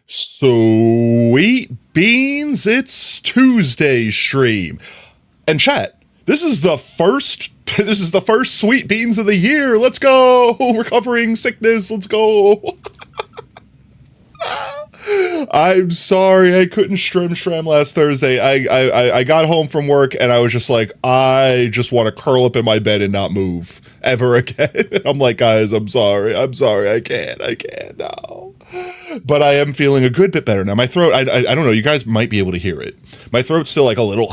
Sweet beans, it's Tuesday stream. And chat, this is the first sweet beans of the year. Let's go. Recovering sickness. Let's go. I'm sorry I couldn't stram last Thursday. I got home from work and I was just like, I just want to curl up in my bed and not move ever again. I'm like, guys, I'm sorry, I can't, no. But I am feeling a good bit better now. My throat, I don't know, you guys might be able to hear it. My throat's still like a little,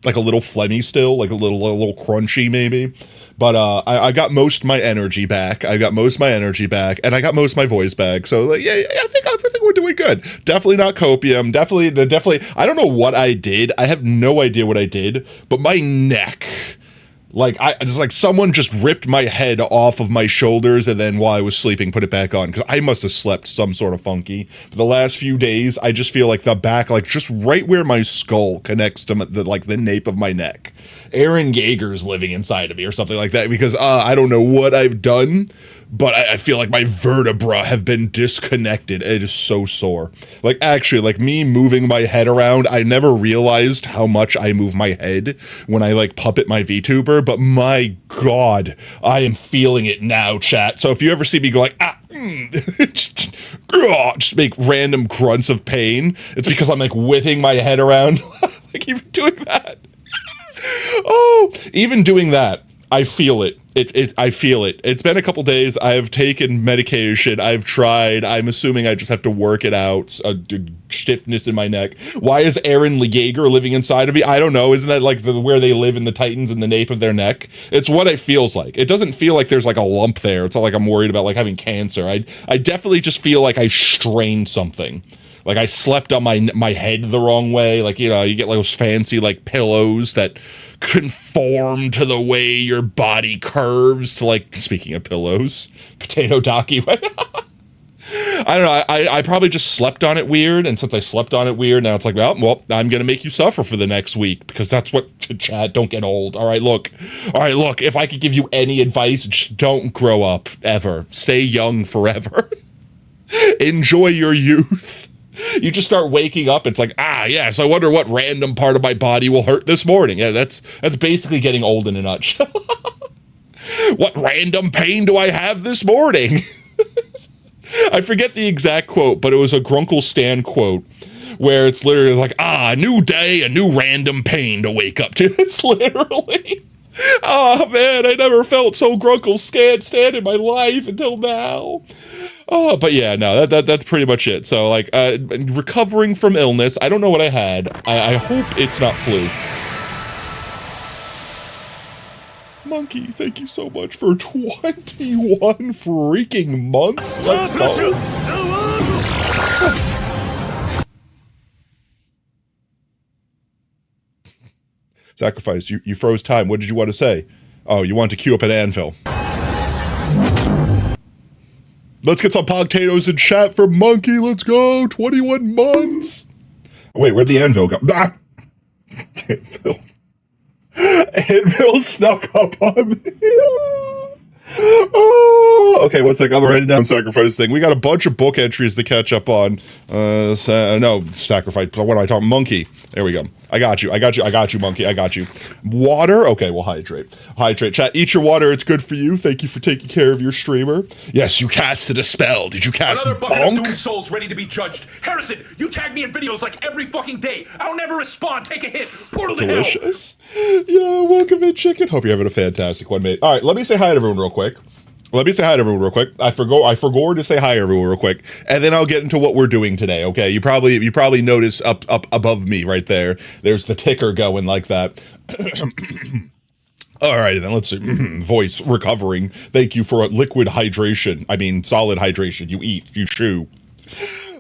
like a little phlegmy still, like a little crunchy maybe. But I got most of my energy back. And I got most of my voice back. So like, yeah, I think we're doing good. Definitely not copium. Definitely. I don't know what I did. I have no idea what I did. But my neck, it's like someone just ripped my head off of my shoulders and then while I was sleeping put it back on, because I must have slept some sort of funky. For the last few days, I just feel like the back, like just right where my skull connects to the nape of my neck. Aaron Yeager's living inside of me or something like that, because I don't know what I've done, but I feel like my vertebra have been disconnected. It is so sore. Like, actually, like me moving my head around, I never realized how much I move my head when I like puppet my VTuber, but my God, I am feeling it now, chat. So if you ever see me go like, just make random grunts of pain, it's because I'm like whipping my head around, like even doing that. Oh, even doing that, I feel it. I feel it. It's been a couple days. I've taken medication. I've tried. I'm assuming I just have to work it out. Stiffness in my neck. Why is Aaron Yeager living inside of me? I don't know. Isn't that like where they live in the Titans in the nape of their neck? It's what it feels like. It doesn't feel like there's like a lump there. It's not like I'm worried about like having cancer. I definitely just feel like I strained something. Like I slept on my head the wrong way. Like, you know, you get like those fancy like pillows that conform to the way your body curves to, like, speaking of pillows, potato docky. I don't know. I probably just slept on it weird. And since I slept on it weird, now it's like, well, I'm going to make you suffer for the next week because that's what, Chad, don't get old. All right, look, if I could give you any advice, just don't grow up ever. Stay young forever. Enjoy your youth. You just start waking up. It's like, yes, I wonder what random part of my body will hurt this morning. Yeah, that's basically getting old in a nutshell. What random pain do I have this morning? I forget the exact quote, but it was a Grunkle Stan quote where it's literally like, a new day, a new random pain to wake up to. It's literally, oh man, I never felt so Grunkle Stan in my life until now. Oh, but yeah, no, that's pretty much it. So, like, recovering from illness. I don't know what I had. I hope it's not flu. Monkey, thank you so much for 21 freaking months. Let's go. Sacrifice, you froze time. What did you want to say? Oh, you want to queue up an anvil. Let's get some potatoes in chat for Monkey. Let's go. 21 months. Wait, where'd the anvil go? Ah! Anvil snuck up on me. Oh, okay, one sec. I'm writing down sacrifice thing. We got a bunch of book entries to catch up on. No, sacrifice. What am I talking? Monkey. There we go. I got you, Monkey. I got you. Water? Okay, we'll hydrate. Hydrate. Chat, eat your water. It's good for you. Thank you for taking care of your streamer. Yes, you casted a spell. Did you cast Another bucket of bonk? Doom Souls ready to be judged. Harrison, you tag me in videos like every fucking day. I'll never respond. Take a hit. Portal to hell. Delicious. Yeah, welcome in, chicken. Hope you're having a fantastic one, mate. All right, let me say hi to everyone real quick. I forgot to say hi to everyone real quick, and then I'll get into what we're doing today. Okay, you probably notice up above me right there. There's the ticker going like that. All right, then let's see. Voice recovering. Thank you for liquid hydration. I mean, solid hydration. You eat, you chew.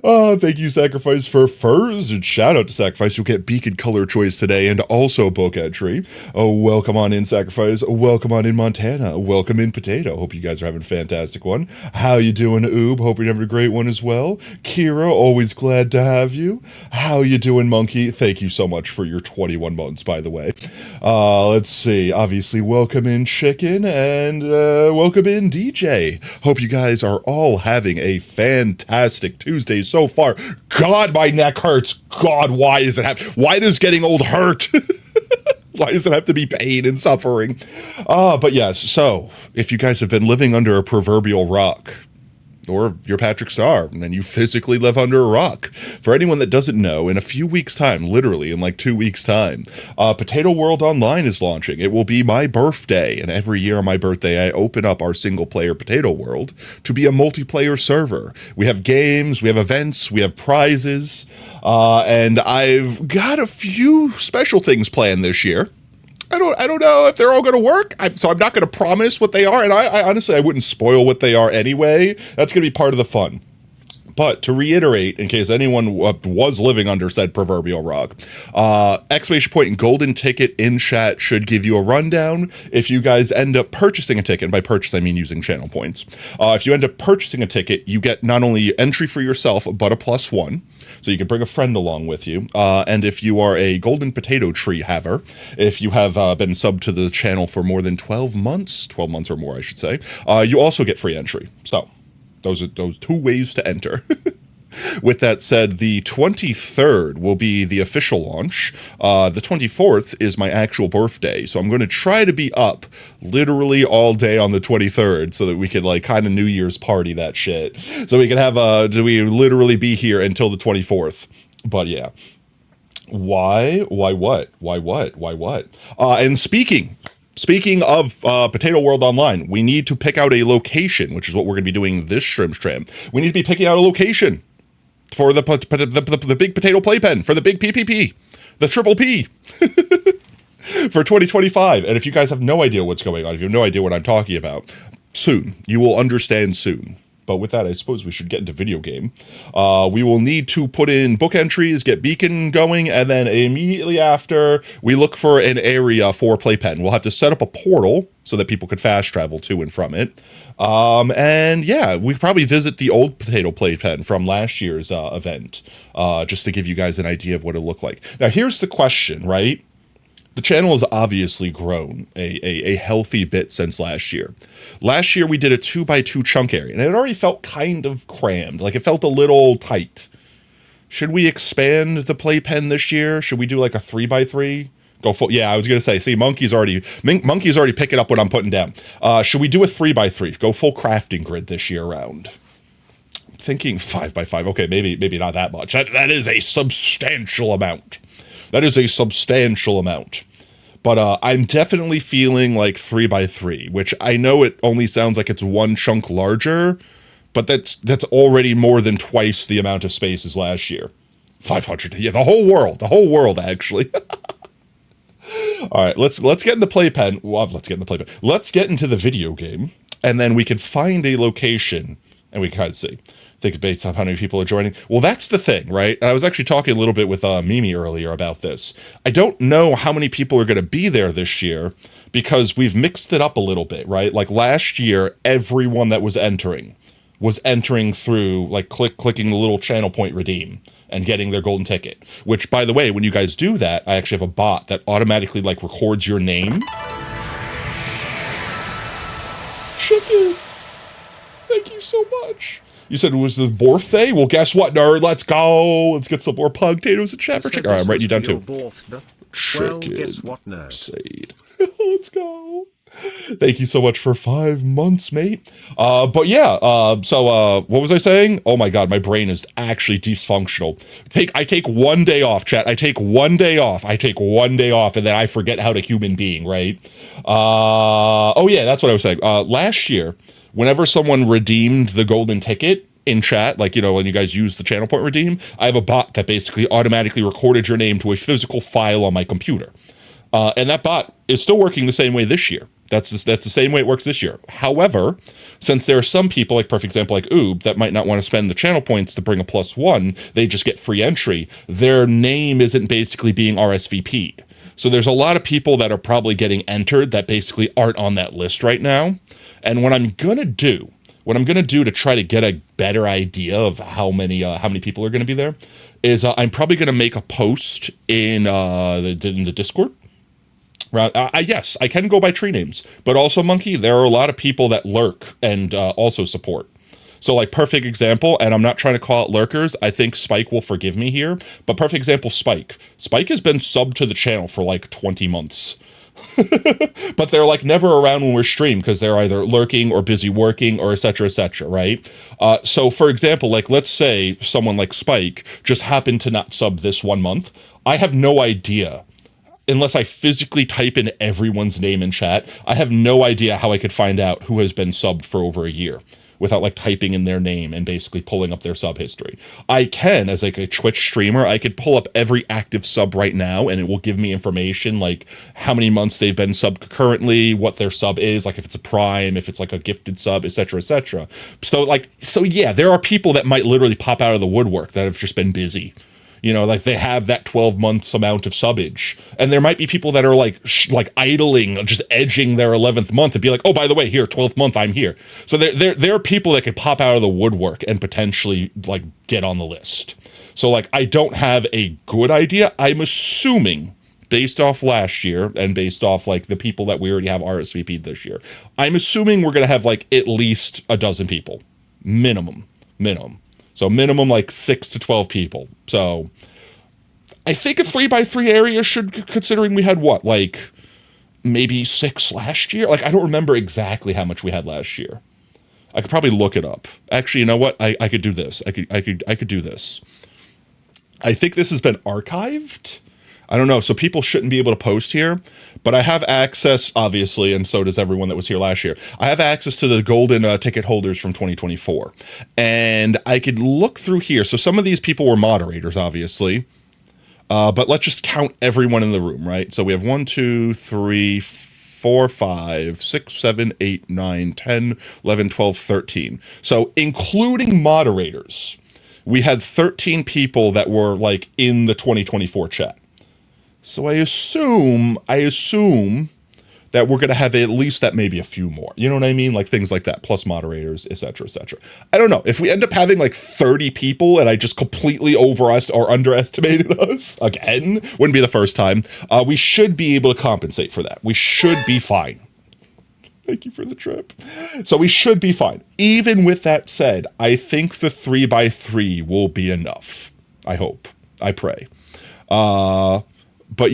Thank you, Sacrifice, for furs, and shout out to Sacrifice. You'll get beacon color choice today, and also book entry. Oh, welcome on in, Sacrifice. Welcome on in, Montana. Welcome in, Potato. Hope you guys are having a fantastic one. How you doing, Oob? Hope you're having a great one as well. Kira, always glad to have you. How you doing, Monkey? Thank you so much for your 21 months, by the way. Let's see. Obviously, welcome in Chicken and welcome in DJ. Hope you guys are all having a fantastic Tuesday so far. God, my neck hurts. God, why does it have? Why does getting old hurt? Why does it have to be pain and suffering? But yes. So, if you guys have been living under a proverbial rock, or you're Patrick Starr, and then you physically live under a rock. For anyone that doesn't know, in a few weeks' time, literally in like 2 weeks' time, Potato World Online is launching. It will be my birthday, and every year on my birthday, I open up our single-player Potato World to be a multiplayer server. We have games, we have events, we have prizes, and I've got a few special things planned this year. I don't know if they're all going to work, so I'm not going to promise what they are, and I honestly, I wouldn't spoil what they are anyway. That's going to be part of the fun. But to reiterate, in case anyone was living under said proverbial rock, exclamation point and golden ticket in chat should give you a rundown. If you guys end up purchasing a ticket, and by purchase I mean using channel points, if you end up purchasing a ticket, you get not only entry for yourself, but a +1. So you can bring a friend along with you. And if you are a golden potato tree haver, if you have been subbed to the channel for more than 12 months or more, I should say, you also get free entry. So those are those two ways to enter. With that said, the 23rd will be the official launch. The 24th is my actual birthday, so I'm going to try to be up literally all day on the 23rd so that we can like kind of New Year's party that shit. So we can have we literally be here until the 24th. But yeah. Why what? And speaking of Potato World Online, we need to pick out a location, which is what we're going to be doing this stream. We need to be picking out a location for the big potato playpen, for the big PPP, the triple P for 2025. And if you guys have no idea what's going on, if you have no idea what I'm talking about, soon, you will understand soon. But with that, I suppose we should get into video game. We will need to put in book entries, get beacon going, and then immediately after, we look for an area for Playpen. We'll have to set up a portal so that people could fast travel to and from it. And yeah, we probably visit the old Potato Playpen from last year's event, just to give you guys an idea of what it looked like. Now, here's the question, right? The channel has obviously grown a healthy bit since last year. Last year, we did a 2x2 chunk area, and it already felt kind of crammed. Like, it felt a little tight. Should we expand the playpen this year? Should we do like a 3x3? Go full. Yeah, I was going to say, see, Monkey's already picking up what I'm putting down. Should we do a 3x3? Go full crafting grid this year round. Thinking 5x5. Okay, maybe not that much. That is a substantial amount. That is a substantial amount. But I'm definitely feeling like 3x3, which I know it only sounds like it's one chunk larger, but that's already more than twice the amount of space as last year. 500, yeah, the whole world, actually. All right, let's get in the playpen. Well, let's get in the playpen. Let's get into the video game, and then we can find a location, and we can kind of see. I think based on how many people are joining. Well, that's the thing, right? And I was actually talking a little bit with Mimi earlier about this. I don't know how many people are going to be there this year because we've mixed it up a little bit, right? Like last year, everyone that was entering through like clicking the little channel point redeem and getting their golden ticket. Which, by the way, when you guys do that, I actually have a bot that automatically like records your name. Chicken, thank you so much. You said it was the birthday? Well, guess what, nerd? Let's go. Let's get some more potatoes and chat for chicken. All right, I'm writing you down too. Chicken. Well, guess what, nerd? Sade. Let's go. Thank you so much for 5 months, mate. But yeah, so what was I saying? Oh my God, my brain is actually dysfunctional. I take 1 day off, chat. I take 1 day off, and then I forget how to human being, right? Oh yeah, that's what I was saying. Last year, whenever someone redeemed the golden ticket in chat, like, you know, when you guys use the channel point redeem, I have a bot that basically automatically recorded your name to a physical file on my computer. And that bot is still working the same way this year. That's the same way it works this year. However, since there are some people, like perfect example like Oob, that might not want to spend the channel points to bring a +1, they just get free entry. Their name isn't basically being RSVP'd. So there's a lot of people that are probably getting entered that basically aren't on that list right now. And what I'm gonna do to try to get a better idea of how many people are gonna be there is I'm probably gonna make a post in the Discord. Right. Yes, I can go by tree names, but also, Monkey, there are a lot of people that lurk and also support. So, like, perfect example, and I'm not trying to call out lurkers. I think Spike will forgive me here, but perfect example, Spike. Spike has been subbed to the channel for like 20 months. But they're like never around when we're stream because they're either lurking or busy working or et cetera, right? So for example, like let's say someone like Spike just happened to not sub this 1 month. I have no idea, unless I physically type in everyone's name in chat, I have no idea how I could find out who has been subbed for over a year without like typing in their name and basically pulling up their sub history. I can, as like a Twitch streamer, I could pull up every active sub right now and it will give me information like how many months they've been subbed currently, what their sub is, like if it's a prime, if it's like a gifted sub, et cetera, et cetera. So yeah, there are people that might literally pop out of the woodwork that have just been busy. You know, like they have that 12 months amount of subbage. And there might be people that are like idling, just edging their 11th month and be like, oh, by the way, here, 12th month, I'm here. So there are people that could pop out of the woodwork and potentially like get on the list. So like, I don't have a good idea. I'm assuming based off last year and based off like the people that we already have RSVP'd this year, I'm assuming we're going to have like at least a dozen people, minimum. So minimum like 6 to 12 people. So I think a 3x3 area should, considering we had what, like maybe 6 last year? Like I don't remember exactly how much we had last year. I could probably look it up. Actually, you know what? I could do this. I could do this. I think this has been archived. I don't know, so people shouldn't be able to post here, but I have access, obviously, and so does everyone that was here last year. I have access to the golden ticket holders from 2024, and I could look through here. So some of these people were moderators, obviously, but let's just count everyone in the room, right? So we have 1, 2, 3, 4, 5, 6, 7, 8, 9, 10, 11, 12, 13. So including moderators, we had 13 people that were like in the 2024 chat. So I assume that we're going to have at least that, maybe a few more. You know what I mean? Like things like that, plus moderators, et cetera, et cetera. I don't know. If we end up having like 30 people and I just completely underestimated us, again, wouldn't be the first time, we should be able to compensate for that. We should be fine. Thank you for the trip. So we should be fine. Even with that said, I think the 3x3 will be enough. I hope. I pray. But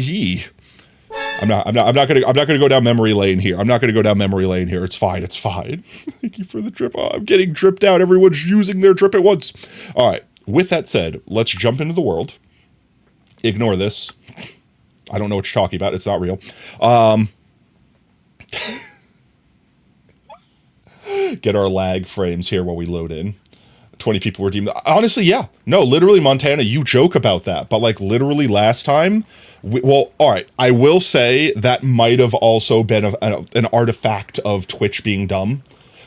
I'm not gonna go down memory lane here. It's fine. Thank you for the drip. Oh, I'm getting dripped out. Everyone's using their drip at once. All right. With that said, let's jump into the world. Ignore this. I don't know what you're talking about. It's not real. Get our lag frames here while we load in. 20 people were deemed. Honestly, yeah. No, literally, Montana, you joke about that. But like literally last time, well, all right. I will say that might have also been an artifact of Twitch being dumb.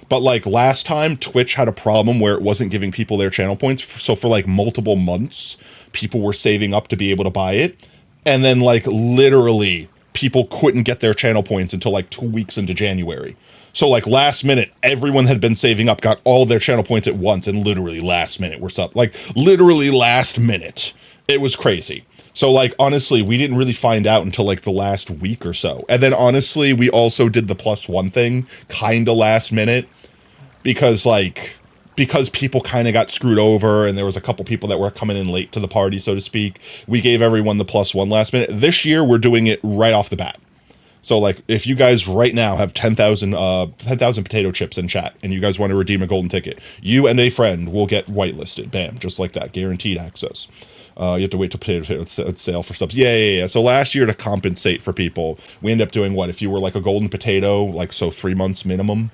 But like last time, Twitch had a problem where it wasn't giving people their channel points. So for like multiple months, people were saving up to be able to buy it. And then like literally people couldn't get their channel points until like 2 weeks into January. So like last minute, everyone had been saving up, got all their channel points at once, and literally last minute we're sub. Like literally last minute. It was crazy. So like honestly, we didn't really find out until like the last week or so. And then honestly, we also did the +1 thing kinda last minute because people kind of got screwed over and there was a couple people that were coming in late to the party, so to speak. We gave everyone the +1 last minute. This year we're doing it right off the bat. So like if you guys right now have 10,000 potato chips in chat and you guys want to redeem a golden ticket, you and a friend will get whitelisted. Bam, just like that, guaranteed access. You have to wait till potato sale for subs. Yeah. So last year, to compensate for people, we ended up doing what? If you were like a golden potato, like so 3 months minimum.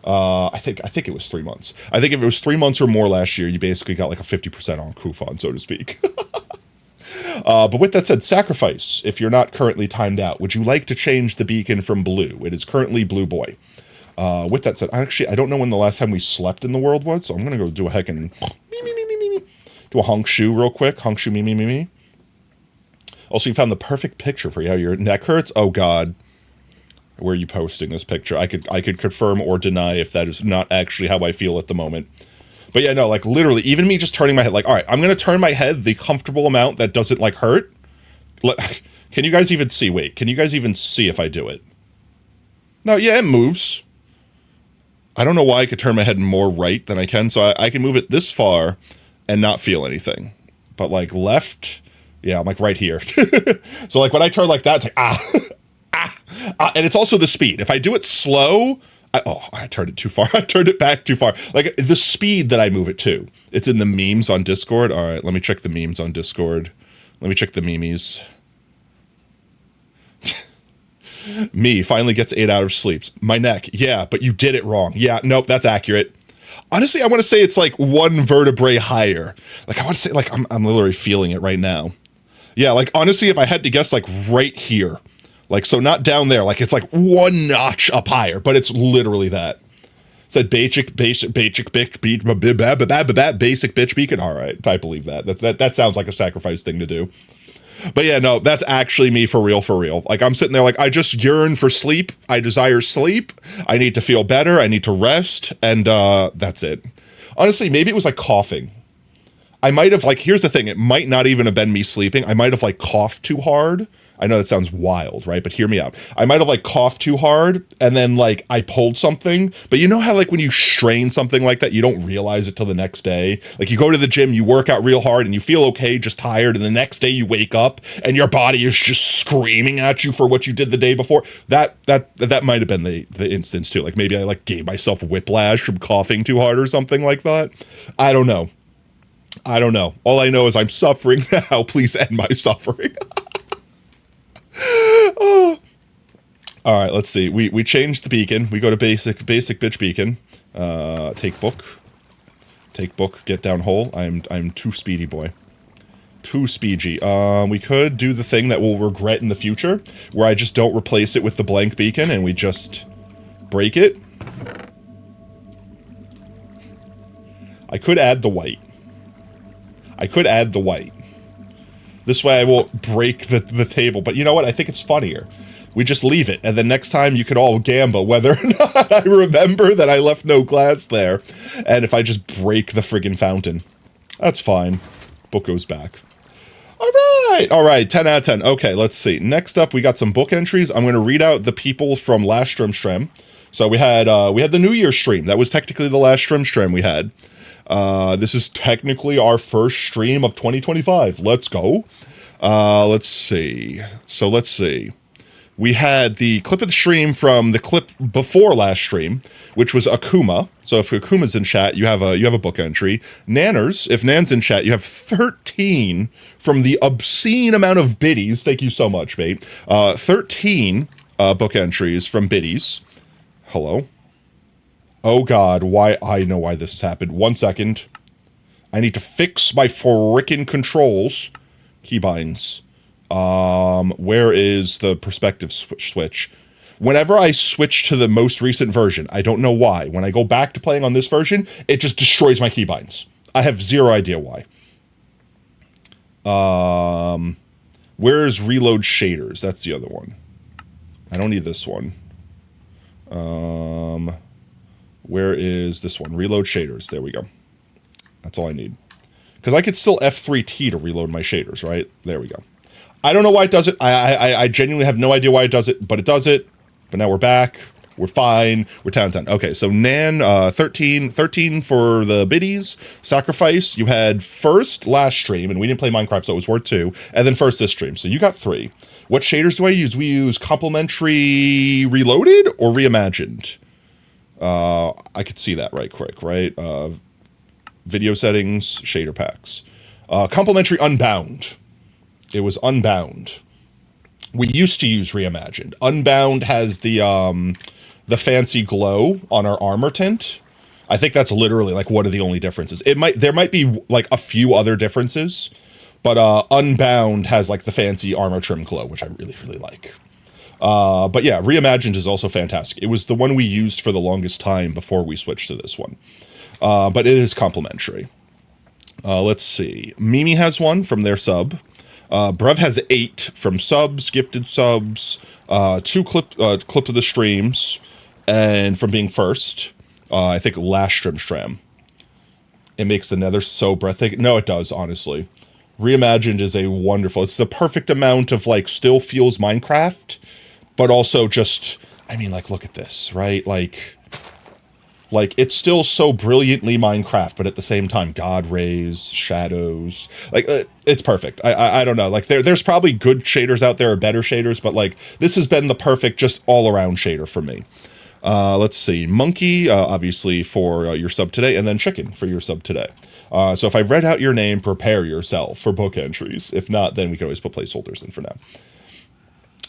I think it was 3 months. I think if it was 3 months or more last year, you basically got like a 50% on coupon, so to speak. But with that said, sacrifice, if you're not currently timed out, would you like to change the beacon from blue? It is currently blue boy. With that said, actually, I don't know when the last time we slept in the world was, so I'm going to go do a heckin' do a honk shoe real quick. Honk shoe, me. Also, you found the perfect picture for you. How your neck hurts? Oh, God. Where are you posting this picture? I could confirm or deny if that is not actually how I feel at the moment. But yeah, no, like literally, even me just turning my head, like, all right, I'm going to turn my head the comfortable amount that doesn't like hurt. Can you guys even see? Wait, can you guys even see if I do it? No, yeah, it moves. I don't know why I could turn my head more right than I can, so I can move it this far and not feel anything. But like left, yeah, I'm like right here. So like when I turn like that, it's like and it's also the speed. If I do it slow, I turned it too far. I turned it back too far. Like the speed that I move it to. It's in the memes on Discord. All right, let me check the memes on Discord. Let me check the memes. Me finally gets 8 hours sleep. My neck. Yeah, but you did it wrong. Yeah, nope, that's accurate. Honestly, I want to say it's like 1 vertebrae higher. Like I want to say like I'm literally feeling it right now. Yeah, like honestly, if I had to guess, like right here. Like so not down there, like it's like 1 notch up higher, but it's literally that. It said basic bitch beacon. All right, I believe that. That sounds like a sacrifice thing to do. But yeah, no, that's actually me for real, for real. Like I'm sitting there like I just yearn for sleep. I desire sleep. I need to feel better. I need to rest. And that's it. Honestly, maybe it was like coughing. I might have like, here's the thing. It might not even have been me sleeping. I might have like coughed too hard. I know that sounds wild, right? But hear me out. I might have like coughed too hard and then like I pulled something. But you know how like when you strain something like that, you don't realize it till the next day? Like you go to the gym, you work out real hard and you feel okay, just tired. And the next day you wake up and your body is just screaming at you for what you did the day before. That might have been the instance too. Like maybe I like gave myself whiplash from coughing too hard or something like that. I don't know. All I know is I'm suffering now. Please end my suffering. Oh. All right, let's see. We changed the beacon. We go to basic bitch beacon. Take book. Get down hole. I'm too speedy, boy. Too speedy. We could do the thing that we'll regret in the future, where I just don't replace it with the blank beacon and we just break it. I could add the white. This way I won't break the table. But you know what? I think it's funnier. We just leave it. And then next time you can all gamble whether or not I remember that I left no glass there. And if I just break the friggin' fountain. That's fine. Book goes back. All right. 10 out of 10. Okay, let's see. Next up, we got some book entries. I'm going to read out the people from last stream. So we had the New Year's stream. That was technically the last stream we had. This is technically our first stream of 2025. Let's go. Let's see. We had the clip of the stream from the clip before last stream, which was Akuma. So if Akuma's in chat, you have a book entry. Nanners, if Nan's in chat, you have 13 from the obscene amount of biddies. Thank you so much, mate. 13 book entries from biddies. Hello. Oh God, why? I know why this has happened. 1 second. I need to fix my frickin' controls. Keybinds. Where is the perspective switch? Whenever I switch to the most recent version, I don't know why. When I go back to playing on this version, it just destroys my keybinds. I have zero idea why. Where's reload shaders? That's the other one. I don't need this one. Where is this one? Reload shaders. There we go. That's all I need. Because I could still F3T to reload my shaders, right? There we go. I don't know why it does it. I genuinely have no idea why it does it, but it does it. But now we're back. We're fine. We're 10 out of 10. Okay, so Nan, 13 for the biddies. Sacrifice, you had first last stream, and we didn't play Minecraft, so it was worth 2. And then first this stream, so you got 3. What shaders do I use? We use complementary reloaded or reimagined? I could see that right quick, right? Video settings, shader packs. Complementary Unbound. It was Unbound. We used to use reimagined. Unbound has the fancy glow on our armor tint. I think that's literally like one of the only differences. There might be like a few other differences, but Unbound has like the fancy armor trim glow, which I really, really like. But yeah, reimagined is also fantastic. It was the one we used for the longest time before we switched to this one. But it is complimentary. Let's see. Mimi has one from their sub. Brev has 8 from subs, gifted subs, 2 clip of the streams, and from being first. I think last stream. It makes the nether so breathtaking. No, it does, honestly. Reimagined is a wonderful, it's the perfect amount of like still feels Minecraft, but also just, I mean, like, look at this, right? Like it's still so brilliantly Minecraft, but at the same time, God rays, shadows, like it's perfect. I don't know, like there's probably good shaders out there or better shaders, but like this has been the perfect, just all around shader for me. Let's see, Monkey, obviously for your sub today, and then Chicken for your sub today. So if I read out your name, prepare yourself for book entries. If not, then we can always put placeholders in for now.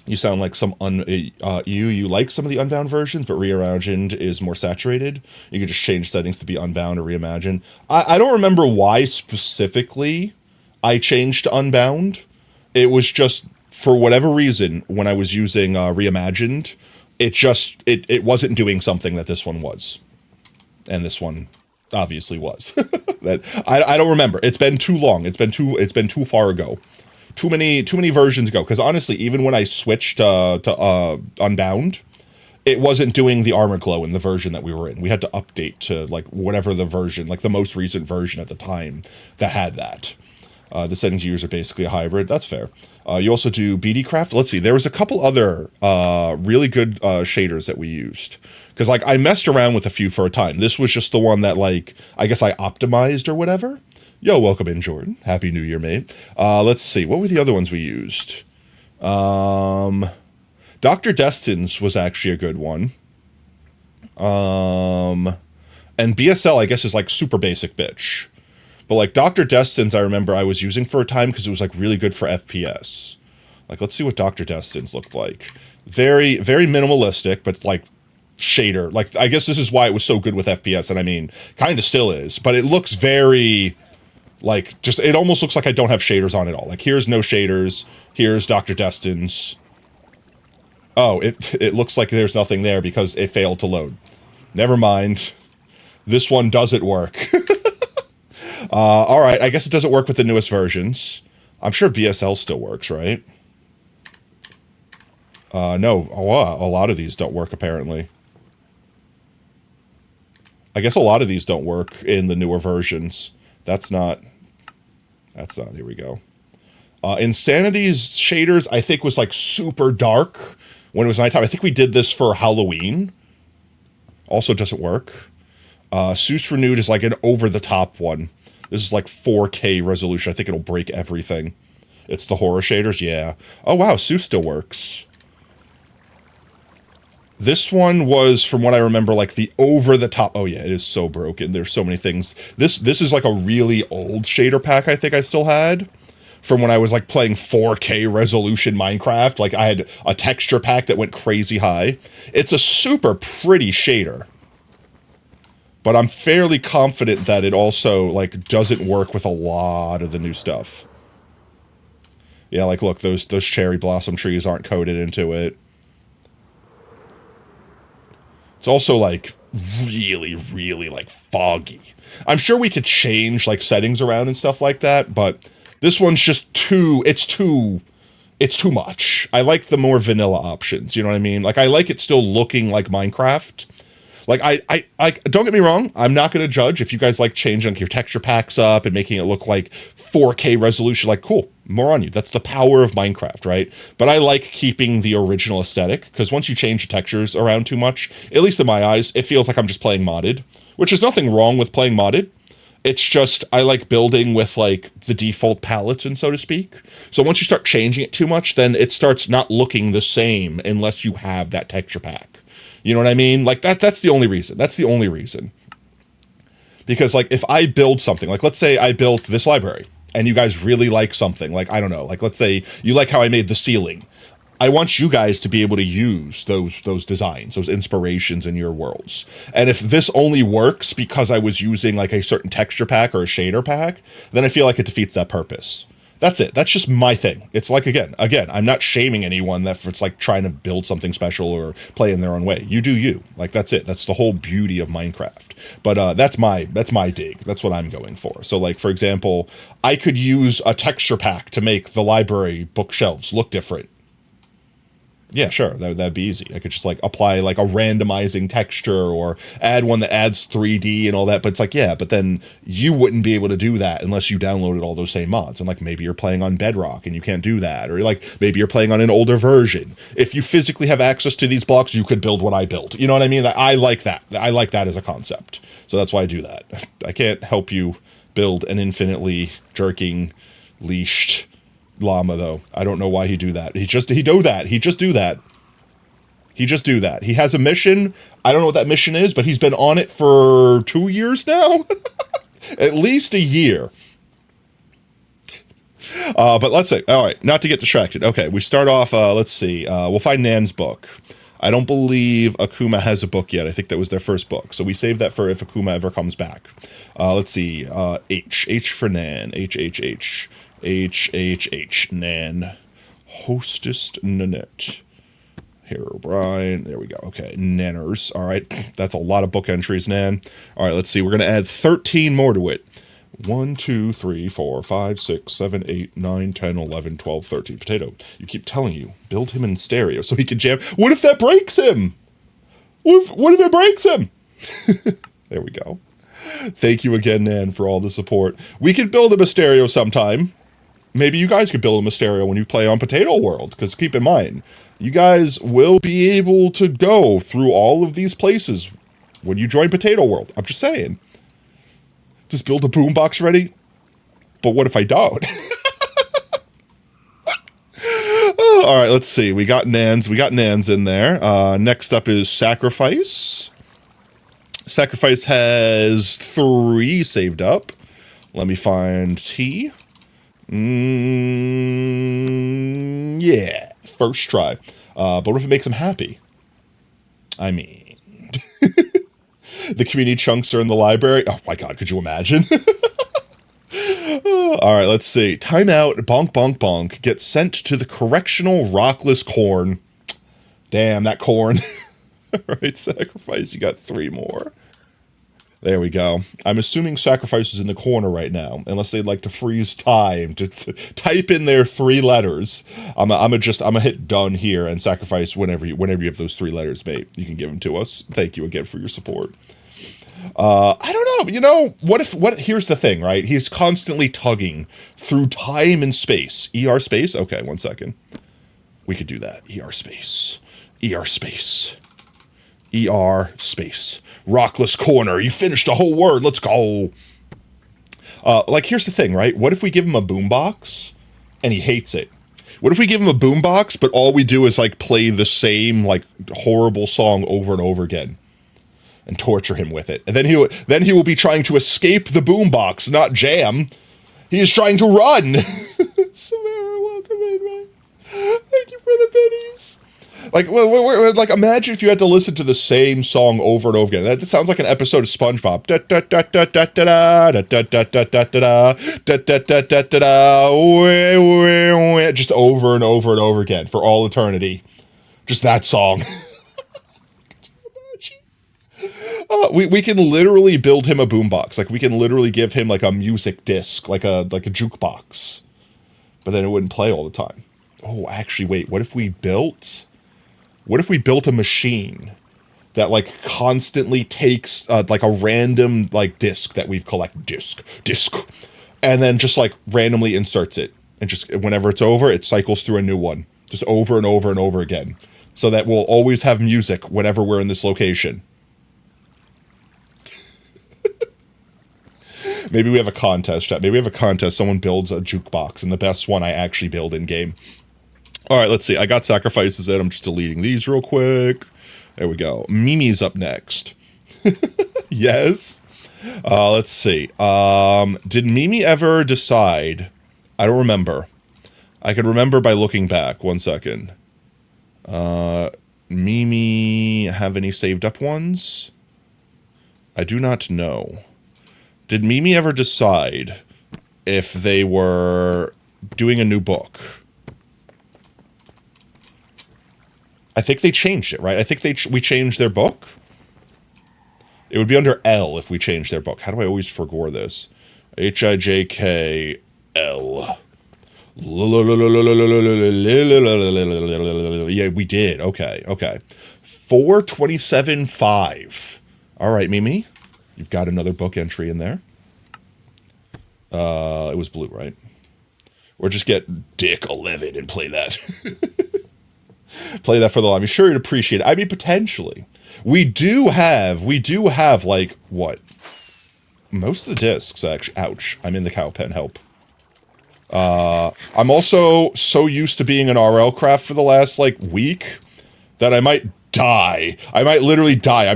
You sound like some you like some of the Unbound versions, but Reimagined is more saturated. You could just change settings to be Unbound or Reimagined. I don't remember why specifically I changed to Unbound. It was just, for whatever reason, when I was using Reimagined, it wasn't doing something that this one was. And this one obviously was. I don't remember. It's been too long. It's been too far ago. Too many versions ago, because honestly, even when I switched to Unbound, it wasn't doing the armor glow in the version that we were in. We had to update to like whatever the version, like the most recent version at the time that had that. The settings you use are basically a hybrid. That's fair. You also do BD Craft. Let's see, there was a couple other really good shaders that we used, because like I messed around with a few for a time. This was just the one that like I guess I optimized or whatever. Yo, welcome in, Jordan. Happy New Year, mate. Let's see. What were the other ones we used? Dr. Destin's was actually a good one. And BSL, I guess, is like super basic bitch. But like Dr. Destin's, I remember I was using for a time because it was like really good for FPS. Like, let's see what Dr. Destin's looked like. Very, very minimalistic, but like shader. Like, I guess this is why it was so good with FPS. And I mean, kind of still is. But it looks very... like, just, it almost looks like I don't have shaders on at all. Like, here's no shaders. Here's Dr. Destin's. Oh, it looks like there's nothing there because it failed to load. Never mind. This one doesn't work. All right, I guess it doesn't work with the newest versions. I'm sure BSL still works, right? No, a lot of these don't work, apparently. I guess a lot of these don't work in the newer versions. That's not, here we go. Insanity's shaders, I think, was like super dark when it was nighttime. I think we did this for Halloween. Also doesn't work. Seuss Renewed is like an over-the-top one. This is like 4K resolution. I think it'll break everything. It's the horror shaders, yeah. Oh wow, Seuss still works. This one was, from what I remember, like the over-the-top... oh yeah, it is so broken. There's so many things. This is like a really old shader pack I think I still had. From when I was like playing 4K resolution Minecraft. Like I had a texture pack that went crazy high. It's a super pretty shader. But I'm fairly confident that it also like doesn't work with a lot of the new stuff. Yeah, like look, those cherry blossom trees aren't coded into it. It's also, like, really, really, like, foggy. I'm sure we could change, like, settings around and stuff like that, but this one's just it's too much. I like the more vanilla options, you know what I mean? Like, I like it still looking like Minecraft. Like, I don't get me wrong, I'm not going to judge if you guys like changing your texture packs up and making it look like 4K resolution. Like, cool, more on you. That's the power of Minecraft, right? But I like keeping the original aesthetic, because once you change the textures around too much, at least in my eyes, it feels like I'm just playing modded, which is nothing wrong with playing modded. It's just, I like building with, like, the default palettes, and so to speak. So once you start changing it too much, then it starts not looking the same unless you have that texture pack. You know what I mean? Like, that's the only reason. That's the only reason. Because, like, if I build something, like, let's say I built this library, and you guys really like something, like, I don't know, like, let's say you like how I made the ceiling. I want you guys to be able to use those designs, those inspirations in your worlds. And if this only works because I was using, like, a certain texture pack or a shader pack, then I feel like it defeats that purpose. That's it. That's just my thing. It's like, again, I'm not shaming anyone that it's like trying to build something special or play in their own way. You do you. Like, that's it. That's the whole beauty of Minecraft. But that's my dig. That's what I'm going for. So, like, for example, I could use a texture pack to make the library bookshelves look different. Yeah, sure. That'd be easy. I could just like apply like a randomizing texture or add one that adds 3D and all that. But it's like, yeah, but then you wouldn't be able to do that unless you downloaded all those same mods. And like maybe you're playing on Bedrock and you can't do that. Or like maybe you're playing on an older version. If you physically have access to these blocks, you could build what I built. You know what I mean? I like that. I like that as a concept. So that's why I do that. I can't help you build an infinitely jerking, leashed llama though. I don't know why he do that. He just do that. He just do that. He has a mission. I don't know what that mission is, but he's been on it for 2 years now. At least a year. But let's say, all right, not to get distracted. Okay, we start off, let's see. We'll find Nan's book. I don't believe Akuma has a book yet. I think that was their first book. So we save that for if Akuma ever comes back. Let's see. H for Nan. H. Nan. Hostess Nanette. Herobrine. There we go. Okay. Nanners. All right. That's a lot of book entries, Nan. All right. Let's see. We're going to add 13 more to it. 1, 2, 3, 4, 5, 6, 7, 8, 9, 10, 11, 12, 13. Potato, you keep telling you, build him in stereo so he can jam. What if that breaks him? What if it breaks him? There we go. Thank you again, Nan, for all the support. We could build him a stereo sometime. Maybe you guys could build him a stereo when you play on Potato World, because keep in mind, you guys will be able to go through all of these places when you join Potato World. I'm just saying. Just build a boombox ready. But what if I don't? Oh, all right, let's see. We got Nans in there. Next up is Sacrifice. Sacrifice has 3 saved up. Let me find T. Yeah, first try. But what if it makes him happy? I mean, the community chunks are in the library. Oh my god, could you imagine? All right, let's see. Timeout, bonk, bonk, bonk. Get sent to the correctional rockless corn. Damn, that corn. All right, Sacrifice, you got 3 more. There we go. I'm assuming Sacrifice is in the corner right now, unless they'd like to freeze time to type in their 3 letters. I'm gonna hit done here and Sacrifice whenever you have those 3 letters, mate. You can give them to us. Thank you again for your support. I don't know. You know, here's the thing, right? He's constantly tugging through time and space. ER space? Okay, 1 second. We could do that. ER space. ER space. ER space. Rockless corner. You finished the whole word. Let's go. Like, here's the thing, right? What if we give him a boombox and he hates it? What if we give him a boombox, but all we do is, like, play the same, like, horrible song over and over again and torture him with it? And then he will be trying to escape the boombox, not jam. He is trying to run. Samara, welcome in, man. Thank you for the pennies. Like, like, imagine if you had to listen to the same song over and over again. That sounds like an episode of SpongeBob. Just over and over and over again for all eternity. Just that song. We can literally build him a boombox. Like, we can literally give him like a music disc, like a jukebox. But then it wouldn't play all the time. Oh, actually, wait. What if we built a machine that like constantly takes like a random like disc that we've collected, disc, and then just like randomly inserts it, and just whenever it's over, it cycles through a new one, just over and over and over again, so that we'll always have music whenever we're in this location. Maybe we have a contest, chat. Maybe we have a contest. Someone builds a jukebox, and the best one I actually build in game. All right, let's see. I got Sacrifices in. I'm just deleting these real quick. There we go. Mimi's up next. Yes. Let's see. Did Mimi ever decide? I don't remember. I could remember by looking back. 1 second. Mimi have any saved up ones? I do not know. Did Mimi ever decide if they were doing a new book? I think they changed it, right? I think we changed their book. It would be under L if we changed their book. How do I always forget this? HIJKL. Yeah, we did. Okay, okay. 427.5. All right, Mimi. You've got another book entry in there. It was blue, right? Or just get Dick 11 and play that. Play that for the line. I'm sure you'd appreciate it. I mean, potentially. We do have, like, what? Most of the discs, actually. Ouch. I'm in the cow pen. Help. I'm also so used to being an RL craft for the last, like, week that I might die. I might literally die.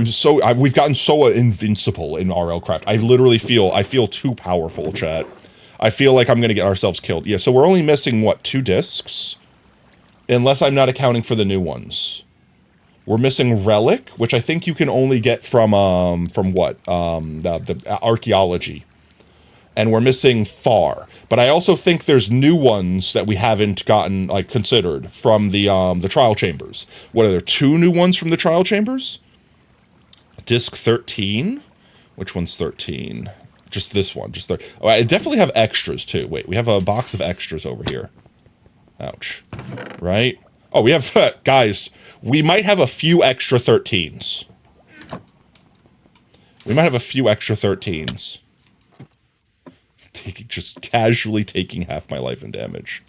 We've gotten so invincible in RL craft. I feel too powerful, chat. I feel like I'm going to get ourselves killed. Yeah, so we're only missing, what, 2 discs? Unless I'm not accounting for the new ones. We're missing Relic, which I think you can only get from what? The archaeology. And we're missing Far. But I also think there's new ones that we haven't gotten, like, considered from the trial chambers. What are there, 2 new ones from the trial chambers? Disc 13? Which one's 13? Just this one. Oh, I definitely have extras, too. Wait, we have a box of extras over here. Ouch. Right? Oh, we have, guys, we might have a few extra 13s. We might have a few extra 13s. Just casually taking half my life in damage.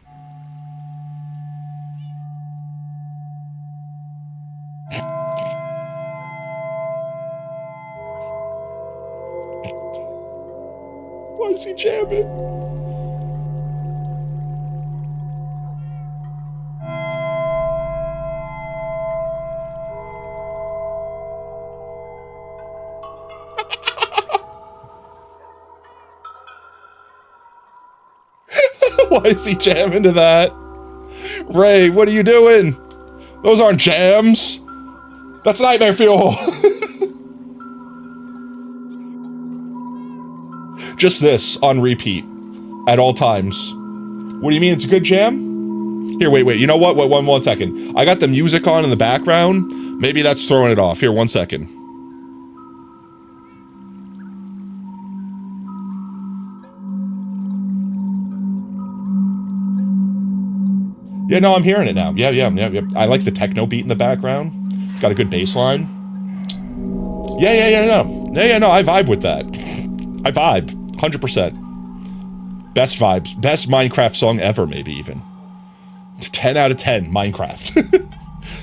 Why is he jamming? Why is he jamming to that? Ray, what are you doing? Those aren't jams. That's nightmare fuel. Just this on repeat at all times. What do you mean it's a good jam? Here, wait. You know what? Wait, one second. I got the music on in the background. Maybe that's throwing it off. Here, 1 second. Yeah, no, I'm hearing it now. Yeah. I like the techno beat in the background. It's got a good bass line. No, I vibe with that. I vibe, 100%. Best vibes. Best Minecraft song ever, maybe even. It's 10 out of 10, Minecraft.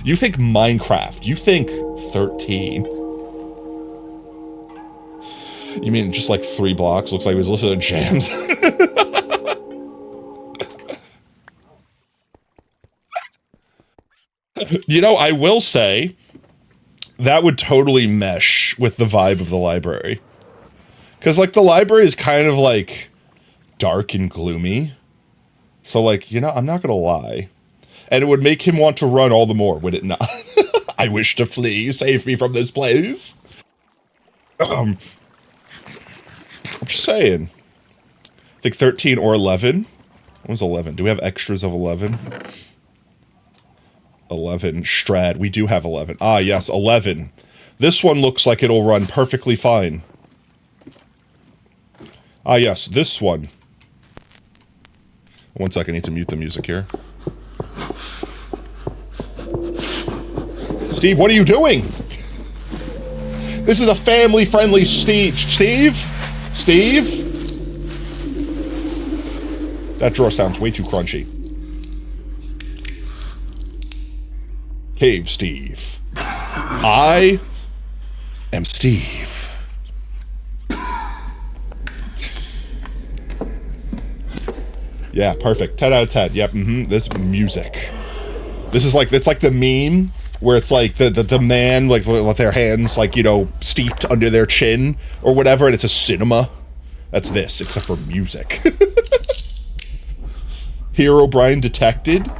You think Minecraft, you think 13. You mean just like 3 blocks? Looks like he was listening to jams. You know, I will say, that would totally mesh with the vibe of the library. Because, like, the library is kind of, like, dark and gloomy. So, like, you know, I'm not gonna lie. And it would make him want to run all the more, would it not? I wish to flee, save me from this place. I'm just saying. I think 13 or 11. What was 11? Do we have extras of 11? 11. Strad. We do have 11. Ah, yes, 11. This one looks like it'll run perfectly fine. Ah, yes, this one. 1 second, I need to mute the music here. Steve, what are you doing? This is a family-friendly Steve? That drawer sounds way too crunchy. Cave Steve. I am Steve. Yeah, perfect. 10 out of 10. Yep, This music. This is like, it's like the meme where it's like the man, like, with their hands, like, you know, steeped under their chin or whatever, and it's a cinema. That's this, except for music. Herobrine detected.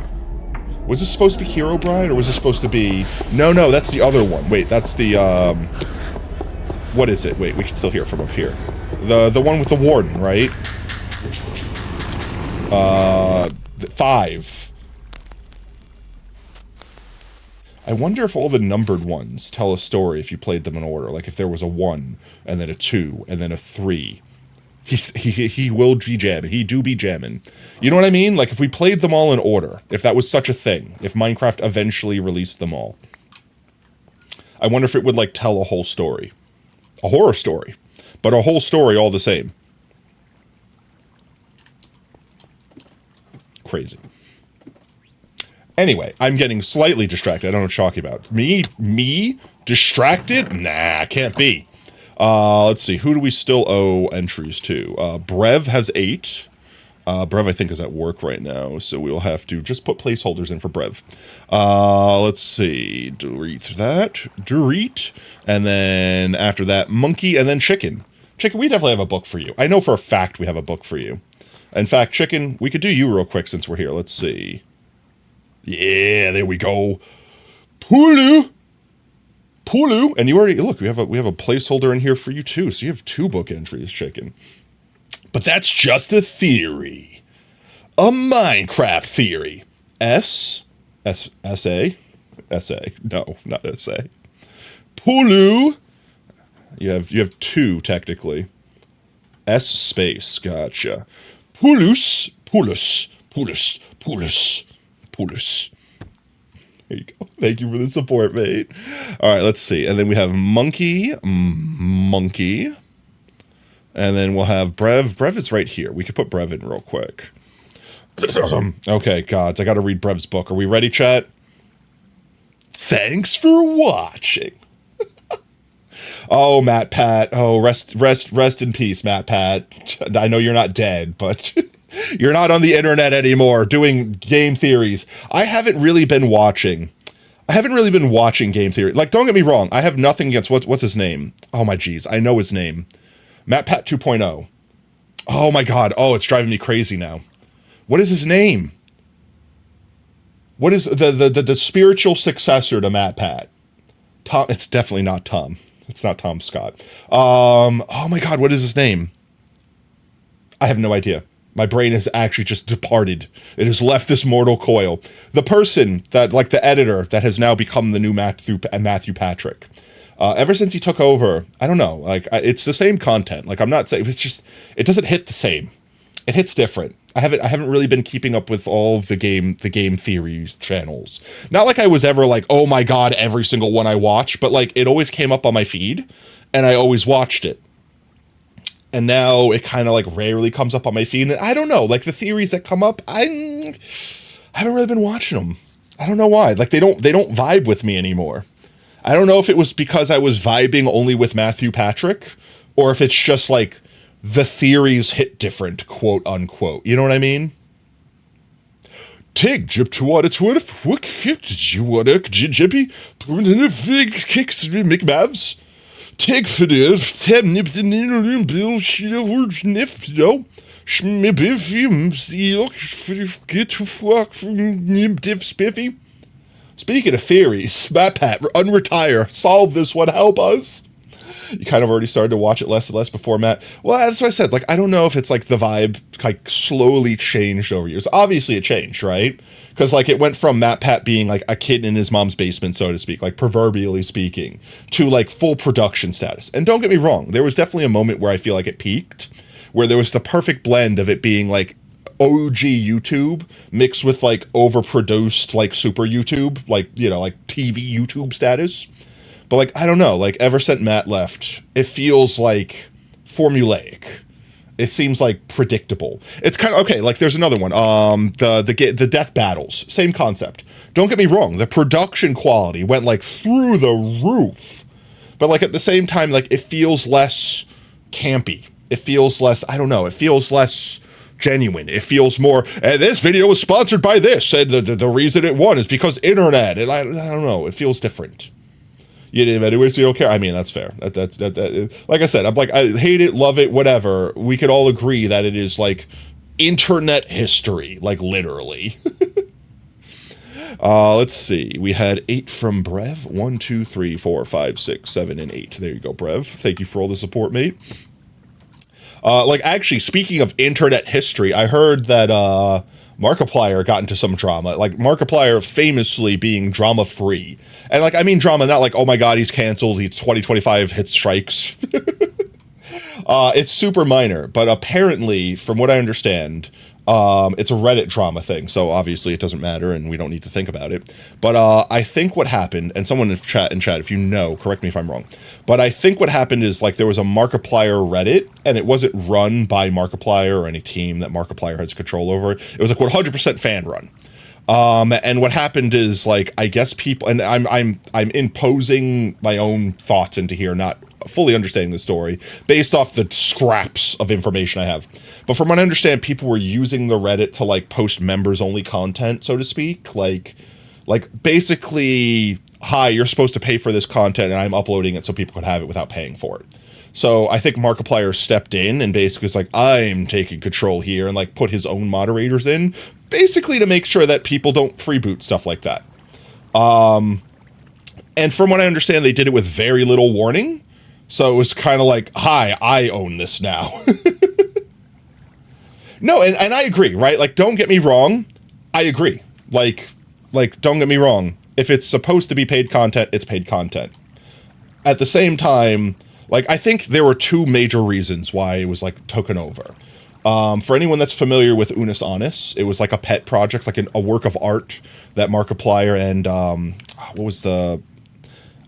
Was this supposed to be Herobrine, or was this supposed to be... No, that's the other one. Wait, that's the, what is it? Wait, we can still hear it from up here. The one with the warden, right? 5. I wonder if all the numbered ones tell a story if you played them in order. Like if there was a 1, and then a 2, and then a 3. He will be jamming. He do be jamming. You know what I mean? Like, if we played them all in order, if that was such a thing, if Minecraft eventually released them all, I wonder if it would, like, tell a whole story. A horror story. But a whole story all the same. Crazy. Anyway, I'm getting slightly distracted. I don't know what you're talking about. Me? Distracted? Nah, can't be. Let's see. Who do we still owe entries to? Brev has 8. Brev, I think, is at work right now, so we'll have to just put placeholders in for Brev. Let's see. Dorit that. Dorit. And then after that, Monkey, and then Chicken. Chicken, we definitely have a book for you. I know for a fact we have a book for you. In fact, Chicken, we could do you real quick since we're here. Let's see. Yeah, there we go. Pulu. And you already, look, we have a placeholder in here for you too. So you have 2 book entries, Chicken. But that's just a theory. A Minecraft theory. S-A? No, not S-A. Pulu. You have 2 technically. S space, gotcha. Pulus. There you go. Thank you for the support, mate. All right, let's see. And then we have Monkey. And then we'll have Brev. Brev is right here. We could put Brev in real quick. Okay, gods, I got to read Brev's book. Are we ready, chat? Thanks for watching. Oh, Matt Pat. Oh, rest in peace, Matt Pat. I know you're not dead, but you're not on the internet anymore doing game theories. I haven't really been watching game theory. Like, don't get me wrong. I have nothing against what's his name. Oh my geez, I know his name. Matt Pat 2.0. Oh my god. Oh, it's driving me crazy now. What is his name? What is the spiritual successor to Matt Pat? Tom. It's definitely not Tom. It's not Tom Scott. Oh my god, what is his name? I have no idea. My brain has actually just departed. It has left this mortal coil. The person that, like the editor, that has now become the new Matthew Patrick. Ever since he took over, I don't know, like, it's the same content. Like, I'm not saying, it's just, it doesn't hit the same. It hits different. I haven't really been keeping up with all of the game theories channels. Not like I was ever like, oh my god, every single one I watch, but like, it always came up on my feed, and I always watched it. And now it kind of like rarely comes up on my feed. And I don't know, like the theories that come up, I haven't really been watching them. I don't know why. Like they don't vibe with me anymore. I don't know if it was because I was vibing only with Matthew Patrick, or if it's just like the theories hit different, quote unquote. You know what I mean? Tig jip to water what did you water jippy put in a big kicks McMavs. Take for this, tem nip the needle bill shield nif, yo. Schmibbiff, seal, get to fuck nip dip spiffy. Speaking of theories, Matt Pat, unretire, solve this one, help us. You kind of already started to watch it less and less before, Matt. Well, that's what I said. Like, I don't know if it's like the vibe like slowly changed over years. Obviously it changed, right? Because like it went from Matt Pat being like a kid in his mom's basement, so to speak, like proverbially speaking, to like full production status. And don't get me wrong, there was definitely a moment where I feel like it peaked, where there was the perfect blend of it being like OG YouTube mixed with like overproduced like super YouTube, like, you know, like TV YouTube status. But like, I don't know, like ever since Matt left, it feels like formulaic. It seems like predictable. It's kind of okay. Like there's another one. The death battles, same concept. Don't get me wrong. The production quality went like through the roof, but like at the same time, like it feels less campy. It feels less. I don't know. It feels less genuine. It feels more. And this video was sponsored by this, and the reason it won is because internet. And I don't know. It feels different. You didn't anyway, so you don't care. I mean, that's fair. That's like I said, I'm like, I hate it, love it, whatever. We could all agree that it is like internet history, like literally. Let's see. We had 8 from Brev. 1, 2, 3, 4, 5, 6, 7, and 8. There you go, Brev. Thank you for all the support, mate. Like actually, speaking of internet history, I heard that Markiplier got into some drama. Like Markiplier famously being drama free. And like, I mean drama, not like, oh my god, he's canceled, he's 2025 hit strikes. It's super minor, but apparently, from what I understand, it's a Reddit drama thing, so obviously it doesn't matter, and we don't need to think about it. But I think what happened, and someone in chat, if you know, correct me if I'm wrong, but I think what happened is, like, there was a Markiplier Reddit, and it wasn't run by Markiplier or any team that Markiplier has control over. It was like 100% fan run. And what happened is, like, I guess people, and I'm imposing my own thoughts into here, not fully understanding the story based off the scraps of information I have. But from what I understand, people were using the Reddit to, like, post members only content, so to speak. Like basically, hi, you're supposed to pay for this content and I'm uploading it so people could have it without paying for it. So I think Markiplier stepped in and basically was like, I'm taking control here, and, like, put his own moderators in, basically to make sure that people don't freeboot stuff like that. And from what I understand, they did it with very little warning. So it was kind of like, hi, I own this now. No, and I agree, right? Like, don't get me wrong. I agree. Like, don't get me wrong. If it's supposed to be paid content, it's paid content. At the same time, like, I think there were two major reasons why it was, like, taken over. For anyone that's familiar with Unus Annus, it was like a pet project, like a work of art that Markiplier and, what was the...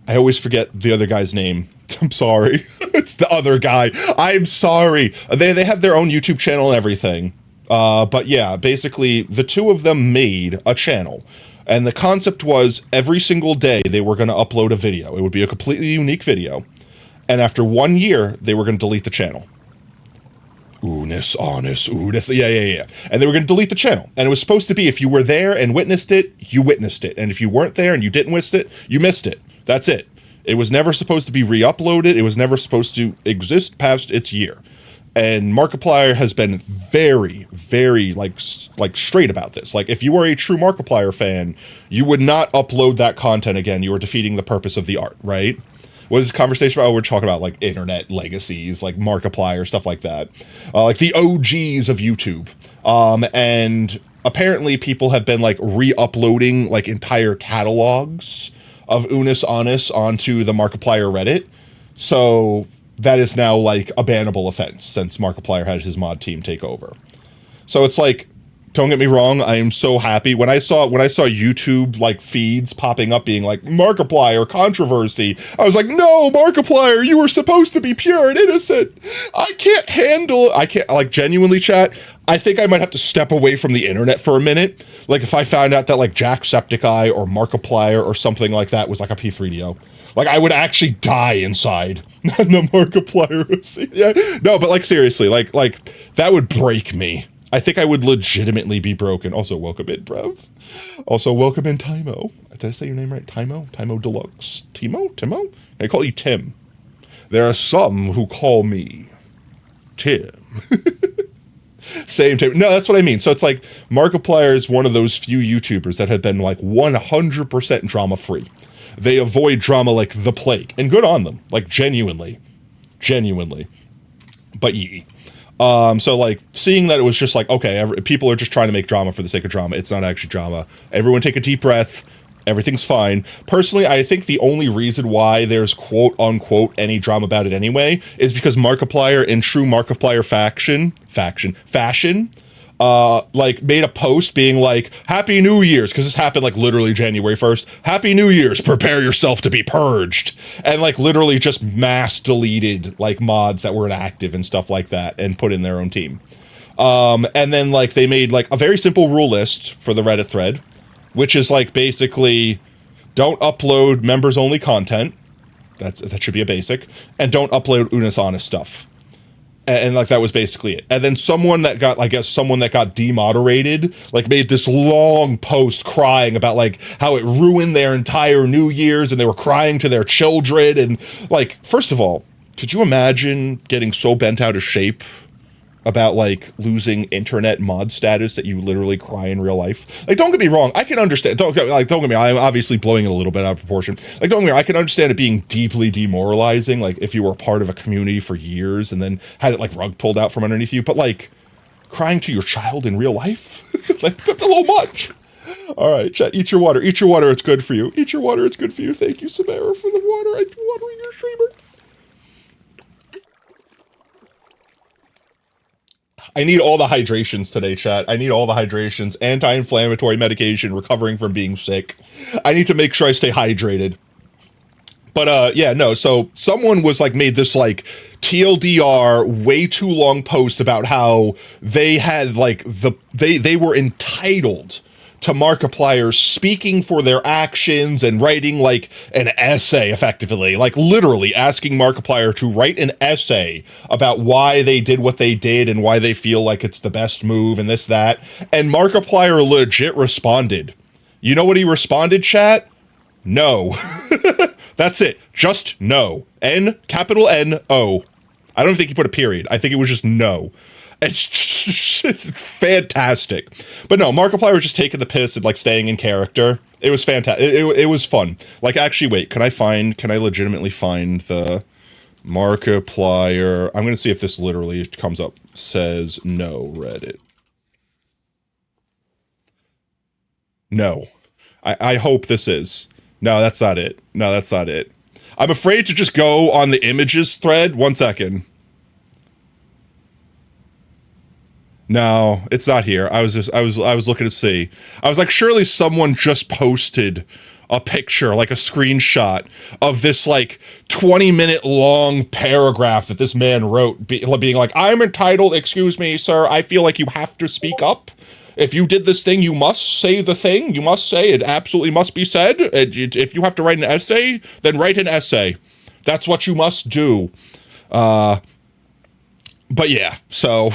I always forget the other guy's name. I'm sorry. It's the other guy. I'm sorry. They have their own YouTube channel and everything. But yeah, basically, the two of them made a channel. And the concept was every single day they were going to upload a video. It would be a completely unique video. And after 1 year, they were going to delete the channel. Unus Annus, Unus. Yeah. And they were going to delete the channel. And it was supposed to be, if you were there and witnessed it, you witnessed it. And if you weren't there and you didn't witness it, you missed it. That's it. It was never supposed to be re-uploaded. It was never supposed to exist past its year. And Markiplier has been very, very, like straight about this. Like, if you were a true Markiplier fan, you would not upload that content again. You were defeating the purpose of the art, right? What is this conversation about? Oh, we're talking about, like, internet legacies, like Markiplier, stuff like that. Like the OGs of YouTube. And apparently people have been, like, re-uploading, like, entire catalogs of Unus Annus onto the Markiplier Reddit. So that is now, like, a bannable offense since Markiplier had his mod team take over. So it's like, don't get me wrong, I am so happy. When I saw YouTube, like, feeds popping up being like, Markiplier controversy, I was like, no, Markiplier, you were supposed to be pure and innocent. I can't, like, genuinely, chat, I think I might have to step away from the internet for a minute. Like, if I found out that, like, Jacksepticeye or Markiplier or something like that was, like, a P3DO. Like, I would actually die inside. The Markiplier. Yeah. No, but, like, seriously, like, that would break me. I think I would legitimately be broken. Also, welcome in, bruv. Also, welcome in, Timo. Did I say your name right? Timo? Timo Deluxe. Timo? I call you Tim. There are some who call me Tim. Same Tim. No, that's what I mean. So it's like, Markiplier is one of those few YouTubers that have been, like, 100% drama-free. They avoid drama like the plague. And good on them. Like, genuinely. But yee. So, like, seeing that it was just like, okay, people are just trying to make drama for the sake of drama. It's not actually drama. Everyone take a deep breath. Everything's fine. Personally, I think the only reason why there's quote-unquote any drama about it anyway is because Markiplier, in true Markiplier fashion, like, made a post being like, Happy New Year's, because this happened, like, literally January 1st. Happy New Year's, prepare yourself to be purged. And, like, literally just mass deleted, like, mods that were inactive and stuff like that and put in their own team. And then, like, they made, like, a very simple rule list for the Reddit thread, which is, like, basically, don't upload members-only content. That should be a basic. And don't upload Unus Annus stuff. And like, that was basically it. And then someone that got demoderated, like, made this long post crying about, like, how it ruined their entire New Year's, and they were crying to their children. And, like, first of all, could you imagine getting so bent out of shape about, like, losing internet mod status that you literally cry in real life? Like, don't get me wrong, I can understand, don't get me, I'm obviously blowing it a little bit out of proportion. Like, don't get me wrong, I can understand it being deeply demoralizing, like, if you were part of a community for years and then had it, like, rug pulled out from underneath you, but, like, crying to your child in real life? Like, that's a little much. All right, chat, eat your water, it's good for you. Eat your water, it's good for you. Thank you, Samara, for the water. I'm watering your streamer. I need all the hydrations today, chat. I need all the hydrations. Anti-inflammatory medication, recovering from being sick. I need to make sure I stay hydrated. But yeah, no, so someone was like made this like TLDR way too long post about how they had like they were entitled to Markiplier speaking for their actions and writing like an essay effectively, like literally asking Markiplier to write an essay about why they did what they did and why they feel like it's the best move and this, that. And Markiplier legit responded. You know what he responded, chat? No. That's it. Just no. N, capital N-O. I don't think he put a period. I think it was just no. It's fantastic. But no, Markiplier was just taking the piss and like staying in character. It was fantastic. It was fun. Like, actually, wait, can I legitimately find the Markiplier? I'm going to see if this literally comes up. Says no, Reddit. No. I hope this is. No, that's not it. No, that's not it. I'm afraid to just go on the images thread. 1 second. No, it's not here. I was looking to see. I was like, surely someone just posted a picture, like a screenshot of this like 20-minute long paragraph that this man wrote, being like, I'm entitled, excuse me, sir, I feel like you have to speak up. If you did this thing, you must say the thing. You must say it absolutely must be said. If you have to write an essay, then write an essay. That's what you must do. But yeah, so...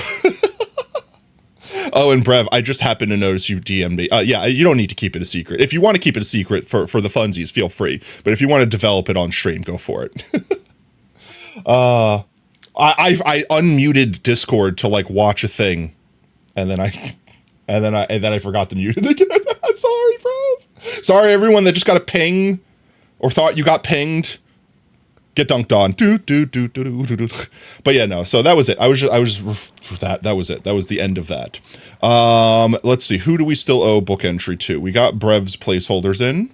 Oh, and Brev, I just happened to notice you DM'd me. Yeah, you don't need to keep it a secret. If you want to keep it a secret for the funsies, feel free. But if you want to develop it on stream, go for it. I unmuted Discord to like watch a thing, and then I forgot to mute it again. Sorry, Brev. Sorry, everyone that just got a ping or thought you got pinged. Get dunked on. But yeah, no. So that was it. That was it. That was the end of that. Let's see. Who do we still owe book entry to? We got Brev's placeholders in,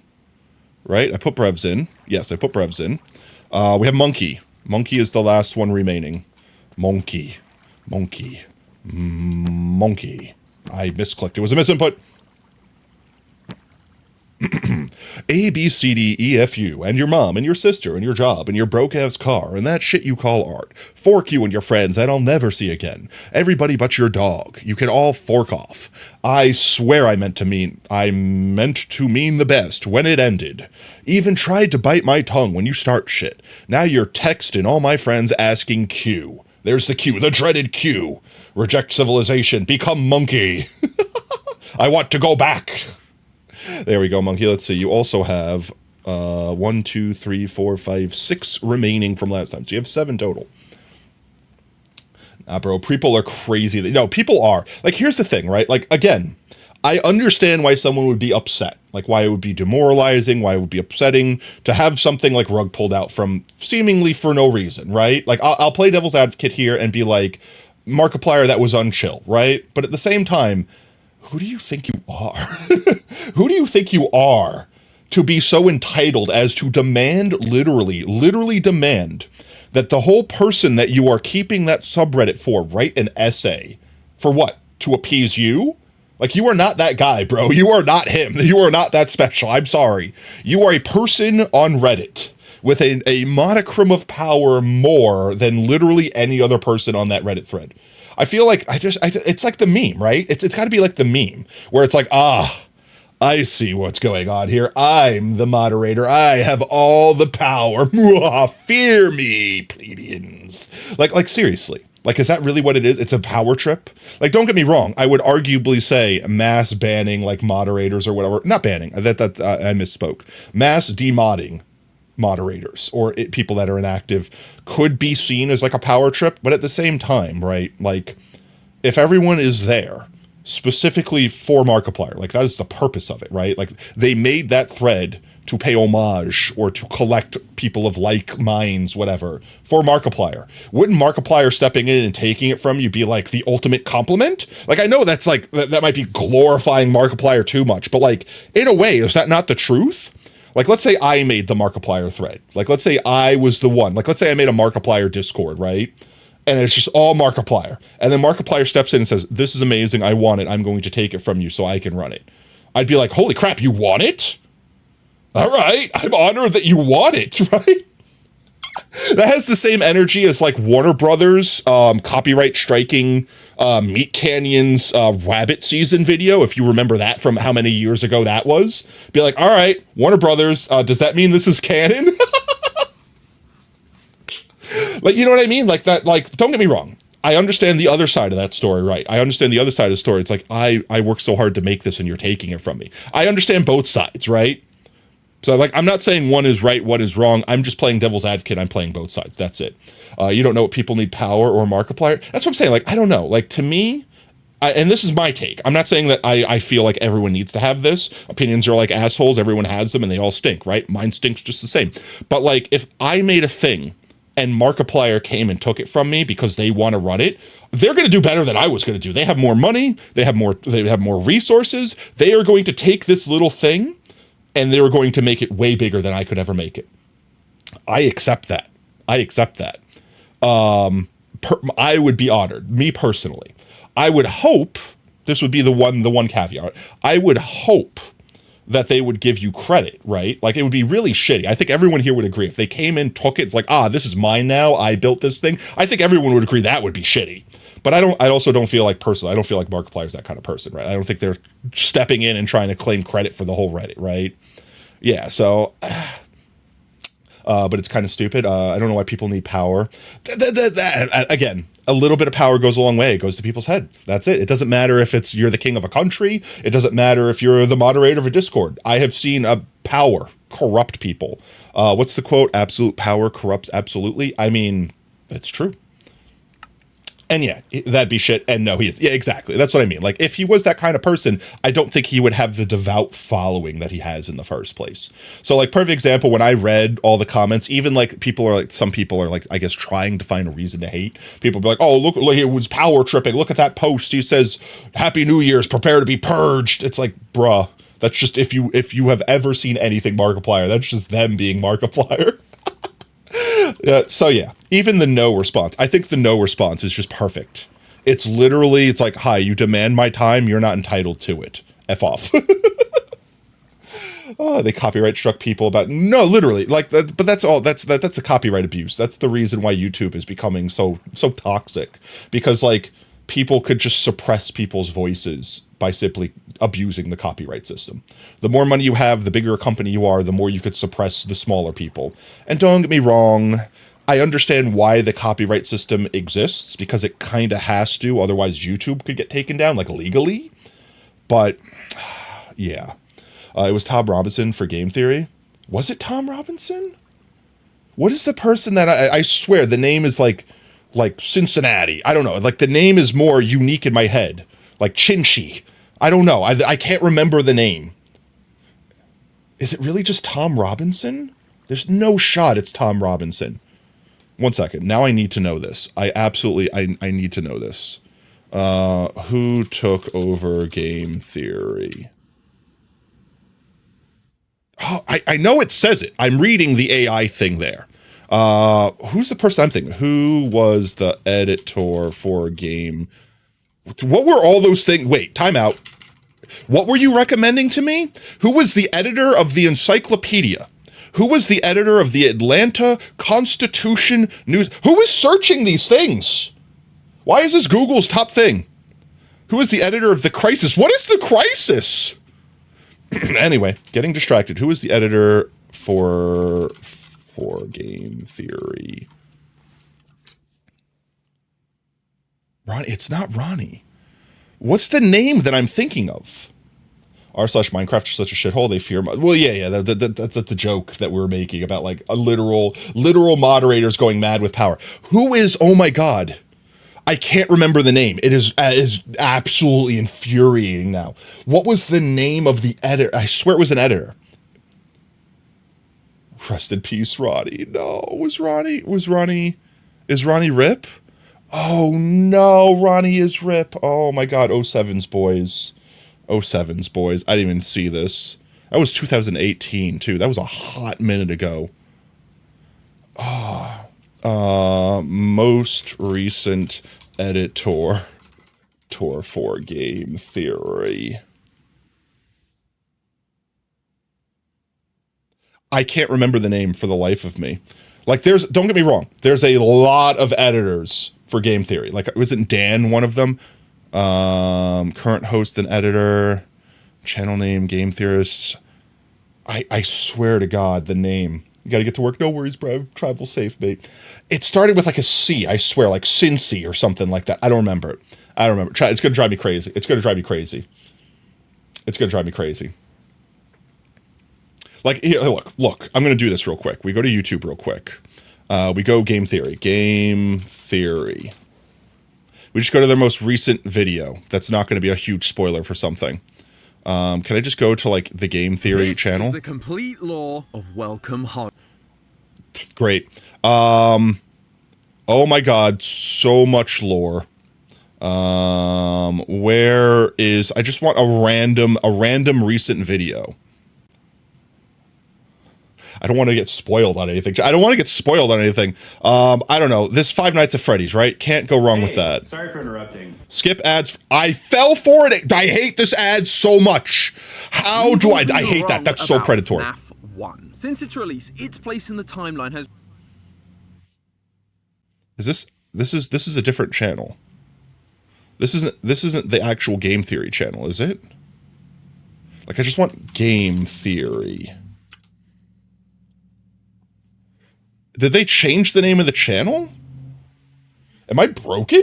right? I put Brev's in. Yes, I put Brev's in. We have Monkey. Monkey is the last one remaining. Monkey. I misclicked. It was a misinput. A, B, C, D, E, F, U, and your mom, and your sister, and your job, and your broke-ass car, and that shit you call art. Fork you and your friends that I'll never see again. Everybody but your dog. You can all fork off. I swear I meant to mean the best when it ended. Even tried to bite my tongue when you start shit. Now you're texting all my friends asking Q. There's the Q, the dreaded Q. Reject civilization, become monkey. I want to go back. There we go, Monkey. Let's see. You also have 1, 2, 3, 4, 5, 6 remaining from last time. So you have 7 total. Nah, bro, people are crazy. No, people are. Like, here's the thing, right? Like, again, I understand why someone would be upset. Like, why it would be demoralizing, why it would be upsetting to have something like rug pulled out from seemingly for no reason, right? Like, I'll play devil's advocate here and be like, Markiplier, that was unchill, right? But at the same time, who do you think you are? Who do you think you are to be so entitled as to demand, literally demand, that the whole person that you are keeping that subreddit for write an essay? For what? To appease you? Like, you are not that guy, bro. You are not him. You are not that special. I'm sorry. You are a person on Reddit with a modicum of power more than literally any other person on that Reddit thread. I feel like it's like the meme, right? It's got to be like the meme where it's like, I see what's going on here. I'm the moderator. I have all the power. Fear me, plebeians. Like seriously. Like, is that really what it is? It's a power trip? Like, don't get me wrong. I would arguably say mass banning like moderators or whatever. Not banning. I misspoke. Mass demodding moderators or people that are inactive could be seen as like a power trip, but at the same time, right, like if everyone is there specifically for Markiplier, like that is the purpose of it, right? Like they made that thread to pay homage or to collect people of like minds, whatever, for Markiplier. Wouldn't Markiplier stepping in and taking it from you be like the ultimate compliment? Like, I know that's like that might be glorifying Markiplier too much, but like in a way, is that not the truth? Like, let's say I made the Markiplier thread. Like, let's say I was the one. Like, let's say I made a Markiplier Discord, right? And it's just all Markiplier. And then Markiplier steps in and says, this is amazing. I want it. I'm going to take it from you so I can run it. I'd be like, holy crap, you want it? All right. I'm honored that you want it, right? That has the same energy as like Warner Brothers copyright striking Meat Canyon's rabbit season video, if you remember that from how many years ago that was. Be like, all right, Warner Brothers, does that mean this is canon? Like, you know what I mean? Like that, like, don't get me wrong. I understand the other side of that story, right? I understand the other side of the story. It's like, I worked so hard to make this and you're taking it from me. I understand both sides, right? So, like, I'm not saying one is right, one is wrong. I'm just playing devil's advocate. I'm playing both sides. That's it. You don't know what people need, power or Markiplier. That's what I'm saying. Like, I don't know. Like, to me, and this is my take. I'm not saying that I feel like everyone needs to have this. Opinions are like assholes. Everyone has them and they all stink, right? Mine stinks just the same. But, like, if I made a thing and Markiplier came and took it from me because they want to run it, they're going to do better than I was going to do. They have more money. They have more resources. They are going to take this little thing and they were going to make it way bigger than I could ever make it. I accept that. I accept that. I would be honored, me personally. I would hope, this would be the one caveat, I would hope that they would give you credit, right? Like, it would be really shitty. I think everyone here would agree. If they came in, took it, it's like, this is mine now, I built this thing. I think everyone would agree that would be shitty. But I also don't feel like personally, I don't feel like Markiplier's that kind of person, right? I don't think they're stepping in and trying to claim credit for the whole Reddit, right? Yeah, so, but it's kind of stupid. I don't know why people need power. Again, a little bit of power goes a long way. It goes to people's head. That's it. It doesn't matter if you're the king of a country. It doesn't matter if you're the moderator of a Discord. I have seen power corrupt people. What's the quote? Absolute power corrupts absolutely. I mean, it's true. And yeah, that'd be shit. And no, he is. Yeah, exactly. That's what I mean. Like, if he was that kind of person, I don't think he would have the devout following that he has in the first place. So, like, perfect example, when I read all the comments, even like some people are like, I guess, trying to find a reason to hate. People be like, oh, look, it was power tripping. Look at that post. He says, Happy New Year's, prepare to be purged. It's like, bruh, that's just, if you have ever seen anything Markiplier, that's just them being Markiplier. So yeah, even the no response. I think the no response is just perfect. It's literally, it's like, hi, you demand my time, you're not entitled to it. F off. Oh, they copyright struck people about, no, literally, like, but that's all, that's the copyright abuse. That's the reason why YouTube is becoming so toxic, because like people could just suppress people's voices by simply abusing the copyright system. The more money you have, the bigger a company you are, the more you could suppress the smaller people. And don't get me wrong, I understand why the copyright system exists, because it kind of has to, otherwise YouTube could get taken down, like, legally. But, yeah. It was Tom Robinson for Game Theory. Was it Tom Robinson? What is the person that, I swear, the name is like Cincinnati. I don't know. Like, the name is more unique in my head. Like Chinchi. I don't know. I can't remember the name. Is it really just Tom Robinson? There's no shot it's Tom Robinson. One second. Now I need to know this. I need to know this. Who took over Game Theory? Oh, I know it says it. I'm reading the AI thing there. Who's the person I'm thinking? Who was the editor for Game? What were all those things? Wait, time out. What were you recommending to me? Who was the editor of the encyclopedia? Who was the editor of the Atlanta Constitution News? Who is searching these things? Why is this Google's top thing? Who is the editor of The Crisis? What is The Crisis? Anyway, getting distracted. Who is the editor for Game Theory? Ronnie, it's not Ronnie. What's the name that I'm thinking of? r/Minecraft are such a shithole, they fear. Well, yeah, that's the joke that we're making about like a literal moderators going mad with power. Who is? Oh my god, I can't remember the name. It is absolutely infuriating now. What was the name of the editor? I swear it was an editor. Rest in peace, Ronnie. No, is Ronnie Rip? Oh no, Ronnie is Rip. Oh my god, 07's boys. I didn't even see this. That was 2018 too. That was a hot minute ago. Oh. Most recent editor for game theory. I can't remember the name for the life of me. Like, don't get me wrong, there's a lot of editors for game theory. Like, wasn't Dan one of them? Current host and editor, channel name, game theorists. I swear to God, the name. You gotta get to work. No worries, bro. Travel safe, mate. It started with like a C, I swear, like Cincy or something like that. I don't remember it. It's gonna drive me crazy. It's gonna drive me crazy. Like, here, look, I'm going to do this real quick. We go to YouTube real quick. We go Game Theory. Game Theory. We just go to their most recent video. That's not going to be a huge spoiler for something. Can I just go to, like, the Game Theory channel? This is the complete law of welcome home. Great. Oh my God, so much lore. Where is... I just want a random recent video. I don't want to get spoiled on anything. I don't know. This Five Nights at Freddy's, right? Can't go wrong with that. Sorry for interrupting. Skip ads. I fell for it. I hate this ad so much. How do I hate that. That's so predatory. FNAF 1. Since its release, its place in the timeline has... This is a different channel. This isn't the actual Game Theory channel, is it? Like, I just want Game Theory. Did they change the name of the channel? Am I broken?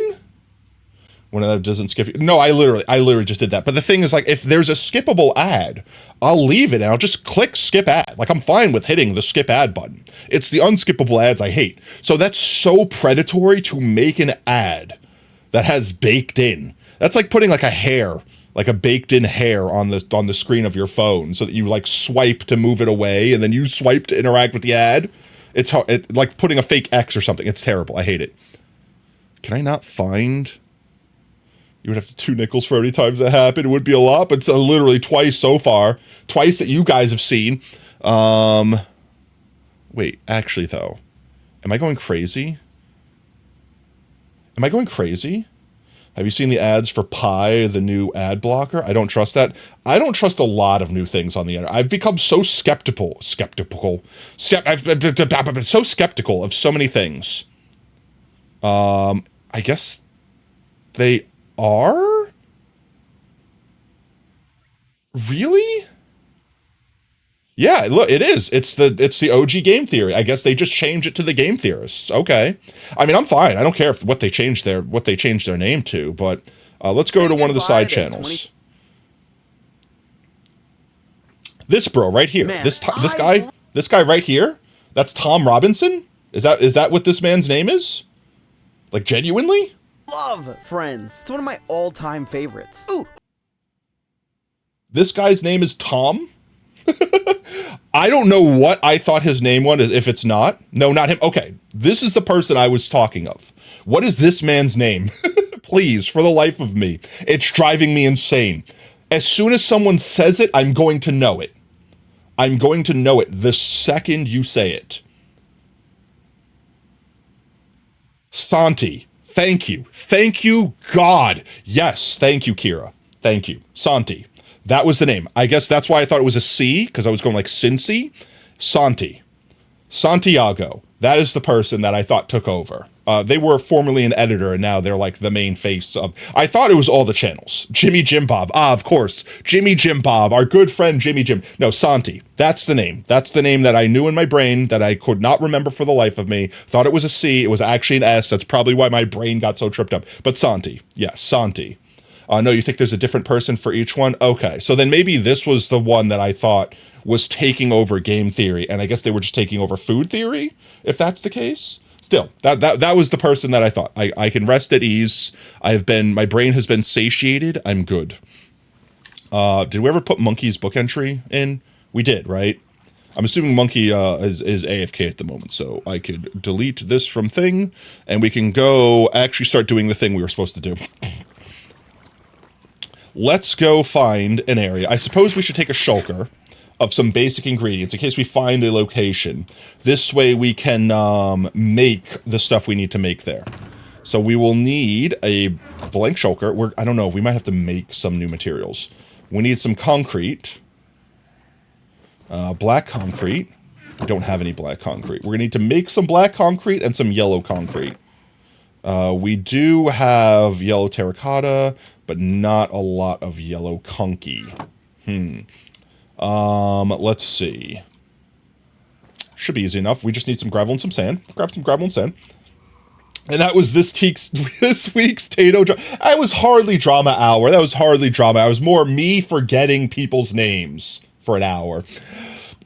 When that doesn't skip. No, I literally just did that. But the thing is, like, if there's a skippable ad, I'll leave it and I'll just click skip ad. Like, I'm fine with hitting the skip ad button. It's the unskippable ads I hate. So that's so predatory to make an ad that has baked in. That's like putting like a hair, like a baked in hair on the screen of your phone so that you like swipe to move it away and then you swipe to interact with the ad. It's like putting a fake X or something. It's terrible. I hate it. Can I not find... You would have to 2 nickels for every time that happened. It would be a lot, but it's literally twice so far. Twice that you guys have seen. Wait, actually though. Am I going crazy? Have you seen the ads for Pi, the new ad blocker? I don't trust that. I don't trust a lot of new things on the internet. I've become so skeptical. I've been so skeptical of so many things. I guess they are? Really? Yeah, look, it is. It's the OG Game Theory. I guess they just changed it to the Game Theorists. Okay. I mean, I'm fine. I don't care what they changed their name to, but let's go to one of the side channels. This bro right here. Man, this guy right here. That's Tom Robinson? Is that what this man's name is? Like, genuinely? Love Friends. It's one of my all-time favorites. Ooh. This guy's name is Tom? I don't know what I thought his name was, if it's not. No, not him. Okay, this is the person I was talking of. What is this man's name? Please, for the life of me. It's driving me insane. As soon as someone says it, I'm going to know it. I'm going to know it the second you say it. Santi. Thank you. Thank you, God. Yes, thank you, Kira. Thank you. Santi. That was the name. I guess that's why I thought it was a C, because I was going like Cincy. Santi. Santiago. That is the person that I thought took over. They were formerly an editor, and now they're like the main face of... I thought it was all the channels. Jimmy Jim Bob. Ah, of course. Jimmy Jim Bob. Our good friend Jimmy Jim. No, Santi. That's the name. That's the name that I knew in my brain that I could not remember for the life of me. Thought it was a C. It was actually an S. That's probably why my brain got so tripped up. But Santi. Yes, Santi. No, you think there's a different person for each one? Okay, so then maybe this was the one that I thought was taking over game theory, and I guess they were just taking over food theory, if that's the case. Still, that was the person that I thought. I can rest at ease. My brain has been satiated. I'm good. Did we ever put Monkey's book entry in? We did, right? I'm assuming Monkey is AFK at the moment, so I could delete this from thing, and we can go actually start doing the thing we were supposed to do. Let's go find an area. I suppose we should take a shulker of some basic ingredients in case we find a location. This way we can make the stuff we need to make there. So we will need a blank shulker. I don't know, we might have to make some new materials. We need some concrete. Black concrete. We don't have any black concrete. We're going to need to make some black concrete and some yellow concrete. We do have yellow terracotta, but not a lot of yellow conky. Let's see. Should be easy enough. We just need some gravel and some sand. Grab some gravel and sand. And that was this week's Tato drama. That was hardly drama hour. That was hardly drama. It was more me forgetting people's names for an hour.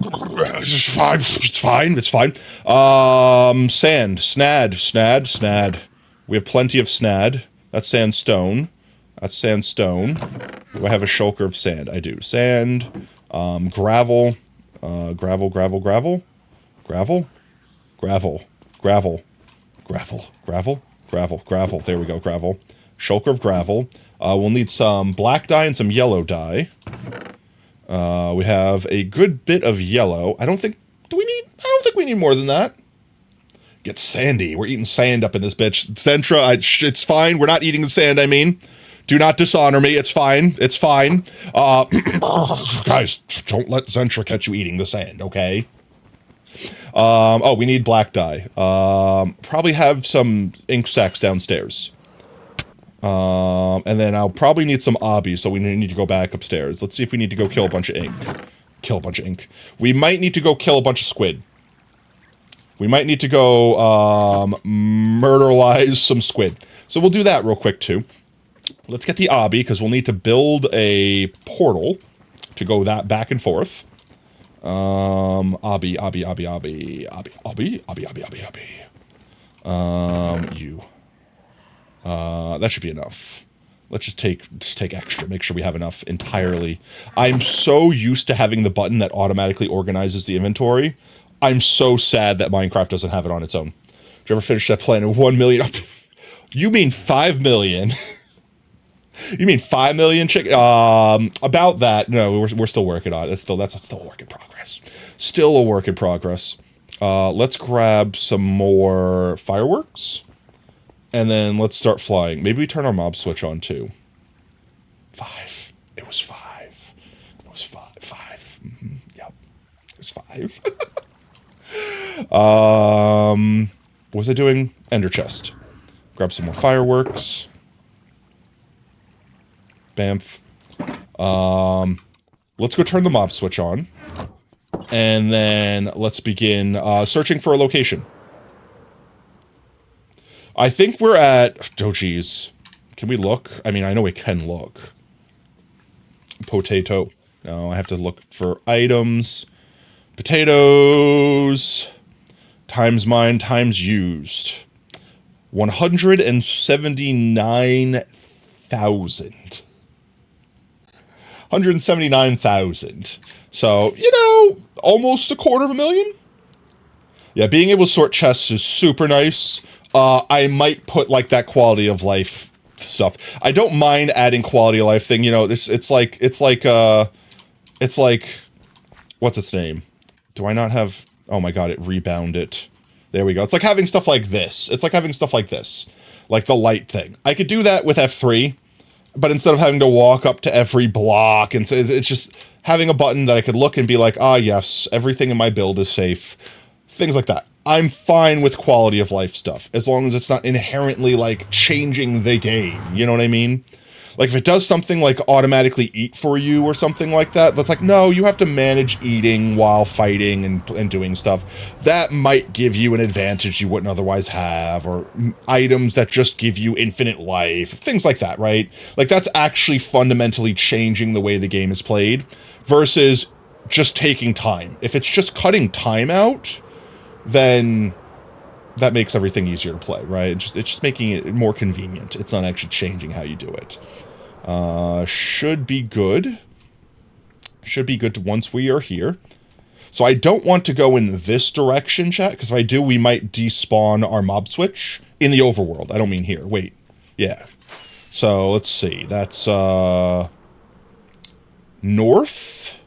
It's fine. It's fine. It's fine. Sand. Snad. We have plenty of snad. That's sandstone. That's sandstone. Do I have a shulker of sand? I do. Sand. Gravel. Gravel. There we go, gravel. Shulker of gravel. We'll need some black dye and some yellow dye. We have a good bit of yellow. I don't think we need more than that. Get sandy. We're eating sand up in this bitch. Zentra, it's fine. We're not eating the sand, I mean. Do not dishonor me. It's fine. It's fine. Guys, don't let Zentra catch you eating the sand, okay? Oh, we need black dye. Probably have some ink sacks downstairs. And then I'll probably need some obby, so we need to go back upstairs. Let's see if we need to go kill a bunch of ink. We might need to go kill a bunch of squid. We might need to go, murderize some squid. So we'll do that real quick, too. Let's get the obby, because we'll need to build a portal to go that back and forth. Obby. That should be enough. Let's just take extra. Make sure we have enough entirely. I'm so used to having the button that automatically organizes the inventory. I'm so sad that Minecraft doesn't have it on its own. Did you ever finish that plan in 1 million? You mean 5 million? You mean 5 million chicken? About that. No, we're still working on it. That's still a work in progress. Still a work in progress. Let's grab some more fireworks. And then let's start flying. Maybe we turn our mob switch on too. 5. It was 5. It was 5. 5. Yep. It was 5. What was I doing? Ender chest. Grab some more fireworks. Bamf. Let's go turn the mob switch on. And then let's begin searching for a location. I think we're at... Oh, geez. Can we look? I mean, I know we can look. Potato. No, I have to look for items. Potatoes. Times mine, times used. 179,000. 179,000. So, almost 250,000. Yeah, being able to sort chests is super nice. I might put, like, that quality of life stuff. I don't mind adding quality of life thing, it's like, what's its name? Do I not have, oh my god, it rebounded. There we go. It's like having stuff like this. Like the light thing. I could do that with F3, but instead of having to walk up to every block, and it's just having a button that I could look and be like, ah, yes, everything in my build is safe. Things like that. I'm fine with quality of life stuff, as long as it's not inherently, like, changing the game, you know what I mean? Like, if it does something like automatically eat for you or something like that, that's like, no, you have to manage eating while fighting and doing stuff. That might give you an advantage you wouldn't otherwise have, or items that just give you infinite life, things like that, right? Like, that's actually fundamentally changing the way the game is played, versus just taking time. If it's just cutting time out, then that makes everything easier to play, right? It's just making it more convenient. It's not actually changing how you do it. Should be good. Should be good once we are here. So I don't want to go in this direction, chat, because if I do, we might despawn our mob switch in the overworld. I don't mean here. Wait. Yeah. So let's see. That's north.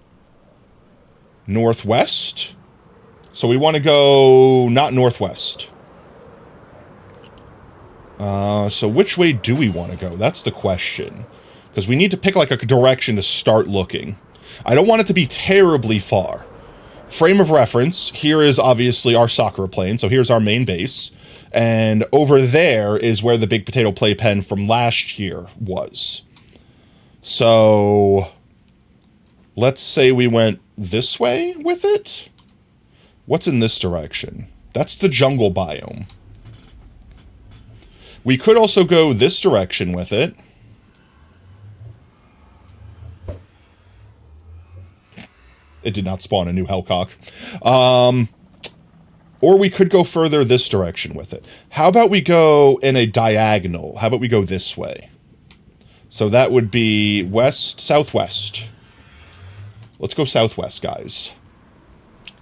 northwest. So we want to go not northwest. So which way do we want to go? That's the question. Because we need to pick like a direction to start looking. I don't want it to be terribly far. Frame of reference, here is obviously our Sakura plane, so here's our main base. And over there is where the big potato playpen from last year was. So let's say we went this way with it. What's in this direction? That's the jungle biome. We could also go this direction with it. It did not spawn a new Hellcock. Or we could go further this direction with it. How about we go in a diagonal? How about we go this way? So that would be west, southwest. Let's go southwest, guys.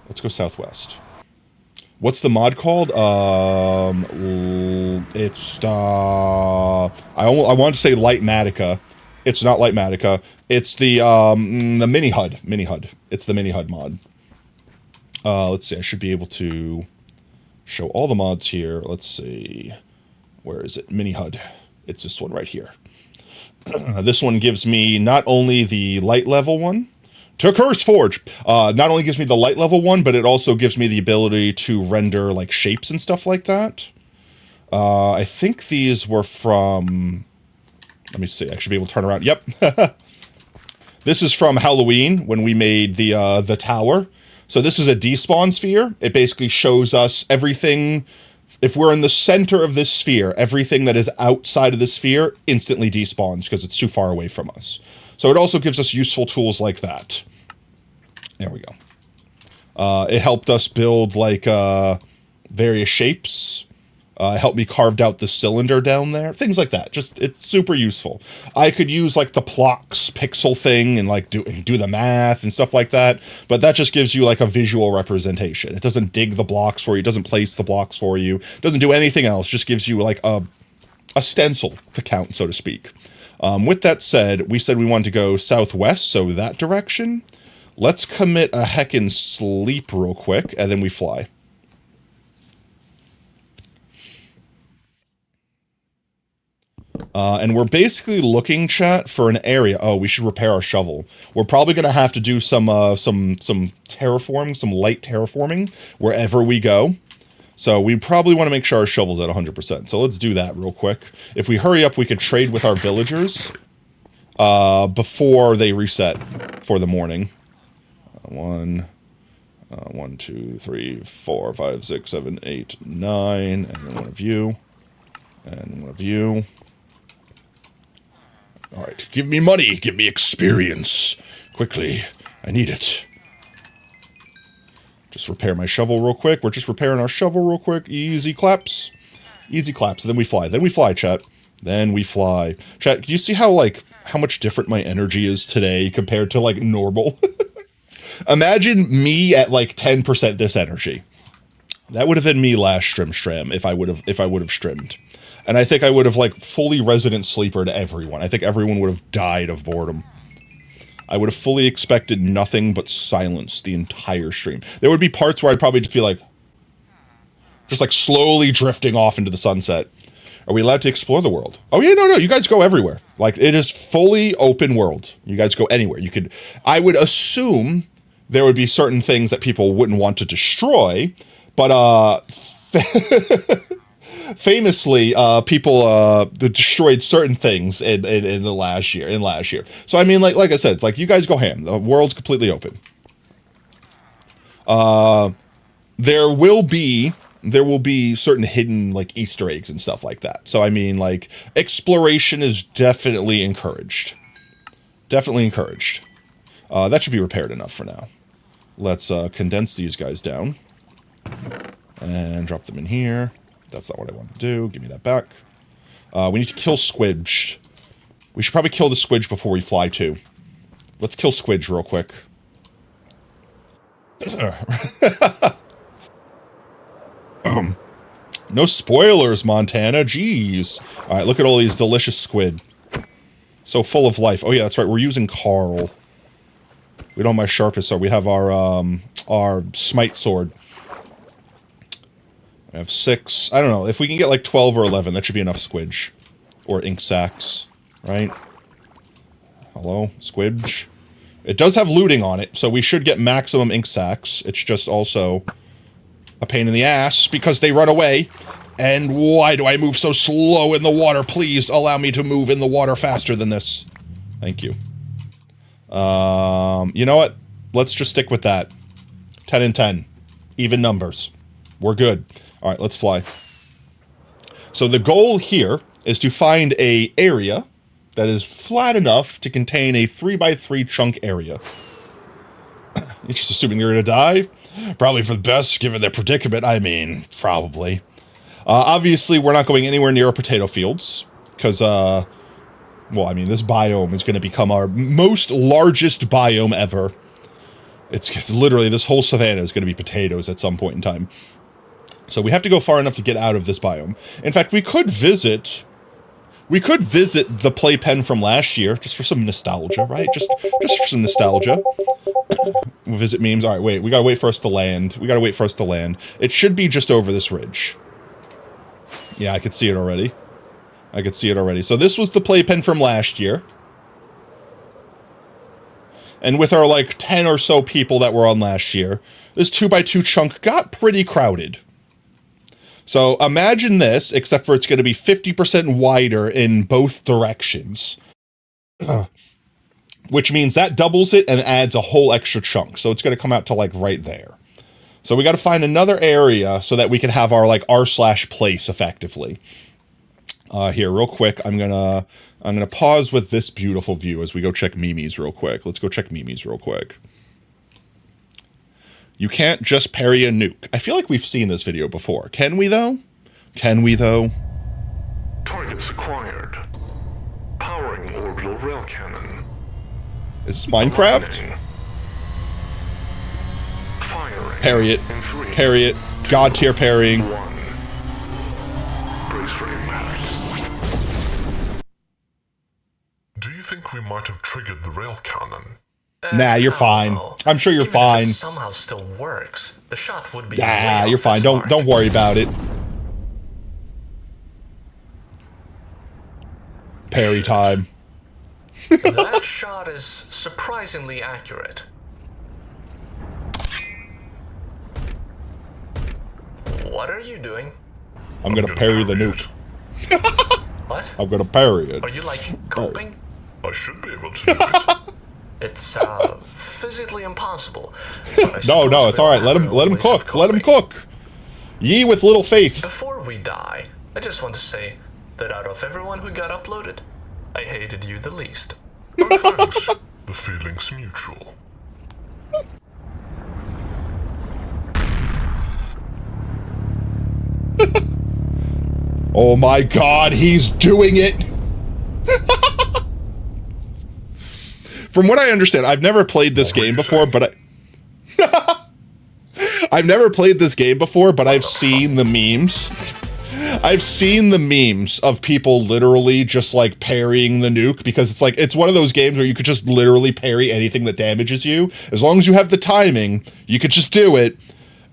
Let's go southwest. What's the mod called? It's I want to say Lightmatica. It's not Lightmatica. It's the mini HUD. Mini HUD. It's the mini HUD mod. Let's see. I should be able to show all the mods here. Let's see. Where is it? Mini HUD. It's this one right here. This one gives me not only the light level one. To Curse Forge! Not only gives me the light level one, but it also gives me the ability to render, like, shapes and stuff like that. I think these were from... Let me see, I should be able to turn around. Yep. This is from Halloween, when we made the tower. So this is a despawn sphere. It basically shows us everything... If we're in the center of this sphere, everything that is outside of the sphere instantly despawns, because it's too far away from us. So it also gives us useful tools like that. There we go. It helped us build, like, various shapes. Helped me carved out the cylinder down there. Things like that. Just, it's super useful. I could use, like, the Plox pixel thing and, like, do the math and stuff like that. But that just gives you, like, a visual representation. It doesn't dig the blocks for you. It doesn't place the blocks for you. It doesn't do anything else. It just gives you, like, a stencil to count, so to speak. With that said, we said we wanted to go southwest, so that direction. Let's commit a heckin' sleep real quick, and then we fly. And we're basically looking, chat, for an area. Oh, we should repair our shovel. We're probably going to have to do some terraforming, some light terraforming, wherever we go. So we probably want to make sure our shovel's at 100%. So let's do that real quick. If we hurry up, we could trade with our villagers before they reset for the morning. 1, 2, 3, 4, 5, 6, 7, 8, 9, and then one of you, and one of you. All right, give me money, give me experience, quickly. I need it. Just repair my shovel real quick. We're just repairing our shovel real quick. Easy claps. Easy claps. Then we fly. Then we fly, chat. Then we fly. Chat, do you see how, like, how much different my energy is today compared to, like, normal? Imagine me at, like, 10% this energy. That would have been me last stram if I would have streamed. And I think I would have, like, fully resident sleeper to everyone. I think everyone would have died of boredom. I would have fully expected nothing but silence the entire stream. There would be parts where I'd probably just be like, just like slowly drifting off into the sunset. Are we allowed to explore the world? Oh yeah, no, you guys go everywhere. Like, it is fully open world. You guys go anywhere. You could, I would assume there would be certain things that people wouldn't want to destroy, but famously, people destroyed certain things in the last year. So I mean, like I said, it's like you guys go ham. The world's completely open. There will be certain hidden, like, Easter eggs and stuff like that. So I mean, like, exploration is definitely encouraged. Definitely encouraged. That should be repaired enough for now. Let's condense these guys down and drop them in here. That's not what I want to do. Give me that back. We need to kill Squidge. We should probably kill the Squidge before we fly, too. Let's kill Squidge real quick. No spoilers, Montana. Jeez. Alright, look at all these delicious squid. So full of life. Oh, yeah, that's right. We're using Carl. We don't have my sharpest sword. We have our smite sword. I have 6. I don't know. If we can get like 12 or 11, that should be enough squidge. Or ink sacs, right? Hello? Squidge? It does have looting on it, so we should get maximum ink sacs. It's just also a pain in the ass because they run away. And why do I move so slow in the water? Please allow me to move in the water faster than this. Thank you. You know what? Let's just stick with that. 10 and 10. Even numbers. We're good. All right, let's fly. So the goal here is to find a area that is flat enough to contain a 3x3 chunk area. You're just assuming you're gonna die? Probably for the best, given their predicament. I mean, probably. Obviously, we're not going anywhere near our potato fields, because, well, I mean, this biome is going to become our most largest biome ever. It's literally, this whole savanna is going to be potatoes at some point in time. So we have to go far enough to get out of this biome. In fact, we could visit the playpen from last year, just for some nostalgia, right? Just for some nostalgia. We'll visit memes. All right, wait, we gotta wait for us to land. It should be just over this ridge. Yeah, I could see it already. So this was the playpen from last year. And with our, like, 10 or so people that were on last year, this 2x2 chunk got pretty crowded. So imagine this, except for it's going to be 50% wider in both directions. Which means that doubles it and adds a whole extra chunk. So it's going to come out to, like, right there. So we got to find another area so that we can have our, like, r/place effectively. Here, real quick, I'm gonna pause with this beautiful view as we go check Mimi's real quick. Let's go check Mimi's real quick. You can't just parry a nuke. I feel like we've seen this video before. Can we, though? Targets acquired. Powering orbital rail cannon. Is this Minecraft? Firing. Parry it. In 3, Parry it. God tier parrying. 1. Brace for impact. Do you think we might have triggered the rail cannon? Nah, you're fine. I'm sure you're fine. If it somehow still works, the shot would be. Yeah, you're fine. Don't worry about it. Parry time. That shot is surprisingly accurate. What are you doing? I'm gonna parry the nuke. What? I'm gonna parry it. Are you like coping? I should be able to do it. It's physically impossible. No, it's all right. Let him cook. Let him cook. Ye with little faith. Before we die, I just want to say that out of everyone who got uploaded, I hated you the least. Oh, thanks. The feeling's mutual. Oh my God, he's doing it. From what I understand, I've never played this game before, but I've never played this game before, but I've seen the memes. I've seen the memes of people literally just like parrying the nuke because it's like, it's one of those games where you could just literally parry anything that damages you. As long as you have the timing, you could just do it.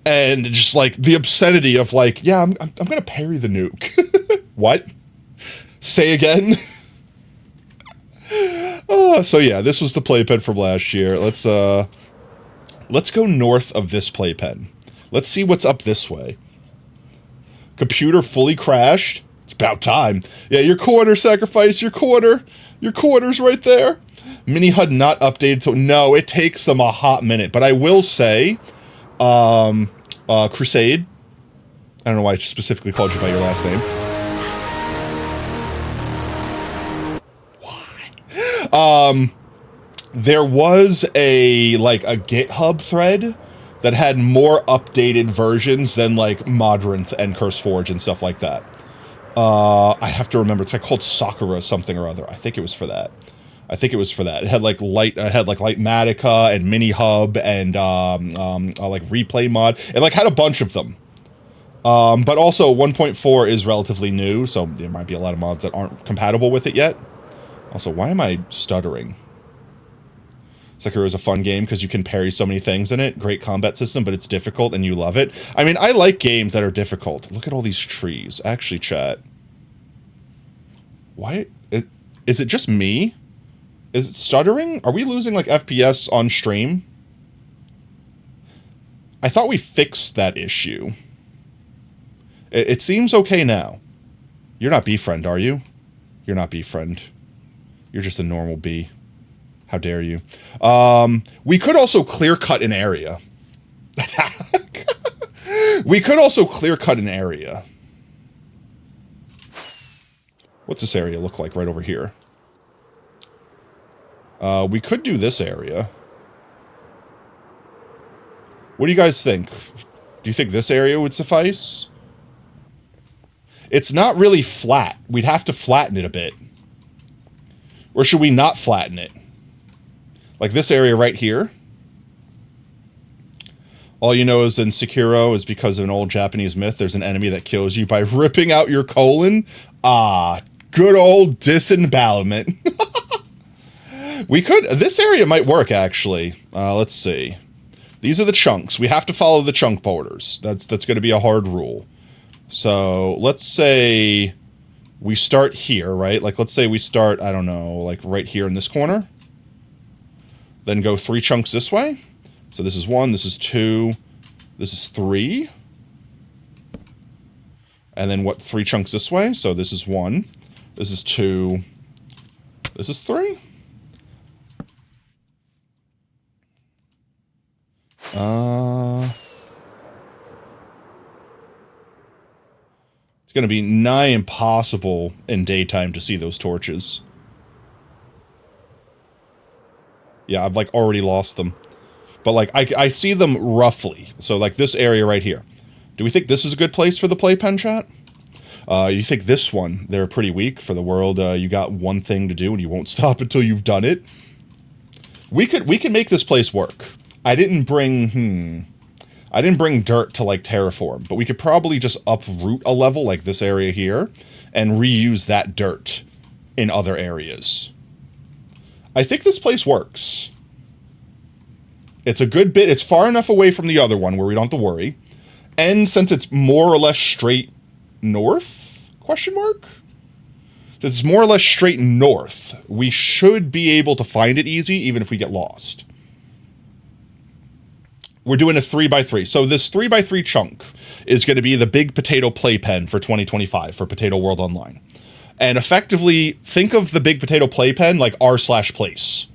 And just like the obscenity of like, yeah, I'm gonna parry the nuke. What? Say again? So yeah, this was the playpen from last year. Let's go north of this playpen. Let's see what's up this way. Computer fully crashed. It's about time. Yeah, your corner, Sacrifice, your corner's right there. Mini HUD not updated to, no, it takes them a hot minute, but I will say, Crusade. I don't know why I specifically called you by your last name. There was a GitHub thread that had more updated versions than like Modrinth and CurseForge and stuff like that. I have to remember, it's like called Sakura something or other. I think it was for that. It had like Lightmatica and Mini Hub and like Replay Mod. It like had a bunch of them. But also 1.4 is relatively new, so there might be a lot of mods that aren't compatible with it yet. Also, why am I stuttering? Sekiro is a fun game because you can parry so many things in it. Great combat system, but it's difficult and you love it. I mean, I like games that are difficult. Look at all these trees. Actually, chat. Why? Is it just me? Is it stuttering? Are we losing, like, FPS on stream? I thought we fixed that issue. It seems okay now. You're not B-friend, are you? You're not B-friend. You're just a normal B. How dare you? We could also clear-cut an area. We could also clear-cut an area. What's this area look like right over here? We could do this area. What do you guys think? Do you think this area would suffice? It's not really flat. We'd have to flatten it a bit. Or should we not flatten it? Like this area right here. All you know is in Sekiro is because of an old Japanese myth, there's an enemy that kills you by ripping out your colon. Ah, good old disembowelment. We could, this area might work actually. Let's see. These are the chunks. We have to follow the chunk borders. That's going to be a hard rule. So let's say we start here, right? Like let's say we start, I don't know, like right here in this corner. Then go 3 chunks this way. So this is 1, this is 2, this is 3. And then what, 3 chunks this way? So this is 1, this is 2, this is 3. It's going to be nigh impossible in daytime to see those torches. Yeah, I've like already lost them. But like, I see them roughly. So like this area right here. Do we think this is a good place for the playpen chat? You think this one, they're pretty weak for the world. You got one thing to do and you won't stop until you've done it. We can make this place work. I didn't bring dirt to like terraform, but we could probably just uproot a level like this area here and reuse that dirt in other areas. I think this place works. It's a good bit. It's far enough away from the other one where we don't have to worry. And since it's more or less straight north, question mark? Since it's more or less straight north, we should be able to find it easy even if we get lost. We're doing a 3x3. So this 3x3 chunk is going to be the big potato playpen for 2025 for Potato World Online. And effectively, think of the big potato playpen like r/place.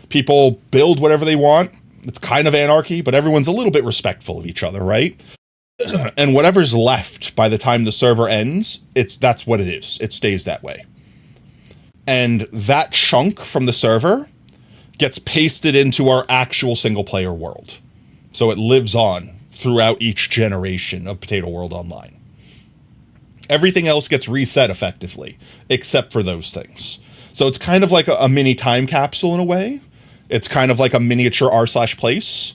People build whatever they want. It's kind of anarchy, but everyone's a little bit respectful of each other, right? And whatever's left by the time the server ends, that's what it is. It stays that way. And that chunk from the server gets pasted into our actual single-player world. So it lives on throughout each generation of Potato World Online. Everything else gets reset effectively, except for those things. So it's kind of like a mini time capsule in a way. It's kind of like a miniature r/place.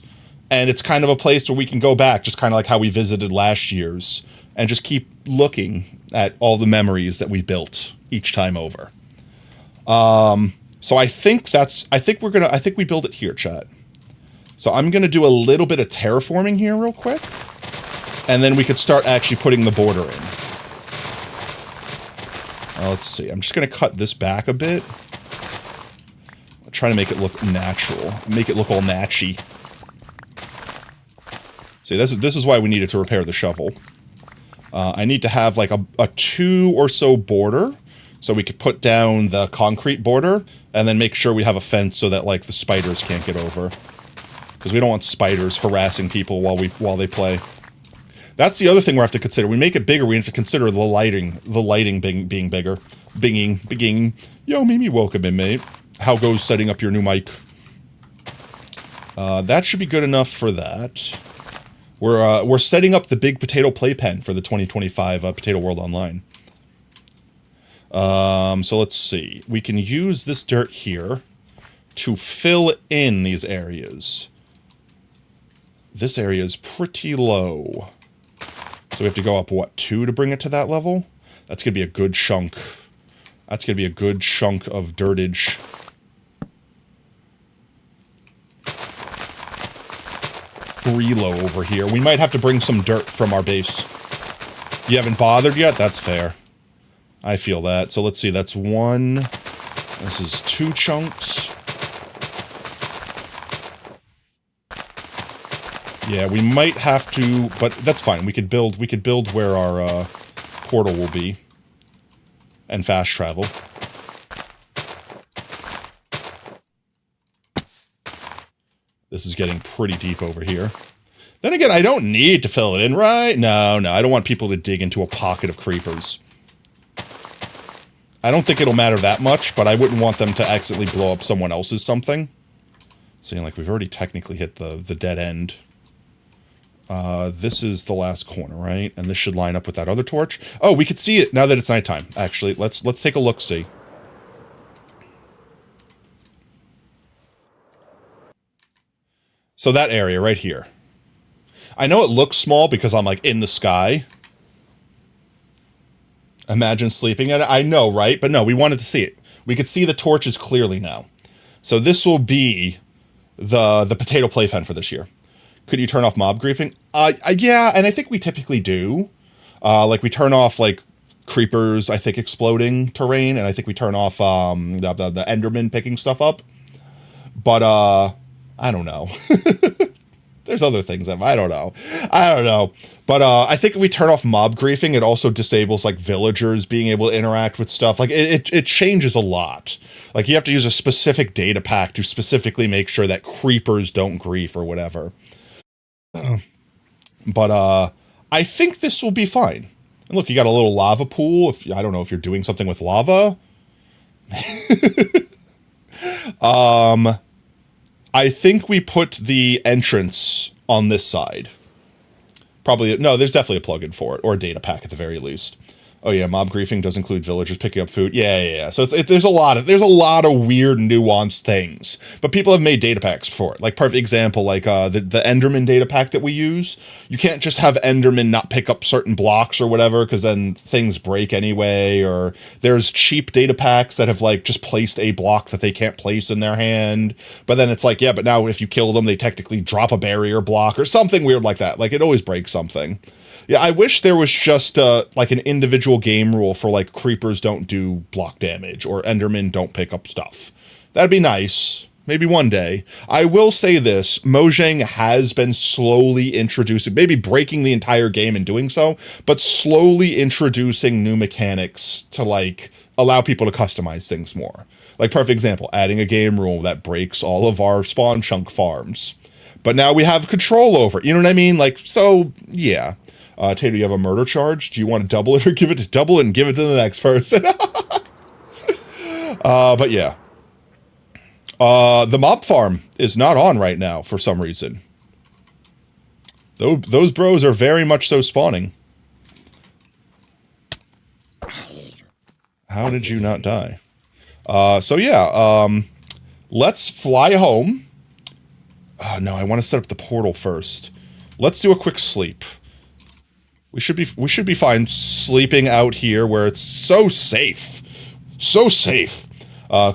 And it's kind of a place where we can go back, just kind of like how we visited last year's, and just keep looking at all the memories that we built each time over. So I think we build it here, chat. So I'm going to do a little bit of terraforming here real quick. And then we could start actually putting the border in. Let's see. I'm just going to cut this back a bit. I'm trying to make it look natural. Make it look all natchy. See, this is why we needed to repair the shovel. I need to have like a 2 or so border. So we could put down the concrete border. And then make sure we have a fence so that like the spiders can't get over. Because we don't want spiders harassing people while they play. That's the other thing we have to consider. We make it bigger, we have to consider the lighting being bigger. Binging. Yo, Mimi, welcome in, mate. How goes setting up your new mic? That should be good enough for that. We're setting up the big potato playpen for the 2025 Potato World Online. So let's see. We can use this dirt here to fill in these areas. This area is pretty low. So we have to go up, what, 2 to bring it to that level? That's going to be a good chunk. That's going to be a good chunk of dirtage. pre-low over here. We might have to bring some dirt from our base. You haven't bothered yet? That's fair. I feel that. So let's see, that's 1. This is 2 chunks. Yeah, we might have to, but that's fine. We could build where our portal will be. And fast travel. This is getting pretty deep over here. Then again, I don't need to fill it in, right? No, I don't want people to dig into a pocket of creepers. I don't think it'll matter that much, but I wouldn't want them to accidentally blow up someone else's something. Seeing like we've already technically hit the dead end. This is the last corner, right? And this should line up with that other torch. Oh, we could see it now that it's nighttime. Actually, let's take a look-see. So that area right here. I know it looks small because I'm like in the sky. Imagine sleeping in it. I know, right? But no, we wanted to see it. We could see the torches clearly now. So this will be the potato playpen for this year. Could you turn off mob griefing? Yeah, and I think we typically do. Like we turn off like creepers, I think exploding terrain, and I think we turn off the Enderman picking stuff up. But I don't know. There's other things that I don't know. But I think if we turn off mob griefing, it also disables like villagers being able to interact with stuff. Like it changes a lot. Like you have to use a specific data pack to specifically make sure that creepers don't grief or whatever. But I think this will be fine. And look, you got a little lava pool. I don't know if you're doing something with lava. I think we put the entrance on this side. Probably, no, there's definitely a plugin for it, or a data pack at the very least. Oh yeah, mob griefing does include villagers picking up food. Yeah. So there's a lot of weird nuanced things, but people have made data packs for it. Like perfect example, like the Enderman data pack that we use. You can't just have Enderman not pick up certain blocks or whatever, because then things break anyway. Or there's cheap data packs that have like just placed a block that they can't place in their hand, but then it's like, yeah, but now if you kill them, they technically drop a barrier block or something weird like that. Like it always breaks something. Yeah, I wish there was just, like, an individual game rule for, like, creepers don't do block damage, or Endermen don't pick up stuff. That'd be nice. Maybe one day. I will say this, Mojang has been slowly introducing, maybe breaking the entire game and doing so, but slowly introducing new mechanics to, like, allow people to customize things more. Like, perfect example, adding a game rule that breaks all of our spawn chunk farms. But now we have control over it, you know what I mean? Like, so, yeah. Tato, you have a murder charge? Do you want to double it or double it and give it to the next person? But yeah. The mob farm is not on right now for some reason. Those bros are very much so spawning. How did you not die? So yeah, let's fly home. No, I want to set up the portal first. Let's do a quick sleep. We should be fine sleeping out here where it's so safe. So safe.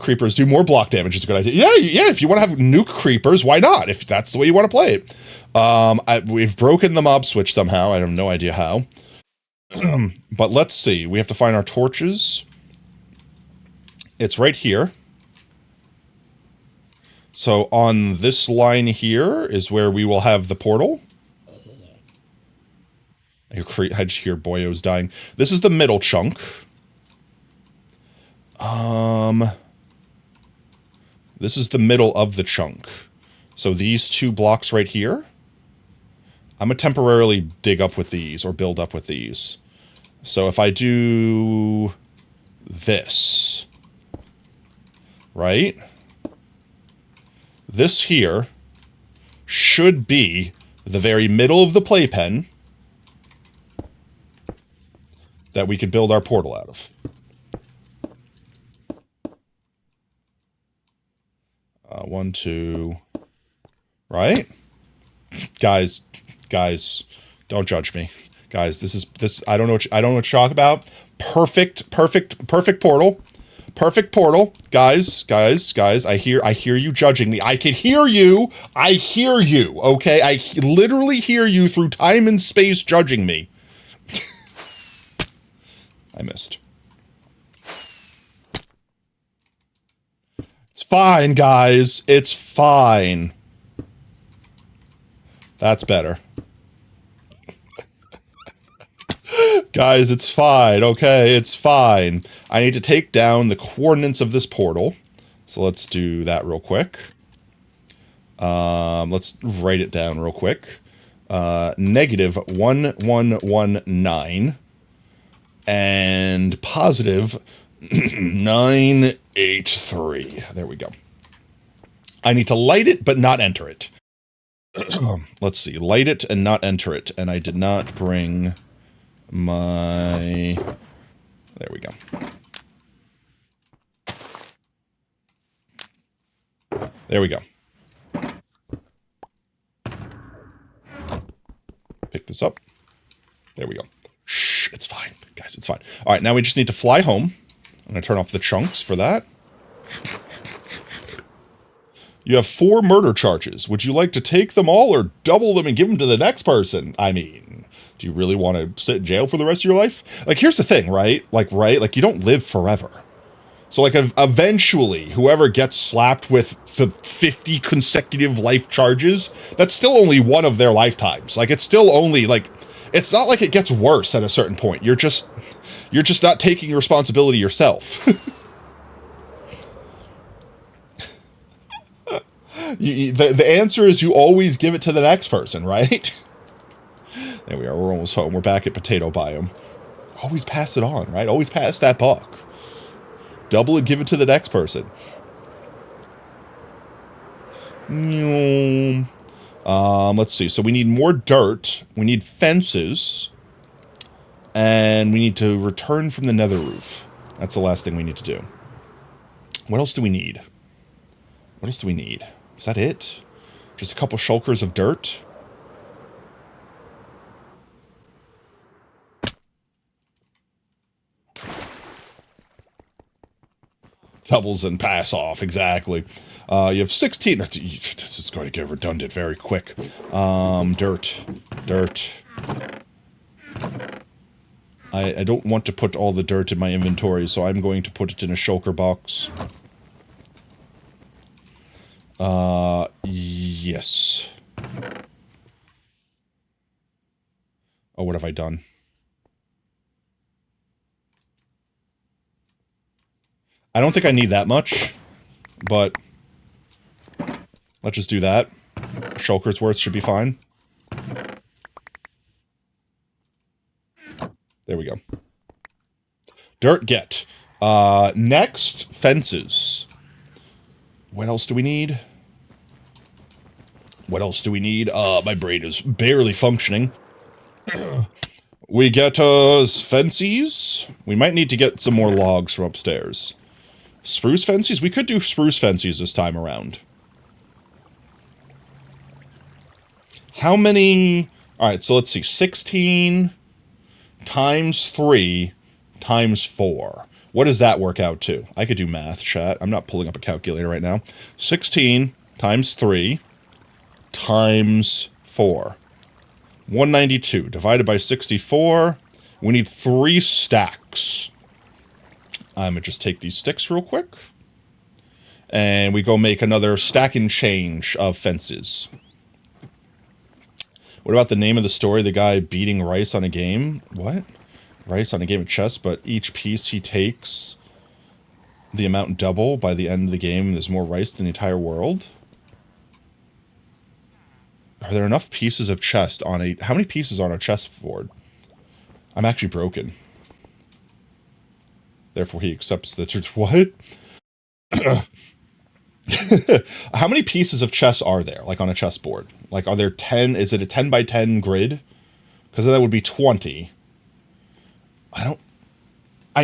Creepers do more block damage. It's a good idea. Yeah, if you want to have nuke creepers, why not? If that's the way you want to play it. We've broken the mob switch somehow. I have no idea how. But let's see. We have to find our torches. It's right here. So on this line here is where we will have the portal. I just hear boyos dying. This is the middle chunk. This is the middle of the chunk. So these 2 blocks right here. I'm gonna temporarily dig up with these, or build up with these. So if I do this, right? This here should be the very middle of the playpen that we could build our portal out of. 1, 2, right? Guys, don't judge me. Guys, this I don't know what you're talking about. Perfect portal. Perfect portal. Guys. I hear you judging me. I can hear you. I hear you. Okay. I literally hear you through time and space judging me. I missed. It's fine, guys. It's fine. That's better. Guys, it's fine. Okay, it's fine. I need to take down the coordinates of this portal. So let's do that real quick. Let's write it down real quick. Negative 1119 and positive 983. There we go. I need to light it, but not enter it. Let's see. Light it and not enter it. And I did not bring my... There we go. There we go. Pick this up. There we go. Shh, it's fine. Guys, it's fine. All right, now we just need to fly home. I'm going to turn off the chunks for that. You have 4 murder charges. Would you like to take them all or double them and give them to the next person? I mean, do you really want to sit in jail for the rest of your life? Like, here's the thing, right? Like, you don't live forever. So, like, eventually, whoever gets slapped with the 50 consecutive life charges, that's still only one of their lifetimes. Like, it's still only, like, it's not like it gets worse at a certain point. You're just not taking responsibility yourself. The answer is you always give it to the next person, right? There we are. We're almost home. We're back at potato biome. Always pass it on, right? Always pass that buck. Double it, give it to the next person. Let's see. So we need more dirt. We need fences. And we need to return from the nether roof. That's the last thing we need to do. What else do we need? What else do we need? Is that it? Just a couple shulkers of dirt? Doubles and pass off, exactly. You have 16. This is going to get redundant very quick. Dirt. I don't want to put all the dirt in my inventory, so I'm going to put it in a shulker box. Yes. Oh, what have I done? I don't think I need that much, but let's just do that. Shulker's worth should be fine. There we go. Dirt get. Next, fences. What else do we need? What else do we need? My brain is barely functioning. We get fences. We might need to get some more logs from upstairs. Spruce fences? We could do spruce fences this time around. How many? Alright, so let's see. 16 times 3 times 4. What does that work out to? I could do math, chat. I'm not pulling up a calculator right now. 16 times 3 times 4. 192 divided by 64. We need 3 stacks. I'm going to just take these sticks real quick. And we go make another stack and change of fences. What about the name of the story? The guy beating rice on a game? What? Rice on a game of chess, but each piece he takes the amount double by the end of the game. There's more rice than the entire world. Are there enough pieces of chess on a... How many pieces are on a chessboard? I'm actually broken. Therefore, he accepts the truth. What? How many pieces of chess are there, like, on a chessboard? Like, are there 10? Is it a 10 by 10 grid? Because that would be 20. I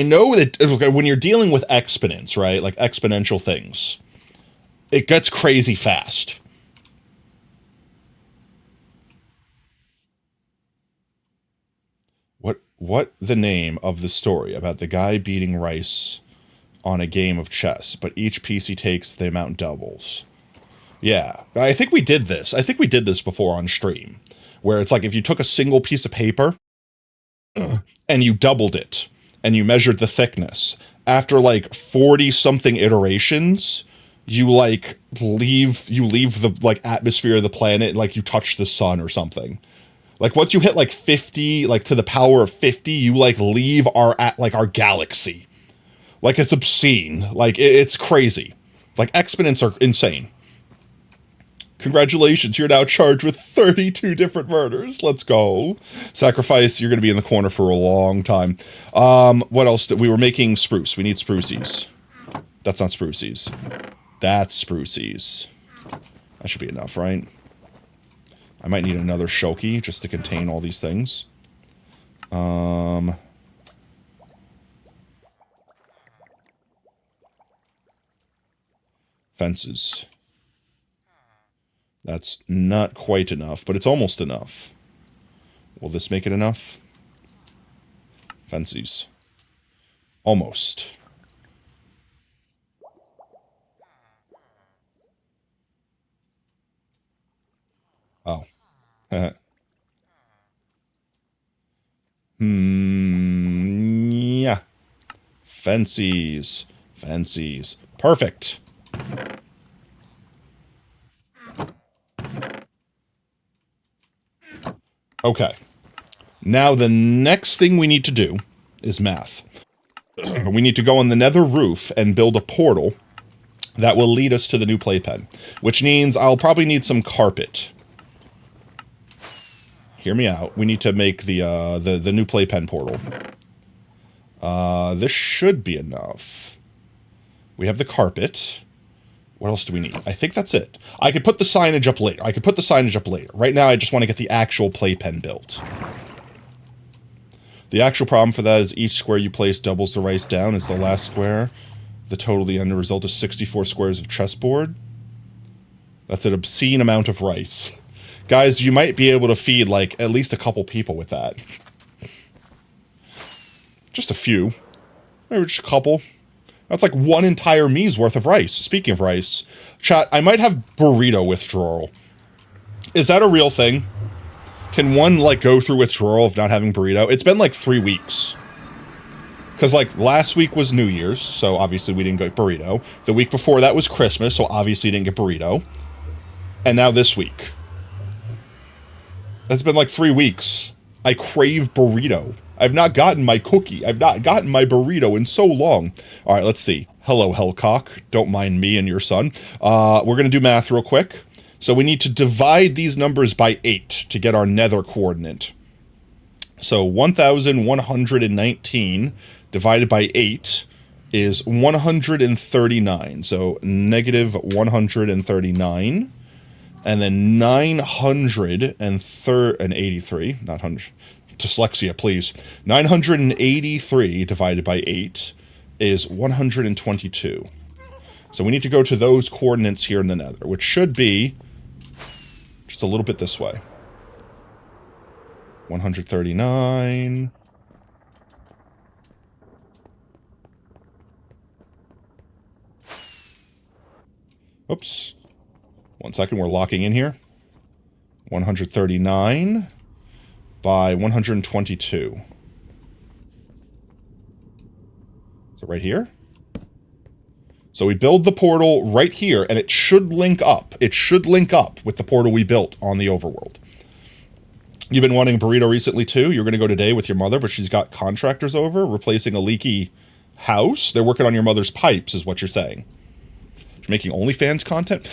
know that when you're dealing with exponents, right? Like, exponential things. It gets crazy fast. What the name of the story about the guy beating rice on a game of chess, but each piece he takes, the amount doubles. Yeah, I think we did this. I think we did this before on stream, where it's like if you took a single piece of paper and you doubled it, and you measured the thickness, after like 40-something iterations, you like leave the like atmosphere of the planet, like you touch the sun or something. Like once you hit like 50, like to the power of 50, you like leave our galaxy. Like it's obscene. Like it's crazy. Like exponents are insane. Congratulations, you're now charged with 32 different murders. Let's go. Sacrifice, you're going to be in the corner for a long time. What else? We were making spruce. We need sprucies. That's not sprucies. That's sprucies. That should be enough, right? I might need another shoki just to contain all these things. Fences. That's not quite enough, but it's almost enough. Will this make it enough? Fences. Almost. Oh. Yeah. Fences. Fences. Perfect. Okay. Now the next thing we need to do is math. We need to go on the nether roof and build a portal that will lead us to the new playpen, which means I'll probably need some carpet. Hear me out. We need to make the new playpen portal. This should be enough. We have the carpet. What else do we need? I think that's it. I could put the signage up later. Right now, I just want to get the actual playpen built. The actual problem for that is each square you place doubles the rice down as the last square. The total, the end result is 64 squares of chessboard. That's an obscene amount of rice. Guys, you might be able to feed, like, at least a couple people with that. Just a few. Maybe just a couple. That's like one entire me's worth of rice. Speaking of rice, chat, I might have burrito withdrawal. Is that a real thing? Can one, like, go through withdrawal of not having burrito? It's been like 3 weeks. Because, like, last week was New Year's, so obviously we didn't get burrito. The week before that was Christmas, so obviously didn't get burrito. And now this week. It's been like 3 weeks. I crave burrito. I've not gotten my cookie. I've not gotten my burrito in so long. All right, let's see. Hello, Hellcock. Don't mind me and your son. We're going to do math real quick. So we need to divide these numbers by 8 to get our nether coordinate. So 1,119 divided by 8 is 139. So negative 139. And then 983, not 100, dyslexia, please. 983 divided by 8 is 122. So we need to go to those coordinates here in the nether, which should be just a little bit this way. 139. Oops. 1 second, we're locking in here. 139 by 122. So right here. So we build the portal right here, and it should link up. It should link up with the portal we built on the overworld. You've been wanting a burrito recently, too? You're going to go today with your mother, but she's got contractors over, replacing a leaky house. They're working on your mother's pipes, is what you're saying. Making OnlyFans content?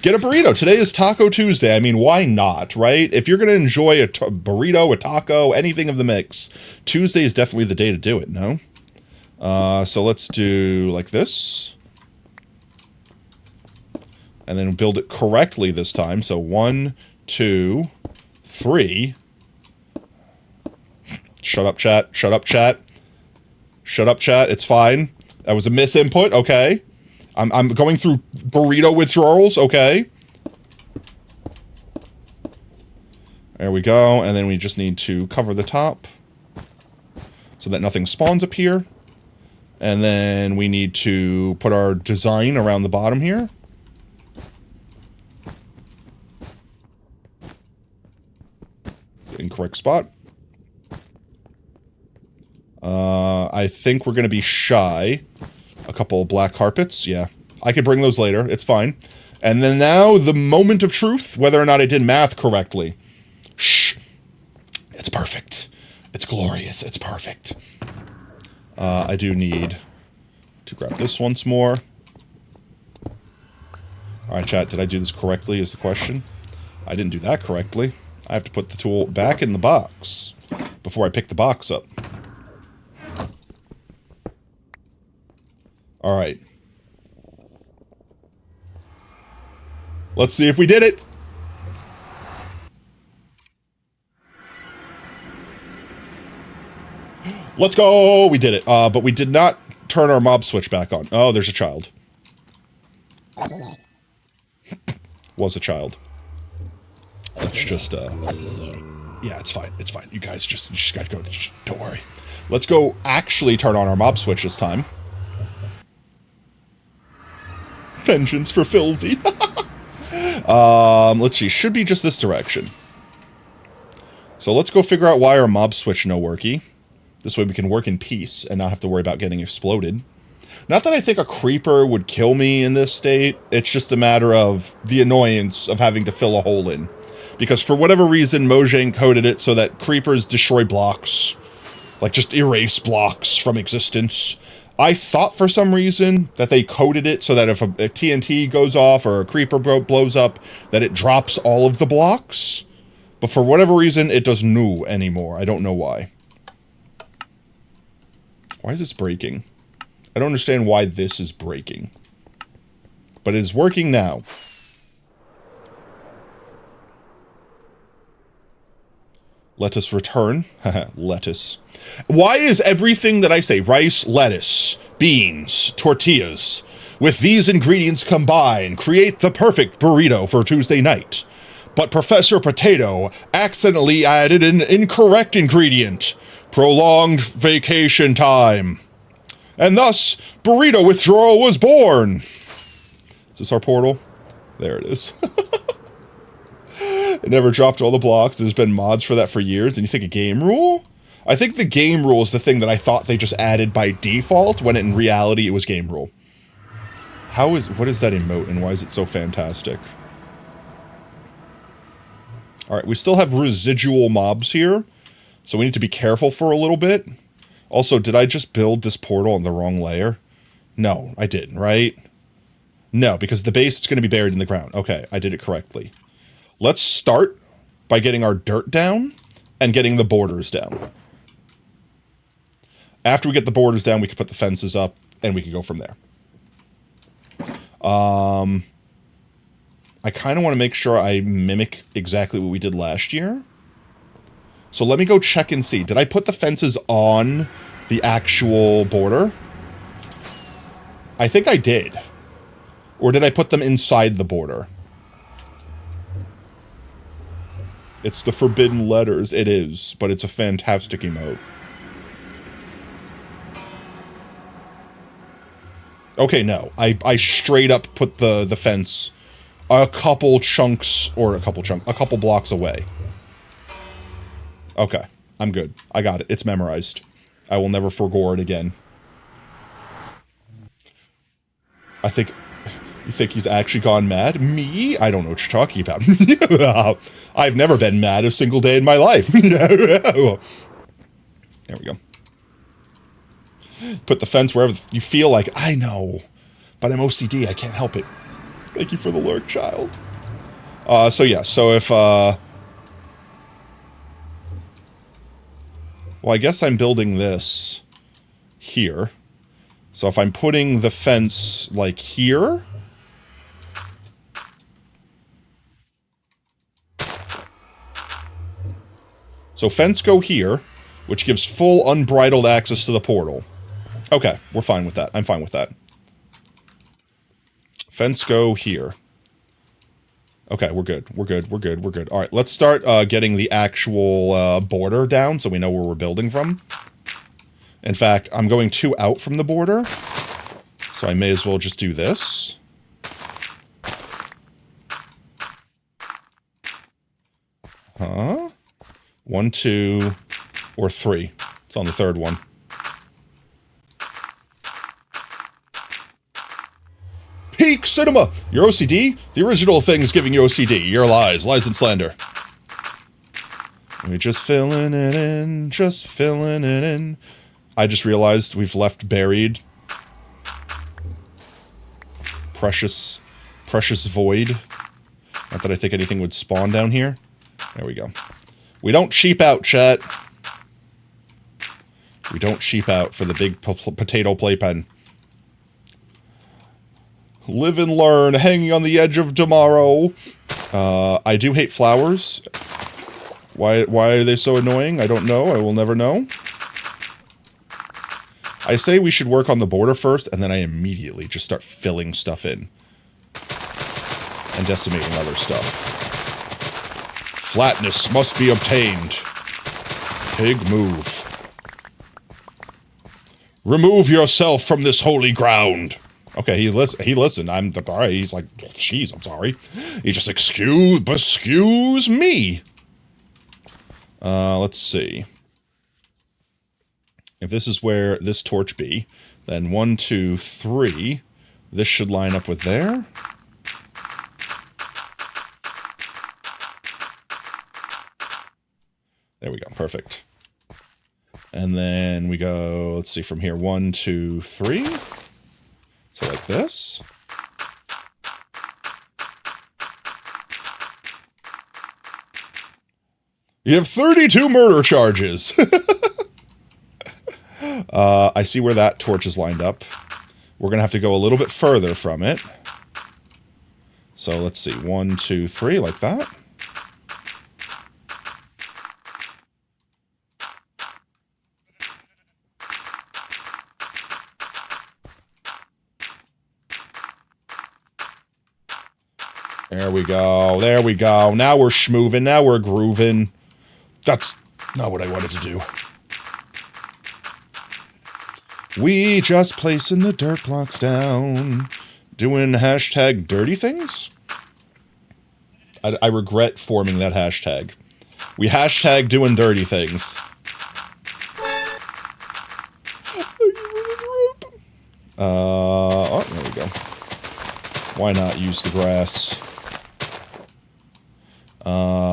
Get a burrito. Today is Taco Tuesday. I mean, why not, right? If you're going to enjoy a burrito, a taco, anything of the mix, Tuesday is definitely the day to do it, no? So let's do like this. And then build it correctly this time. So 1, 2, 3. Shut up, chat. Shut up, chat. Shut up, chat. It's fine. That was a misinput. Okay. I'm going through burrito withdrawals. Okay. There we go. And then we just need to cover the top so that nothing spawns up here. And then we need to put our design around the bottom here. It's the incorrect spot. I think we're going to be shy. A couple of black carpets, yeah. I could bring those later, it's fine. And then now, the moment of truth, whether or not I did math correctly. Shh. It's perfect. It's glorious, it's perfect. I do need to grab this once more. Alright, chat, did I do this correctly is the question. I didn't do that correctly. I have to put the tool back in the box before I pick the box up. Alright. Let's see if we did it! Let's go! We did it. But we did not turn our mob switch back on. Oh, there's a child. Was a child. Let's just, yeah, it's fine. It's fine. You guys just gotta go. Just don't worry. Let's go actually turn on our mob switch this time. Vengeance for Filzy. Let's see. Should be just this direction. So let's go figure out why our mob switch no worky. This way we can work in peace and not have to worry about getting exploded. Not that I think a creeper would kill me in this state. It's just a matter of the annoyance of having to fill a hole in. Because for whatever reason, Mojang coded it so that creepers destroy blocks. Like, just erase blocks from existence. I thought for some reason that they coded it so that if a TNT goes off or a creeper blows up, that it drops all of the blocks. But for whatever reason, it does no anymore. I don't know why. Why is this breaking? I don't understand why this is breaking. But it is working now. Let us return. Lettuce. Why is everything that I say, rice, lettuce, beans, tortillas, with these ingredients combined, create the perfect burrito for Tuesday night? But Professor Potato accidentally added an incorrect ingredient. Prolonged vacation time. And thus, burrito withdrawal was born. Is this our portal? There it is. It never dropped all the blocks. There's been mods for that for years. And you think a game rule? I think the game rule is the thing that I thought they just added by default, when in reality it was game rule. What is that emote and why is it so fantastic? Alright, we still have residual mobs here, so we need to be careful for a little bit. Also, did I just build this portal on the wrong layer? No, I didn't, right? No, because the base is going to be buried in the ground. Okay, I did it correctly. Let's start by getting our dirt down and getting the borders down. After we get the borders down, we can put the fences up and we can go from there. I kind of want to make sure I mimic exactly what we did last year. So let me go check and see. Did I put the fences on the actual border? I think I did. Or did I put them inside the border? It's the forbidden letters. It is, but it's a fantastic emote. Okay, no. I straight up put the fence a couple blocks away. Okay, I'm good. I got it. It's memorized. I will never forgo it again. You think he's actually gone mad? Me? I don't know what you're talking about. I've never been mad a single day in my life. There we go. Put the fence wherever you feel like, I know, but I'm OCD, I can't help it. Thank you for the lurk, child. So yeah, so if, well, I guess I'm building this here. So if I'm putting the fence, like, here... So fence go here, which gives full unbridled access to the portal. Okay, we're fine with that. I'm fine with that. Fence go here. Okay, we're good. We're good. We're good. We're good. All right, let's start getting the actual border down so we know where we're building from. In fact, I'm going 2 out from the border, so I may as well just do this. Huh? 1, 2, or 3. It's on the 3rd one. Peak Cinema! Your OCD? The original thing is giving you OCD. Your lies. Lies and slander. We're just filling it in. Just filling it in. I just realized we've left buried. Precious void. Not that I think anything would spawn down here. There we go. We don't cheap out, chat. We don't cheap out for the big potato playpen. Live and learn, hanging on the edge of tomorrow. I do hate flowers. Why are they so annoying? I don't know. I will never know. I say we should work on the border first, and then I immediately just start filling stuff in. And decimating other stuff. Flatness must be obtained. Pig, move. Remove yourself from this holy ground. Okay, he listened. I'm alright. He's like, jeez, I'm sorry. He just excuse me. Let's see. If this is where this torch be, then 1, 2, 3. This should line up with there. There we go. Perfect. And then we go, let's see, from here, 1, 2, 3. So like this. You have 32 murder charges. I see where that torch is lined up. We're going to have to go a little bit further from it. So let's see, 1, 2, 3, like that. There we go. There we go. Now we're schmoovin'. Now we're grooving. That's not what I wanted to do. We just placing the dirt blocks down. Doing hashtag dirty things? I regret forming that hashtag. We hashtag doing dirty things. Oh, there we go. Why not use the grass?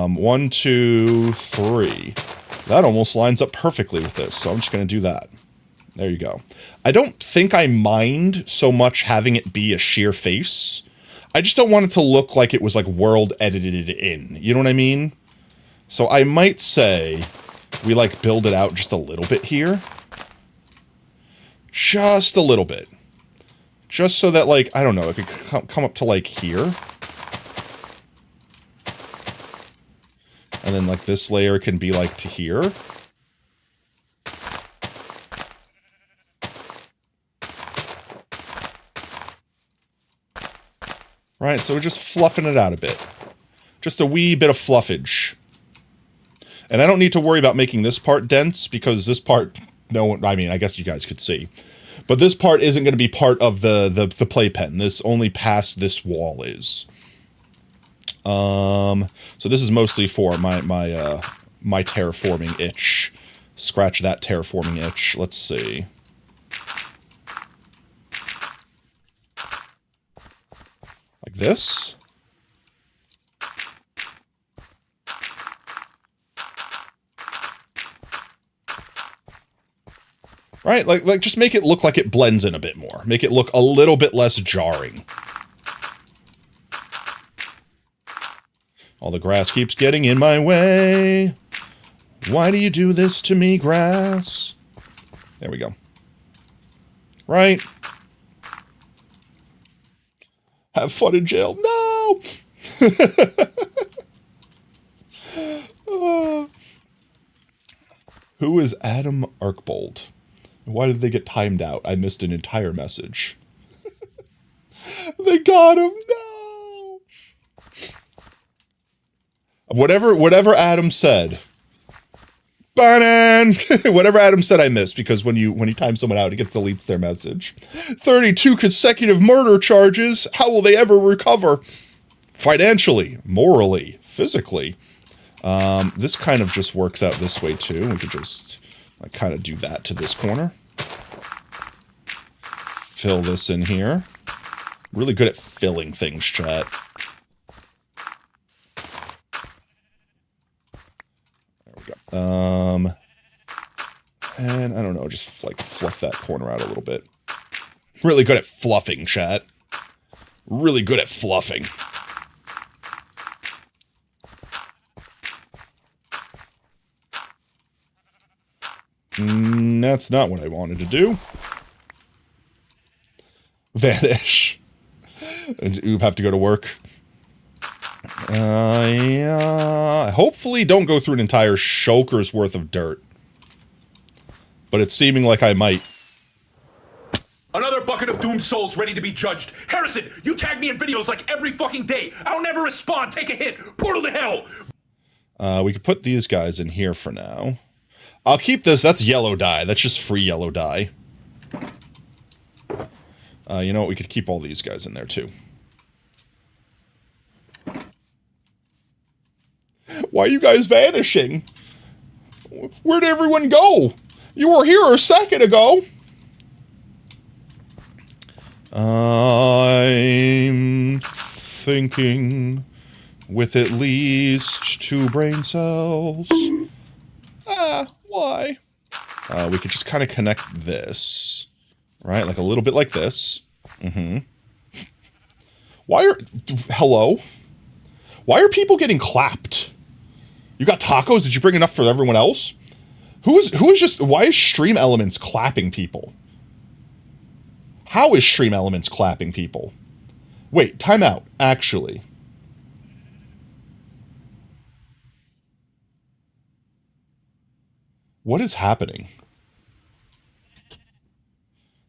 1, 2, 3. That almost lines up perfectly with this, so I'm just going to do that. There you go. I don't think I mind so much having it be a sheer face. I just don't want it to look like it was like world edited in. You know what I mean? So I might say we like build it out just a little bit here. Just a little bit. Just so that like, I don't know, it could come up to like here. And then like this layer can be like to here. Right, so we're just fluffing it out a bit. Just a wee bit of fluffage. And I don't need to worry about making this part dense, because this part, no one, I mean, I guess you guys could see. But this part isn't going to be part of the playpen. This only past this wall is. So this is mostly for my terraforming itch. Scratch that terraforming itch. Let's see. Like this. Right? Like just make it look like it blends in a bit more. Make it look a little bit less jarring. All the grass keeps getting in my way. Why do you do this to me, grass? There we go. Right? Have fun in jail. No! Who is Adam Arkbold? Why did they get timed out? I missed an entire message. They got him. No! Whatever Adam said, Banan! Whatever Adam said I missed, because when you time someone out, it deletes their message. 32 consecutive murder charges. How will they ever recover? Financially, morally, physically. This kind of just works out this way too. We could just like kind of do that to this corner. Fill this in here. Really good at filling things, chat. There we go. And I don't know, just like fluff that corner out a little bit. Really good at fluffing, chat. Really good at fluffing. That's not what I wanted to do. Vanish. And Oob have to go to work. Yeah. Hopefully don't go through an entire shulker's worth of dirt. But it's seeming like I might. Another bucket of doomed souls ready to be judged. Harrison, you tag me in videos like every fucking day. I don't ever respond. Take a hit. Portal to hell. We could put these guys in here for now. I'll keep this. That's yellow dye. That's just free yellow dye. You know what? We could keep all these guys in there too. Why are you guys vanishing? Where'd everyone go? You were here a second ago. I'm thinking with at least 2 brain cells. Why? We could just kind of connect this, right? Like a little bit like this. Hello? Why are people getting clapped? You got tacos? Did you bring enough for everyone else? Why is Stream Elements clapping people? How is Stream Elements clapping people? Wait, time out, actually. What is happening?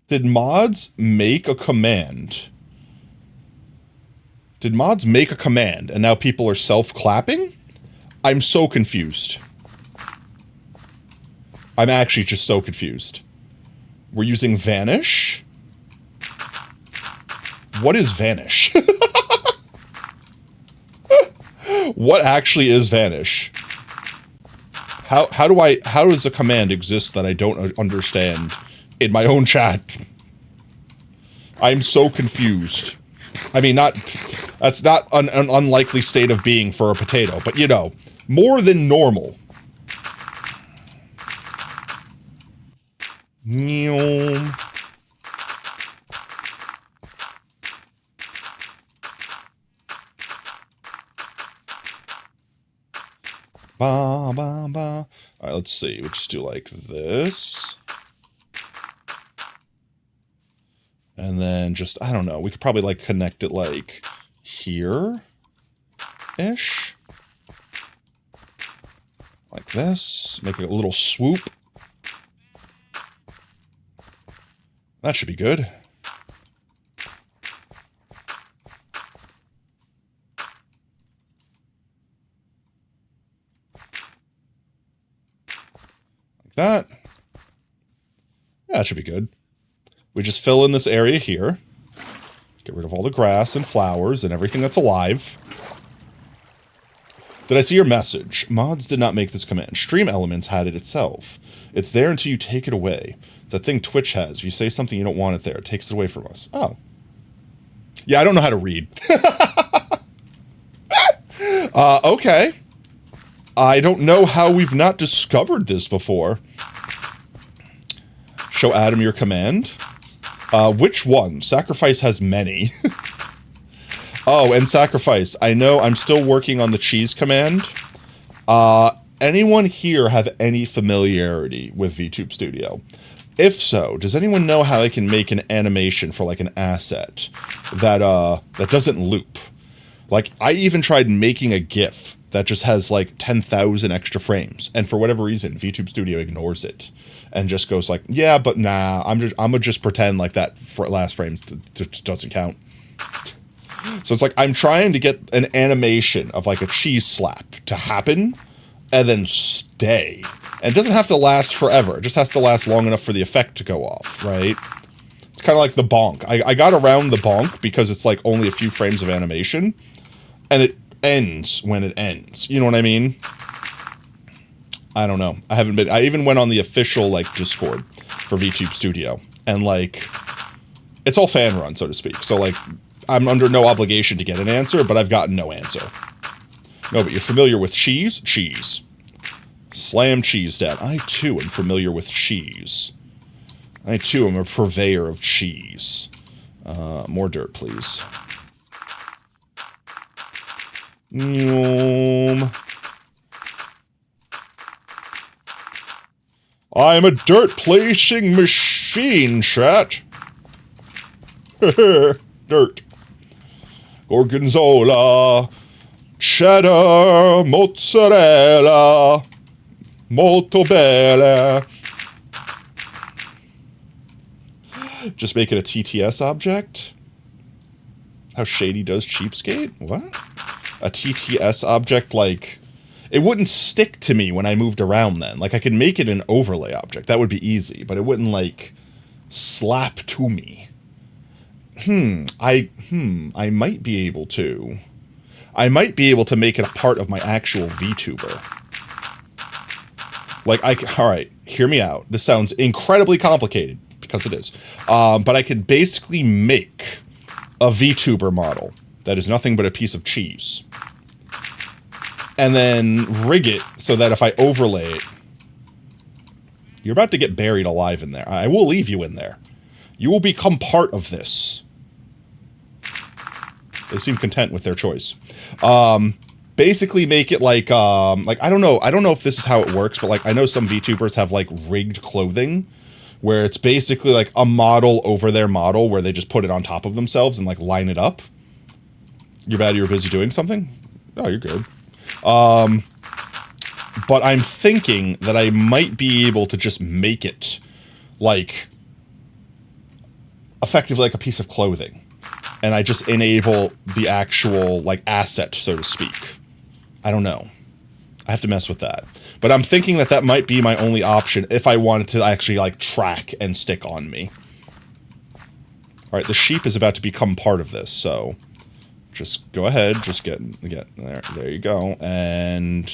Did mods make a command? Did mods make a command and now people are self-clapping? I'm so confused. I'm actually just so confused. We're using Vanish? What is Vanish? What actually is Vanish? How does a command exist that I don't understand in my own chat? I'm so confused. I mean, that's not an unlikely state of being for a potato, but you know, more than normal. Ba, ba, ba. All right, let's see. We'll just do like this. And then just, I don't know, we could probably like connect it like here-ish. Like this. Make a little swoop. That should be good. Like that. Yeah, that should be good. We just fill in this area here. Get rid of all the grass and flowers and everything that's alive. Did I see your message? Mods did not make this command. Stream Elements had it itself. It's there until you take it away. It's that thing Twitch has. If you say something you don't want it there, it takes it away from us. Oh. Yeah, I don't know how to read. Okay. I don't know how we've not discovered this before. Show Adam your command. Which one? Sacrifice has many. Oh, and Sacrifice. I know I'm still working on the cheese command. Anyone here have any familiarity with VTube Studio? If so, does anyone know how I can make an animation for like an asset that doesn't loop? Like, I even tried making a GIF that just has like 10,000 extra frames, and for whatever reason, VTube Studio ignores it and just goes like, yeah, but nah, I'm gonna just pretend like that last frame just doesn't count. So it's like I'm trying to get an animation of like a cheese slap to happen and then stay. And it doesn't have to last forever. It just has to last long enough for the effect to go off, right? It's kind of like the bonk. I got around the bonk because it's like only a few frames of animation. And it ends when it ends. You know what I mean? I don't know. I even went on the official, like, Discord for VTube Studio. And, like, it's all fan run, so to speak. So, like, I'm under no obligation to get an answer, but I've gotten no answer. No, but you're familiar with cheese? Cheese. Slam cheese, Dad. I, too, am familiar with cheese. I, too, am a purveyor of cheese. More dirt, please. I'm a dirt placing machine, chat. Dirt. Gorgonzola. Cheddar. Mozzarella. Molto bene. Just make it a TTS object? How shady does Cheapskate? What? A TTS object, like... It wouldn't stick to me when I moved around then. Like, I could make it an overlay object. That would be easy. But it wouldn't, like, slap to me. I might be able to. I might be able to make it a part of my actual VTuber. Like, alright, hear me out. This sounds incredibly complicated, because it is. But I could basically make a VTuber model that is nothing but a piece of cheese. And then rig it so that if I overlay it... You're about to get buried alive in there. I will leave you in there. You will become part of this. They seem content with their choice. Basically make it like I don't know if this is how it works, but like I know some VTubers have like rigged clothing where it's basically like a model over their model where they just put it on top of themselves and like line it up. You're bad, you're busy doing something? Oh, you're good. But I'm thinking that I might be able to just make it like effectively like a piece of clothing. And I just enable the actual like asset, so to speak. I don't know. I have to mess with that. But I'm thinking that that might be my only option if I wanted to actually like track and stick on me. All right, the sheep is about to become part of this, so just go ahead, just get there. There you go, and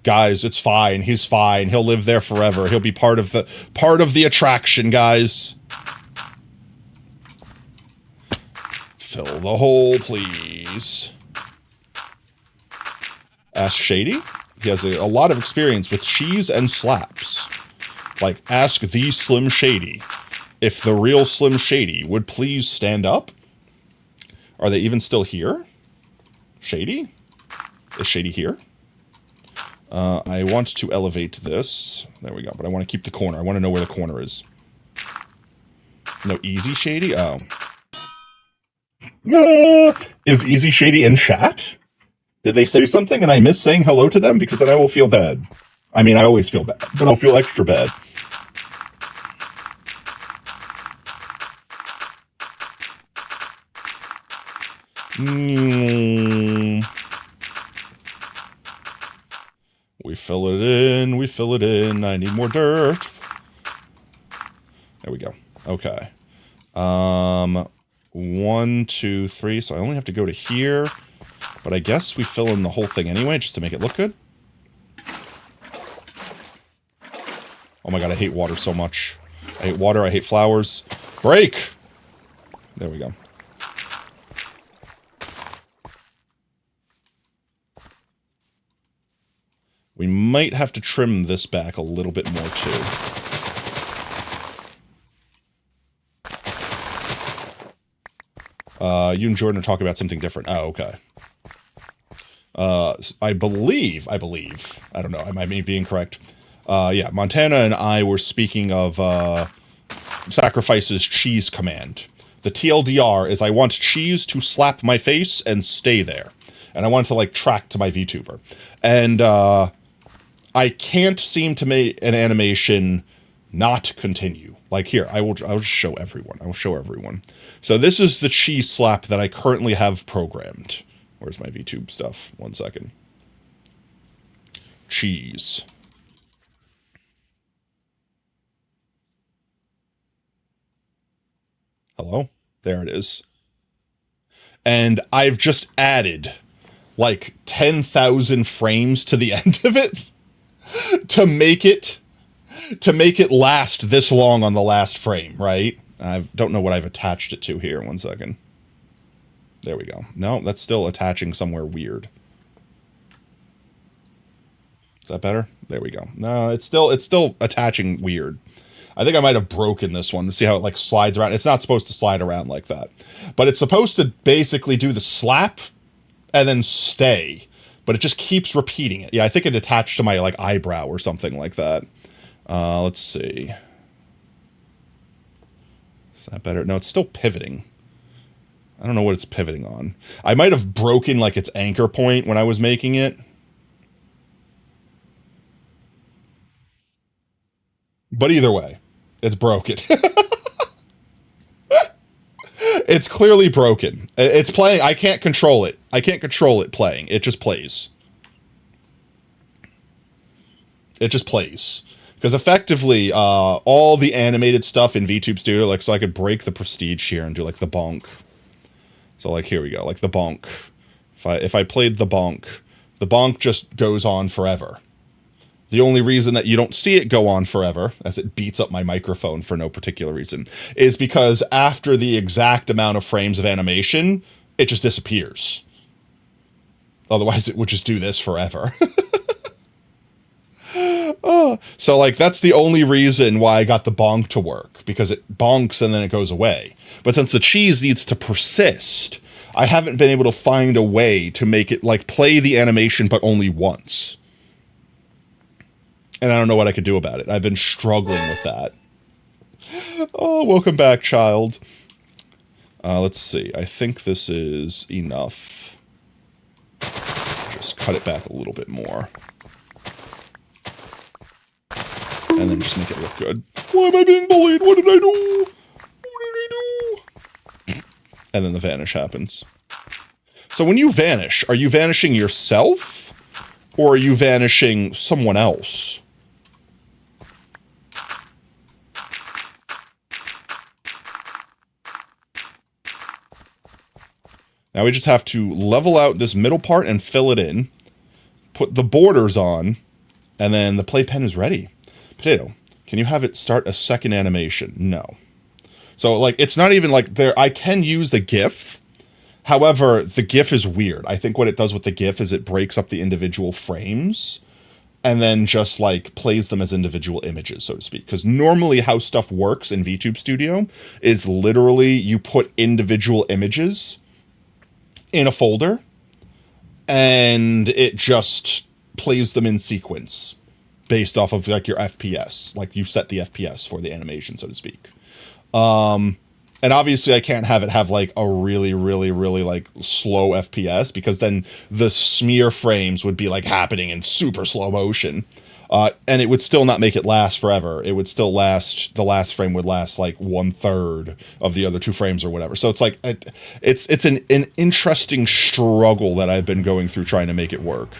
guys, it's fine. He's fine. He'll live there forever. He'll be part of the attraction, guys. Fill the hole, please. Ask Shady. He has a lot of experience with cheese and slaps. Like, ask the Slim Shady if the real Slim Shady would please stand up. Are they even still here? Shady? Is Shady here? I want to elevate this. There we go. But I want to keep the corner. I want to know where the corner is. No, Easy Shady? Oh. Is Easy Shady in chat? Did they say something and I miss saying hello to them? Because then I will feel bad. I mean, I always feel bad, but I'll feel extra bad. We fill it in, we fill it in. I need more dirt. There we go. Okay. 1, 2, 3. So I only have to go to here. But I guess we fill in the whole thing anyway, just to make it look good. Oh my god, I hate water so much. I hate water, I hate flowers. Break! There we go. We might have to trim this back a little bit more, too. You and Jordan are talking about something different. Oh, okay. I believe, I don't know, I might be incorrect. Yeah, Montana and I were speaking of, Sacrifice's cheese command. The TLDR is I want cheese to slap my face and stay there. And I want to, like, track to my VTuber. And, I can't seem to make an animation not continue. Like here, I'll just show everyone. I will show everyone. So this is the cheese slap that I currently have programmed. Where's my VTube stuff? 1 second. Cheese. Hello? There it is. And I've just added like 10,000 frames to the end of it to make it last this long on the last frame, right? I don't know what I've attached it to here. 1 second. There we go. No, that's still attaching somewhere weird. Is that better? There we go. No, it's still attaching weird. I think I might have broken this one to see how it like slides around. It's not supposed to slide around like that. But it's supposed to basically do the slap and then stay. But it just keeps repeating it. Yeah, I think it attached to my like eyebrow or something like that. Let's see. Is that better? No, it's still pivoting. I don't know what it's pivoting on. I might have broken like its anchor point when I was making it. But either way, it's broken. It's clearly broken. It's playing. I can't control it. I can't control it playing. It just plays. It just plays. Because effectively, all the animated stuff in VTube Studio, like, so I could break the prestige here and do, like, the bonk. So, like, here we go. Like, the bonk. If I played the bonk just goes on forever. The only reason that you don't see it go on forever, as it beats up my microphone for no particular reason, is because after the exact amount of frames of animation, it just disappears. Otherwise, it would just do this forever. So, like, that's the only reason why I got the bonk to work, because it bonks and then it goes away. But since the cheese needs to persist, I haven't been able to find a way to make it, like, play the animation but only once. And I don't know what I could do about it. I've been struggling with that. Oh, welcome back, child. Let's see. I think this is enough. Just cut it back a little bit more. And then just make it look good. Why am I being bullied? What did I do? What did I do? And then the vanish happens. So when you vanish, are you vanishing yourself? Or are you vanishing someone else? Now we just have to level out this middle part and fill it in. Put the borders on. And then the playpen is ready. Potato, can you have it start a second animation? No. So, like, it's not even like there. I can use a GIF. However, the GIF is weird. I think what it does with the GIF is it breaks up the individual frames and then just, like, plays them as individual images, so to speak. Because normally how stuff works in VTube Studio is literally you put individual images in a folder and it just plays them in sequence based off of, like, your FPS. Like, you set the FPS for the animation, so to speak. And obviously I can't have it have, like, a really, really, really, like, slow FPS, because then the smear frames would be, like, happening in super slow motion. And it would still not make it last forever. It would still last, the last frame would last, like, 1/3 of the other 2 frames or whatever. So it's, like, it's an interesting struggle that I've been going through trying to make it work.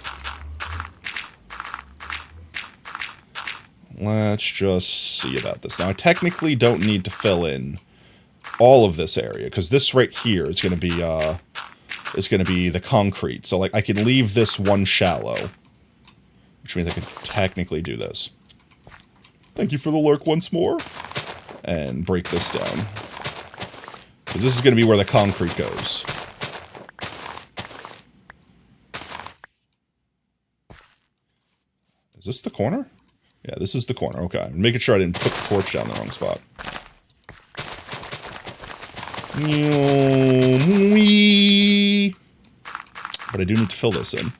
Let's just see about this. Now, I technically don't need to fill in all of this area, because this right here is going to be the concrete. So, like, I can leave this one shallow, which means I can technically do this. Thank you for the lurk once more. And break this down, because this is going to be where the concrete goes. Is this the corner? Yeah, this is the corner. Okay. I'm making sure I didn't put the torch down the wrong spot. But I do need to fill this in.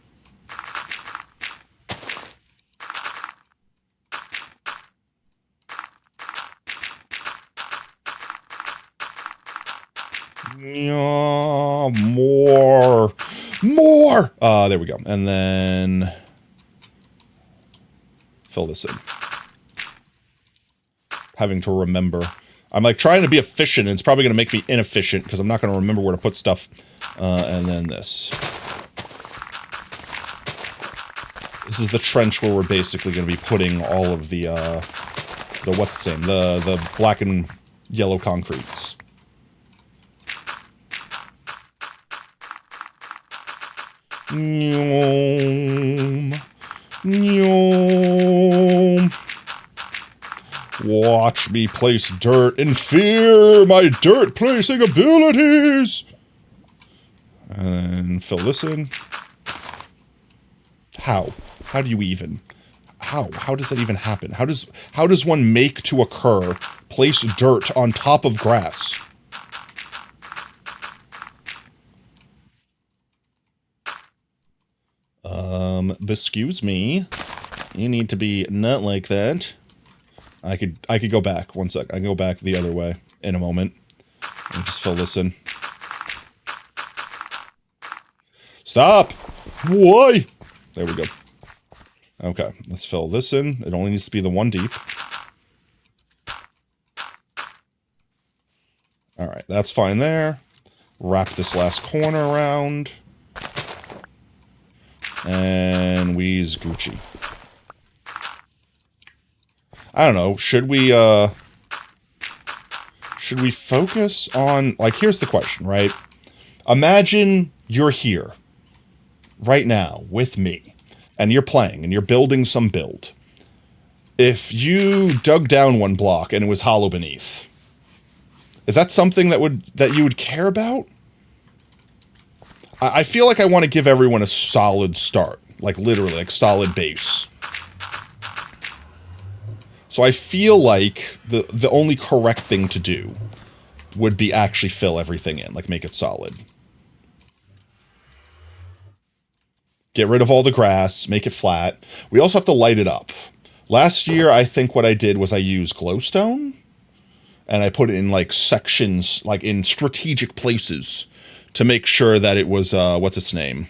More. There we go. And then fill this in. having to remember. I'm like trying to be efficient, and it's probably going to make me inefficient because I'm not going to remember where to put stuff. And then this. This is the trench where we're basically going to be putting all of the what's its name? The black and yellow concretes. Nyom. Nyom. Watch me place dirt and fear my dirt placing abilities. And fill this in. How? How do you even? How? How does that even happen? How does one make to occur place dirt on top of grass? Excuse me. You need to be not like that. I could go back. One sec. I can go back the other way in a moment. And just fill this in. Stop! Why? There we go. Okay, let's fill this in. It only needs to be the one deep. Alright, that's fine there. Wrap this last corner around. And we's Gucci. I don't know, should we focus on, like, here's the question, right? Imagine you're here, right now, with me, and you're playing, and you're building some build. If you dug down one block and it was hollow beneath, is that something that you would care about? I feel like I want to give everyone a solid start, like literally, like solid base. So I feel like the only correct thing to do would be actually fill everything in, like make it solid. Get rid of all the grass, make it flat. We also have to light it up. Last year, I think what I did was I used glowstone, and I put it in like sections, like in strategic places, to make sure that it was, what's its name?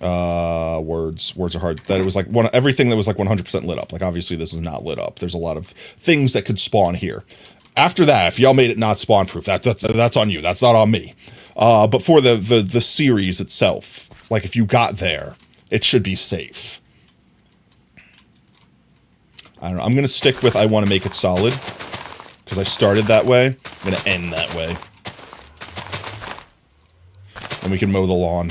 Words are hard. That it was like everything that was like 100% lit up. Like obviously this is not lit up. There's a lot of things that could spawn here. After that, if y'all made it not spawn proof, that's on you. That's not on me. But for the series itself, like if you got there, it should be safe. I don't know. I'm gonna stick with I want to make it solid because I started that way. I'm gonna end that way. And we can mow the lawn.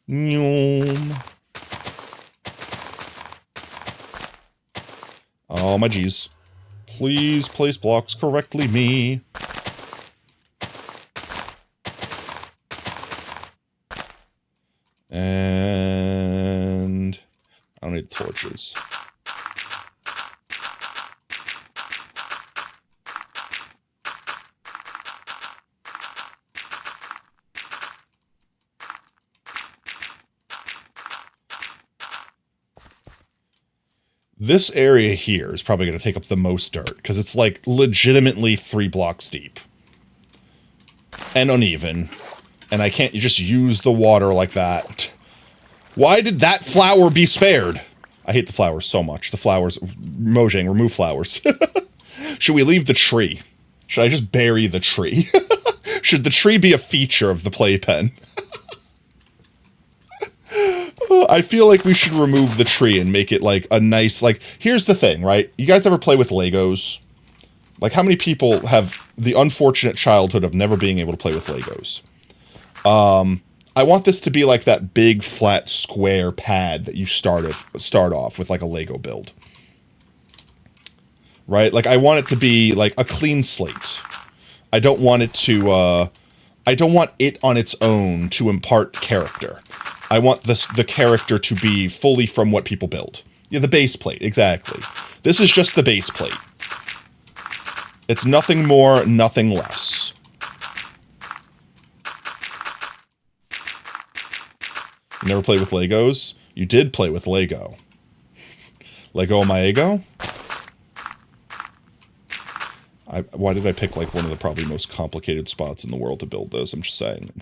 Nyom. Oh, my G's. Please place blocks correctly, me. And I don't need torches. This area here is probably going to take up the most dirt, because it's like legitimately 3 blocks deep. And uneven. And I can't just use the water like that. Why did that flower be spared? I hate the flowers so much. The flowers, Mojang, remove flowers. Should we leave the tree? Should I just bury the tree? Should the tree be a feature of the playpen? I feel like we should remove the tree and make it like a nice, like, here's the thing, right? You guys ever play with Legos? Like, how many people have the unfortunate childhood of never being able to play with Legos? I want this to be like that big, flat, square pad that you start off with, like a Lego build. Right? Like, I want it to be like a clean slate. I don't want it to, I don't want it on its own to impart character. I want the character to be fully from what people build. Yeah, the base plate, exactly. This is just the base plate. It's nothing more, nothing less. You never played with Legos? You did play with Lego. Lego my ego? Why did I pick like one of the probably most complicated spots in the world to build this? I'm just saying.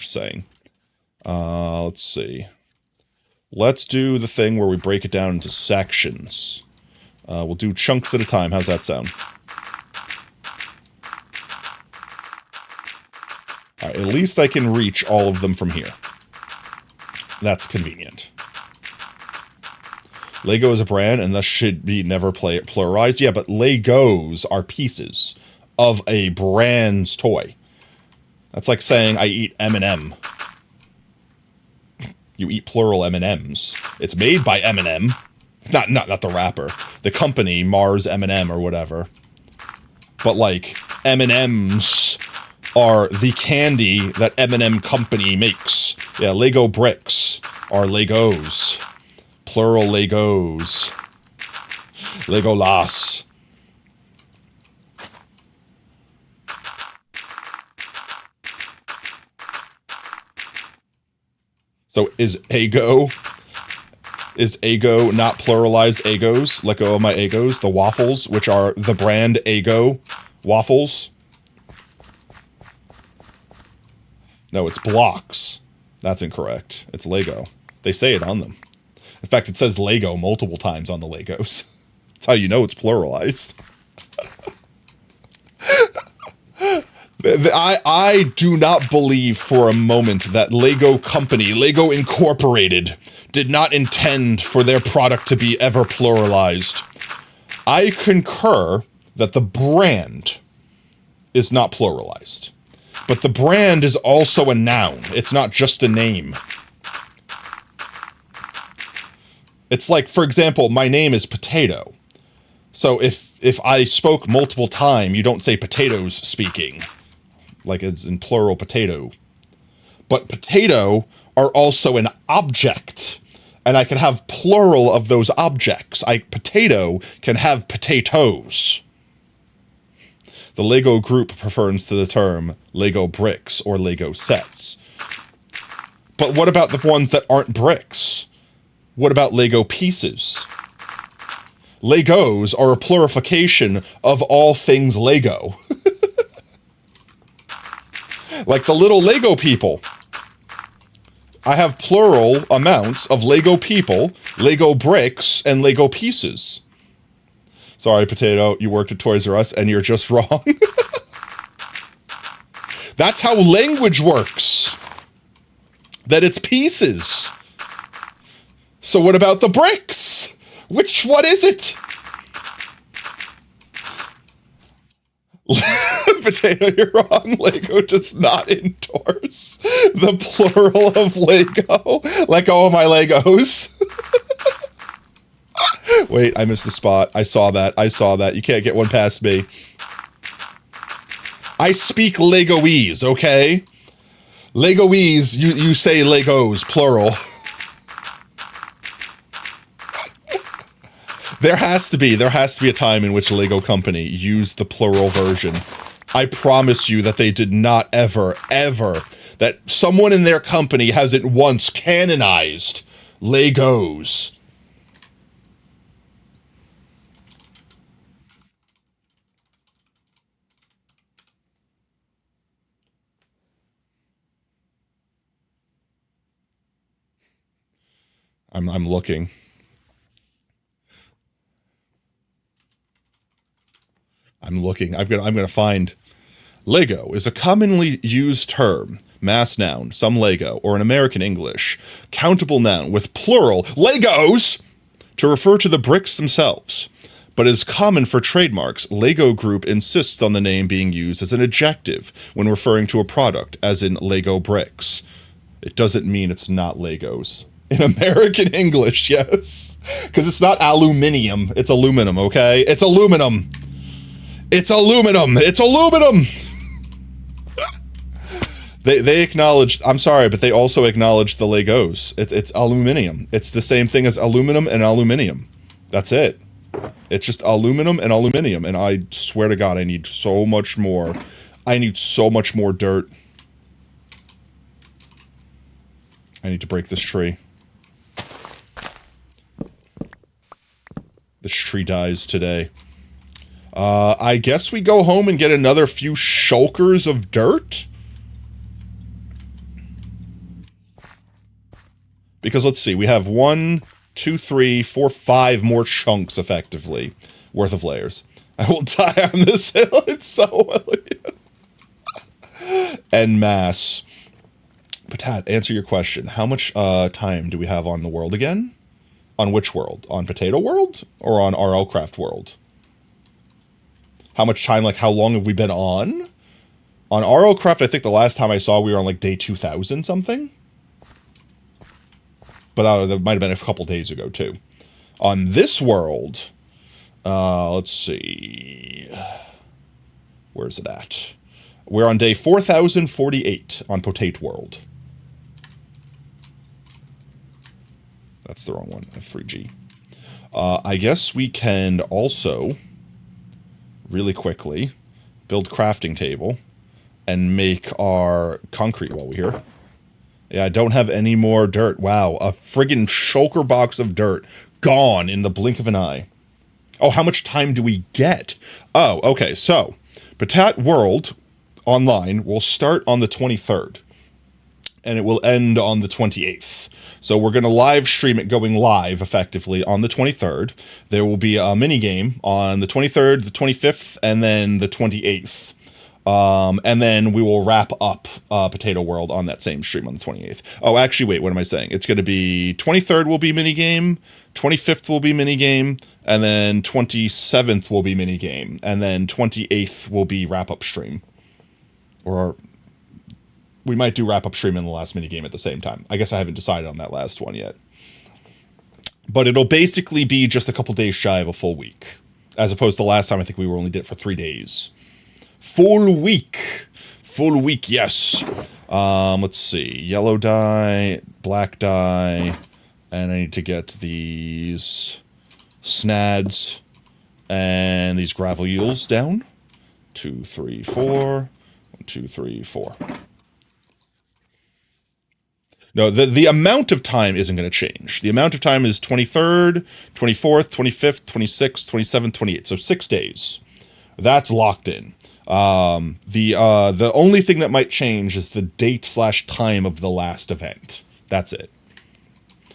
Let's see. Let's do the thing where we break it down into sections. We'll do chunks at a time. How's that sound? All right, at least I can reach all of them from here. That's convenient. Lego is a brand and thus should be never pluralized. Yeah, but Legos are pieces of a brand's toy. That's like saying I eat M&M. You eat plural M&Ms. It's made by M&M. Not the rapper. The company, Mars M&M or whatever. But like, M&Ms are the candy that M&M company makes. Yeah, Lego bricks are Legos. Plural Legos. Legolas. So is Eggo not pluralized Eggos? Let go of my Eggos. The waffles, which are the brand Eggo waffles. No, it's blocks. That's incorrect. It's Lego. They say it on them. In fact, it says Lego multiple times on the Legos. That's how you know it's pluralized. I do not believe for a moment that Lego Company, Lego Incorporated, did not intend for their product to be ever pluralized. I concur that the brand is not pluralized. But the brand is also a noun. It's not just a name. It's like, for example, my name is Potato. So if I spoke multiple time, you don't say potatoes speaking. Like it's in plural potato. But potato are also an object. And I can have plural of those objects. Potato can have potatoes. The Lego group prefers to the term Lego bricks or Lego sets. But what about the ones that aren't bricks? What about Lego pieces? Legos are a plurification of all things Lego. Like the little Lego people. I have plural amounts of Lego people, Lego bricks, and Lego pieces. Sorry, Potato, you worked at Toys R Us and you're just wrong. That's how language works. That it's pieces. So what about the bricks? What is it? Potato, you're wrong. Lego does not endorse the plural of Lego. Let go of my Legos. Wait, I missed the spot. I saw that. You can't get one past me. I speak Legoese, okay? Legoese, you say Legos, plural. There has to be a time in which Lego Company used the plural version. I promise you that they did not ever, that someone in their company hasn't once canonized Legos. I'm looking. I'm gonna find. Lego is a commonly used term, mass noun, some Lego, or in American English, countable noun with plural Legos to refer to the bricks themselves. But is common for trademarks, Lego Group insists on the name being used as an adjective when referring to a product, as in Lego bricks. It doesn't mean it's not Legos. In American English, yes. Because it's not aluminium, it's aluminum, okay? It's aluminum. It's aluminum. It's aluminum. They acknowledge, I'm sorry, but they also acknowledge the Legos. It's aluminium. It's the same thing as aluminum and aluminium. That's it. It's just aluminum and aluminium. And I swear to God, I need so much more. I need so much more dirt. I need to break this tree. This tree dies today. I guess we go home and get another few shulkers of dirt? Because let's see, we have 1, 2, 3, 4, 5 more chunks, effectively, worth of layers. I will die on this hill. It's so en masse. Patat, answer your question. How much time do we have on the world again? On which world? On Potato World? Or on RL Craft World? How much time, like how long have we been on? On RL Craft, I think the last time I saw we were on like day 2000 something. But that might have been a couple days ago too. On this world, let's see. Where's it at? We're on day 4048 on Potato World. That's the wrong one. F3G. I guess we can also, really quickly, build crafting table and make our concrete while we're here. Yeah, I don't have any more dirt. Wow, a friggin' shulker box of dirt gone in the blink of an eye. Oh, how much time do we get? Oh, okay, so Patat World online will start on the 23rd. And it will end on the 28th. So we're going to live stream it going live, effectively, on the 23rd. There will be a mini-game on the 23rd, the 25th, and then the 28th. And then we will wrap up Potato World on that same stream on the 28th. Oh, actually, wait, what am I saying? It's going to be 23rd will be mini-game, 25th will be mini-game, and then 27th will be mini-game, and then 28th will be wrap-up stream. Or we might do wrap-up stream in the last minigame at the same time. I guess I haven't decided on that last one yet. But it'll basically be just a couple days shy of a full week. As opposed to last time, I think we were only did it for 3 days. Full week. Full week, yes. Let's see. Yellow dye, black dye, and I need to get these snads and these gravelules down. 2, 3, 4. 1, 2, 3, 4. No, the amount of time isn't going to change. The amount of time is 23rd, 24th, 25th, 26th, 27th, 28th. So 6 days. That's locked in. The only thing that might change is the date/time of the last event. That's it.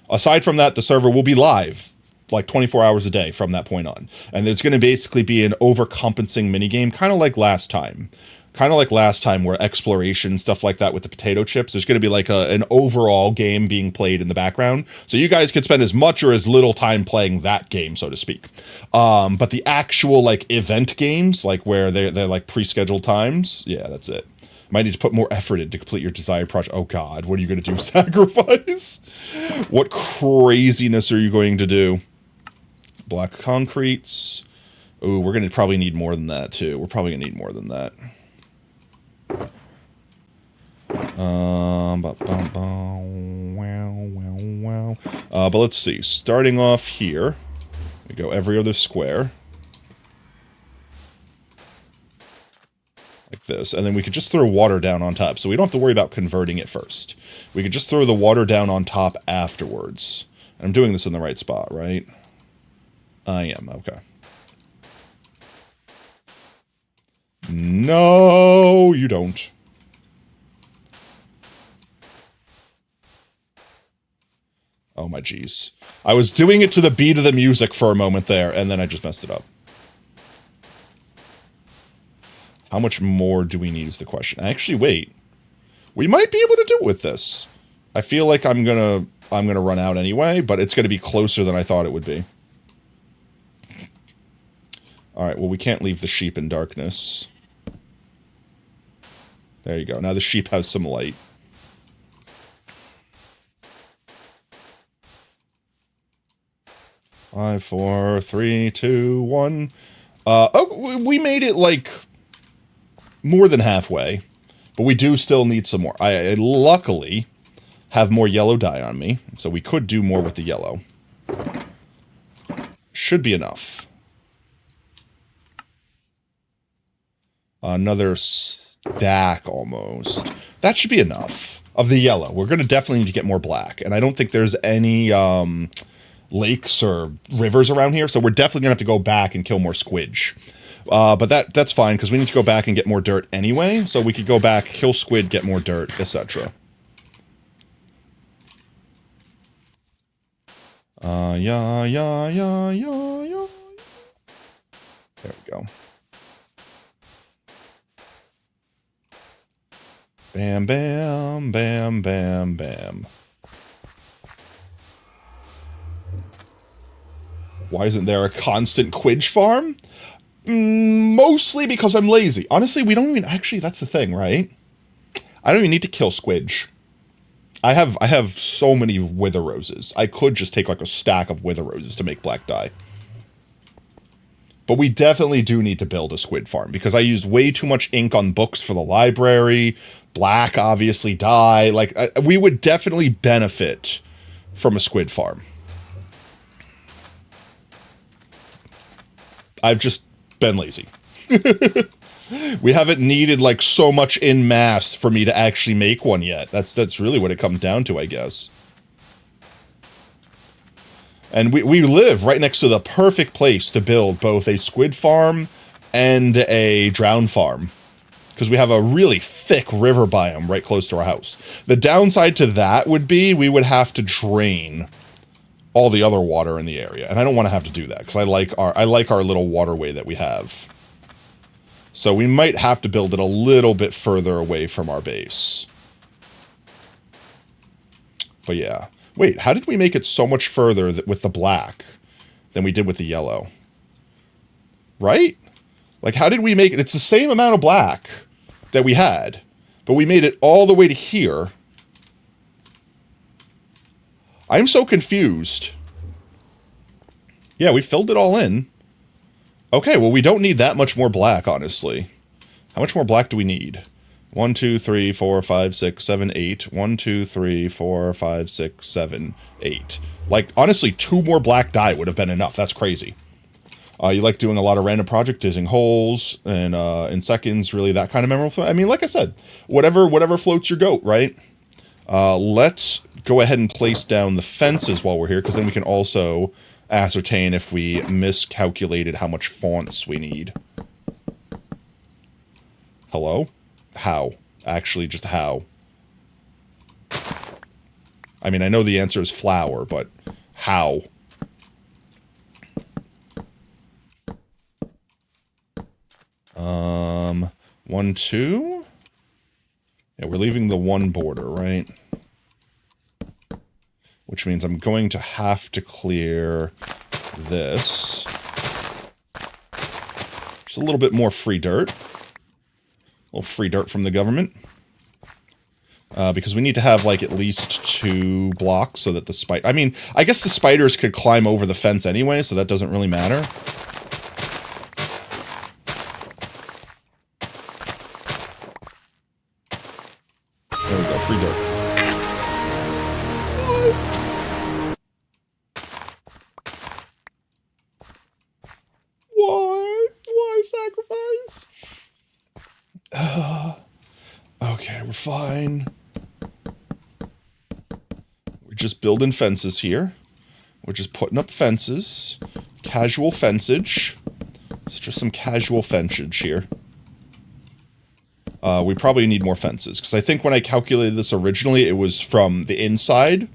Aside from that, the server will be live like 24 hours a day from that point on. And there's going to basically be an overcompensing minigame, kind of like last time. Kind of like last time where exploration, stuff like that with the potato chips, there's going to be like an overall game being played in the background. So you guys can spend as much or as little time playing that game, so to speak. But the actual like event games, like where they're like pre-scheduled times, yeah, that's it. Might need to put more effort in to complete your desired project. Oh God, what are you going to do? Sacrifice? What craziness are you going to do? Black concretes. Ooh, we're going to probably need more than that too. We're probably going to need more than that. But let's see. Starting off here, we go every other square, like this, and then we could just throw water down on top, so we don't have to worry about converting it first. We could just throw the water down on top afterwards. And I'm doing this in the right spot, right? I am. Okay. No, you don't. Oh my jeez. I was doing it to the beat of the music for a moment there, and then I just messed it up. How much more do we need is the question. Actually, wait. We might be able to do it with this. I feel like I'm gonna run out anyway, but it's gonna be closer than I thought it would be. Alright, well we can't leave the sheep in darkness. There you go. Now the sheep has some light. Five, 4, 3, 2, 1. Oh, we made it like more than halfway, but we do still need some more. I luckily have more yellow dye on me, so we could do more with the yellow. Should be enough. Another stack almost. That should be enough of the yellow. We're going to definitely need to get more black, and I don't think there's any lakes or rivers around here, so we're definitely gonna have to go back and kill more squidge. But that's fine, because we need to go back and get more dirt anyway, so we could go back, kill squid, get more dirt, etc. Yeah, yeah, yeah, yeah, yeah. There we go. Bam, bam, bam, bam, bam. Why isn't there a constant Quidge farm? Mostly because I'm lazy. Honestly, we don't even actually, that's the thing, right? I don't even need to kill Squidge. I have so many Wither Roses. I could just take like a stack of Wither Roses to make black dye. But we definitely do need to build a squid farm because I use way too much ink on books for the library. Black, obviously, dye. Like, we would definitely benefit from a squid farm. I've just been lazy. We haven't needed like so much in mass for me to actually make one yet. That's really what it comes down to, I guess. And we live right next to the perfect place to build both a squid farm and a drown farm. Because we have a really thick river biome right close to our house. The downside to that would be we would have to drain all the other water in the area. And I don't want to have to do that because I like our little waterway that we have. So we might have to build it a little bit further away from our base. But yeah. Wait, how did we make it so much further with the black than we did with the yellow? Right? Like, how did we make it? It's the same amount of black that we had, but we made it all the way to here. I'm so confused. Yeah, we filled it all in. Okay, well, we don't need that much more black, honestly. How much more black do we need? 1, 2, 3, 4, 5, 6, 7, 8. 1, 2, 3, 4, 5, 6, 7, 8. Like, honestly, 2 more black dye would have been enough. That's crazy. You like doing a lot of random project, digging holes, and in seconds, really that kind of memorable. I mean, like I said, whatever floats your goat, right? Let's go ahead and place down the fences while we're here, because then we can also ascertain if we miscalculated how much fonts we need. Hello? How? Actually, just how? I mean, I know the answer is flower, but how? 1, 2? Yeah, we're leaving the 1 border, right? Which means I'm going to have to clear this. Just a little bit more free dirt. A little free dirt from the government. Because we need to have, like, at least 2 blocks so that the spider... I mean, I guess the spiders could climb over the fence anyway, so that doesn't really matter. There we go, free dirt. Why? Why sacrifice? Okay, we're fine. We're just building fences here. We're just putting up fences. Casual fencage. It's just some casual fencage here. We probably need more fences, because I think when I calculated this originally, it was from the inside,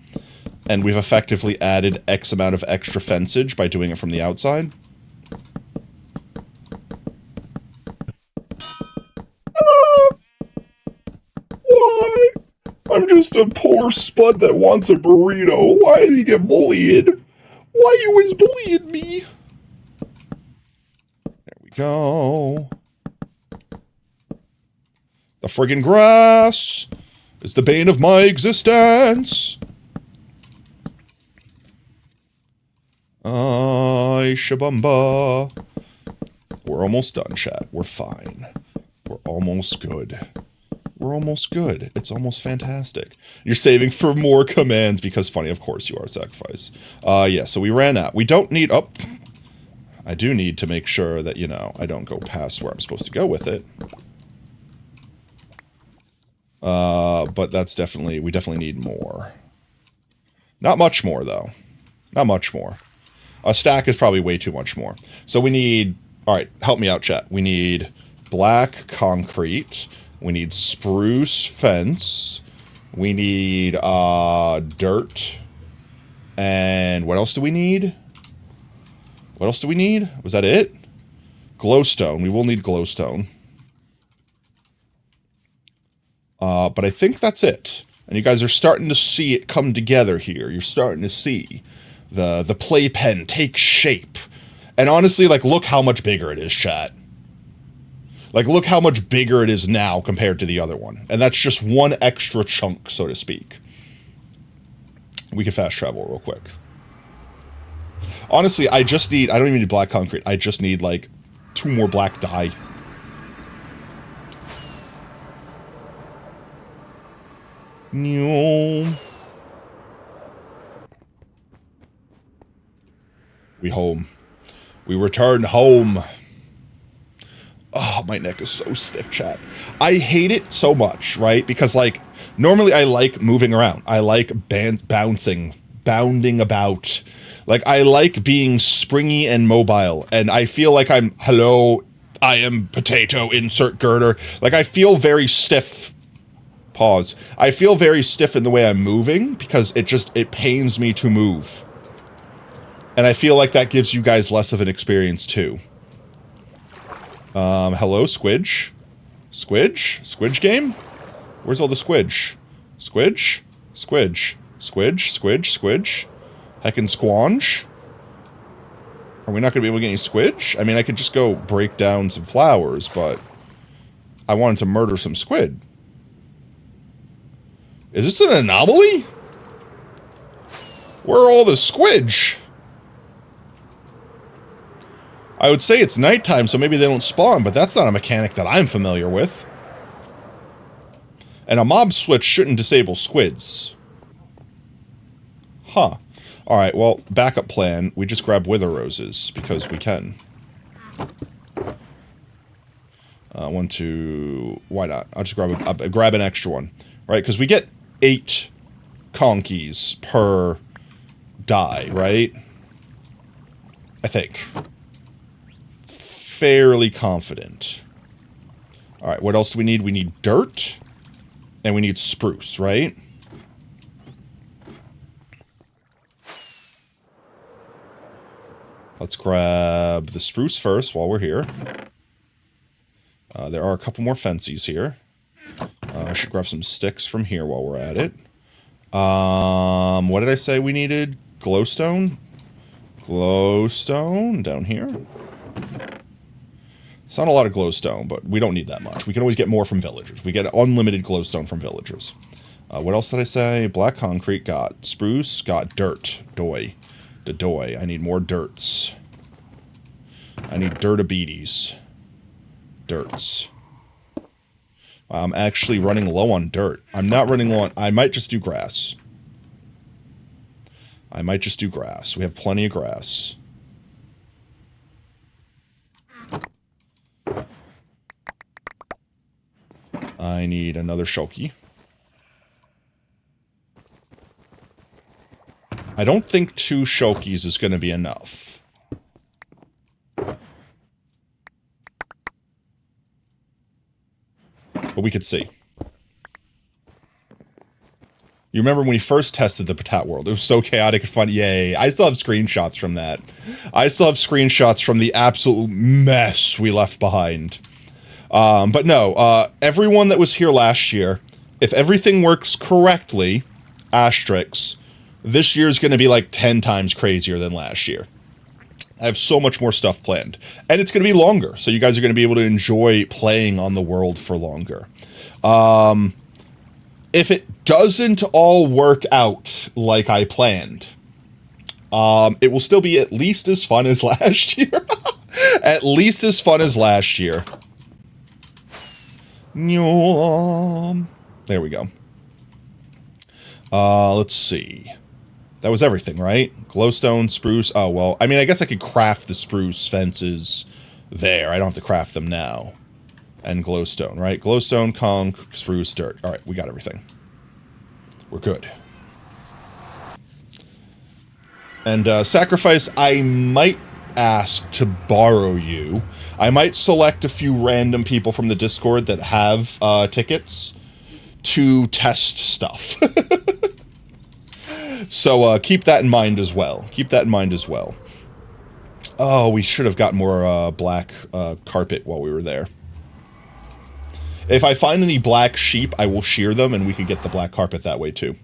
and we've effectively added X amount of extra fencage by doing it from the outside. Why? I'm just a poor spud that wants a burrito. Why did he get bullied? Why you was bullying me? There we go. The friggin' grass is the bane of my existence. Ay, shabumba. We're almost done, chat. We're fine. We're almost good. We're almost good. It's almost fantastic. You're saving for more commands because funny, of course you are, sacrifice. Yeah, so we ran out. We don't need... Oh, I do need to make sure that, you know, I don't go past where I'm supposed to go with it. But that's definitely... We definitely need more. Not much more, though. Not much more. A stack is probably way too much more. So we need... Alright, help me out, chat. We need black concrete... We need spruce fence. We need, dirt. And what else do we need? What else do we need? Was that it? Glowstone. We will need glowstone. But I think that's it. And you guys are starting to see it come together here. You're starting to see the playpen take shape. And honestly, like, look how much bigger it is, chat. Like, look how much bigger it is now compared to the other one. And that's just one extra chunk, so to speak. We can fast travel real quick. Honestly, I don't even need black concrete. I just need, like, 2 more black dye. No. We home. We return home. Oh, my neck is so stiff, chat. I hate it so much, right? Because, like, normally I like moving around. I like bounding about. Like, I like being springy and mobile. And I feel like hello, I am potato, insert girder. Like, I feel very stiff. Pause. I feel very stiff in the way I'm moving because it pains me to move. And I feel like that gives you guys less of an experience, too. Hello, Squidge? Squidge? Squidge game? Where's all the Squidge? Squidge? Squidge? Squidge? Squidge? Squidge? Heckin' Squange? Are we not going to be able to get any Squidge? I mean, I could just go break down some flowers, but I wanted to murder some squid. Is this an anomaly? Where are all the Squidge? I would say it's nighttime, so maybe they don't spawn, but that's not a mechanic that I'm familiar with. And a mob switch shouldn't disable squids. Huh. Alright, well, backup plan. We just grab wither roses, because we can. 1, 2... Why not? I'll just grab an extra one. Right, because we get 8 conkeys per die, right? I think. Fairly confident. Alright, what else do we need? We need dirt. And we need spruce, right? Let's grab the spruce first while we're here. There are a couple more fences here. I should grab some sticks from here while we're at it. What did I say we needed? Glowstone? Glowstone down here. It's not a lot of glowstone, but we don't need that much. We can always get more from villagers. We get unlimited glowstone from villagers. What else did I say? Black concrete, got spruce, got dirt. Doy. The doy. I need more dirts. I need dirtabetes. Dirts. I'm actually running low on dirt. I'm not running low on... I might just do grass. I might just do grass. We have plenty of grass. I need another shulky. I don't think 2 shulkies is going to be enough. But we could see. You remember when we first tested the Patat world? It was so chaotic and fun. Yay. I still have screenshots from that. I still have screenshots from the absolute mess we left behind. But no, everyone that was here last year, if everything works correctly, asterisks, this year's going to be like 10 times crazier than last year. I have so much more stuff planned. And it's going to be longer, so you guys are going to be able to enjoy playing on the world for longer. If it doesn't all work out like I planned, it will still be at least as fun as last year. At least as fun as last year. There we go. Let's see. That was everything, right? Glowstone, spruce. Oh, well, I mean, I guess I could craft the spruce fences there. I don't have to craft them now. And glowstone, right? Glowstone, conch, spruce, dirt. All right, we got everything. We're good. And sacrifice, I might ask to borrow you. I might select a few random people from the Discord that have tickets to test stuff. So keep that in mind as well. Keep that in mind as well. Oh, we should have got more black carpet while we were there. If I find any black sheep, I will shear them, and we could get the black carpet that way too.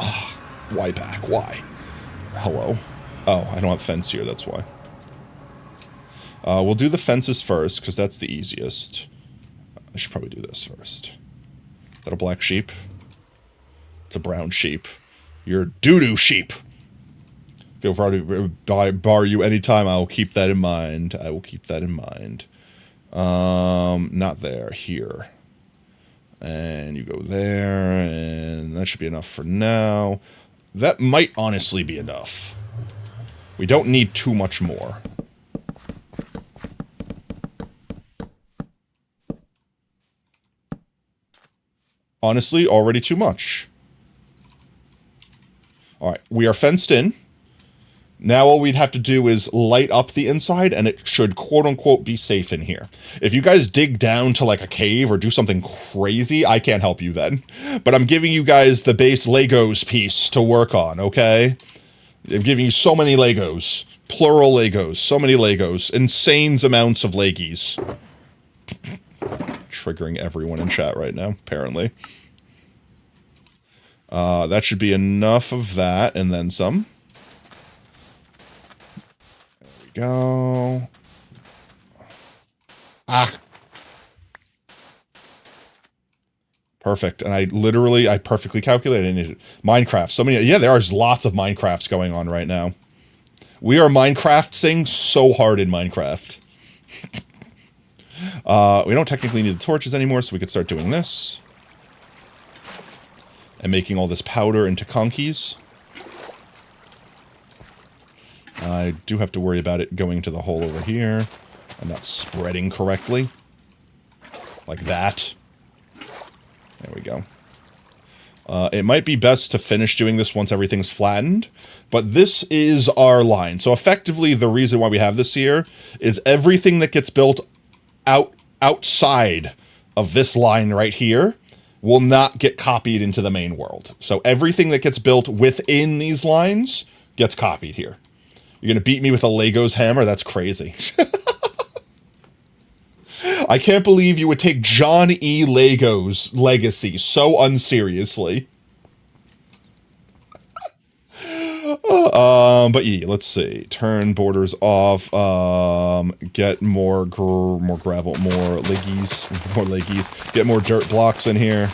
Ah, why back? Why? Hello? Oh, I don't have fence here, that's why. We'll do the fences first, because that's the easiest. I should probably do this first. Is that a black sheep? It's a brown sheep. You're doo-doo sheep! Feel free to bar you anytime, I will keep that in mind. I will keep that in mind. Not there, here. And you go there, and that should be enough for now. That might honestly be enough. We don't need too much more. Honestly, already too much. Alright, we are fenced in. Now all we'd have to do is light up the inside, and it should quote-unquote be safe in here. If you guys dig down to like a cave or do something crazy, I can't help you then. But I'm giving you guys the base Legos piece to work on, okay? I'm giving you so many Legos. Plural Legos. So many Legos. Insane amounts of Leggies. Triggering everyone in chat right now, apparently. That should be enough of that, and then some. Go. Ah. Perfect. And I perfectly calculated it. Minecraft. So many, yeah, there are lots of Minecrafts going on right now. We are Minecrafting so hard in Minecraft. We don't technically need the torches anymore, so we could start doing this. And making all this powder into conkeys. I do have to worry about it going to the hole over here and not spreading correctly. Like that. There we go. It might be best to finish doing this once everything's flattened, but this is our line. So effectively, the reason why we have this here is everything that gets built outside of this line right here will not get copied into the main world. So everything that gets built within these lines gets copied here. You're gonna beat me with a Legos hammer? That's crazy. I can't believe you would take John E. Lego's legacy so unseriously. But yeah, let's see. Turn borders off. Get more gravel, more leggies. Get more dirt blocks in here.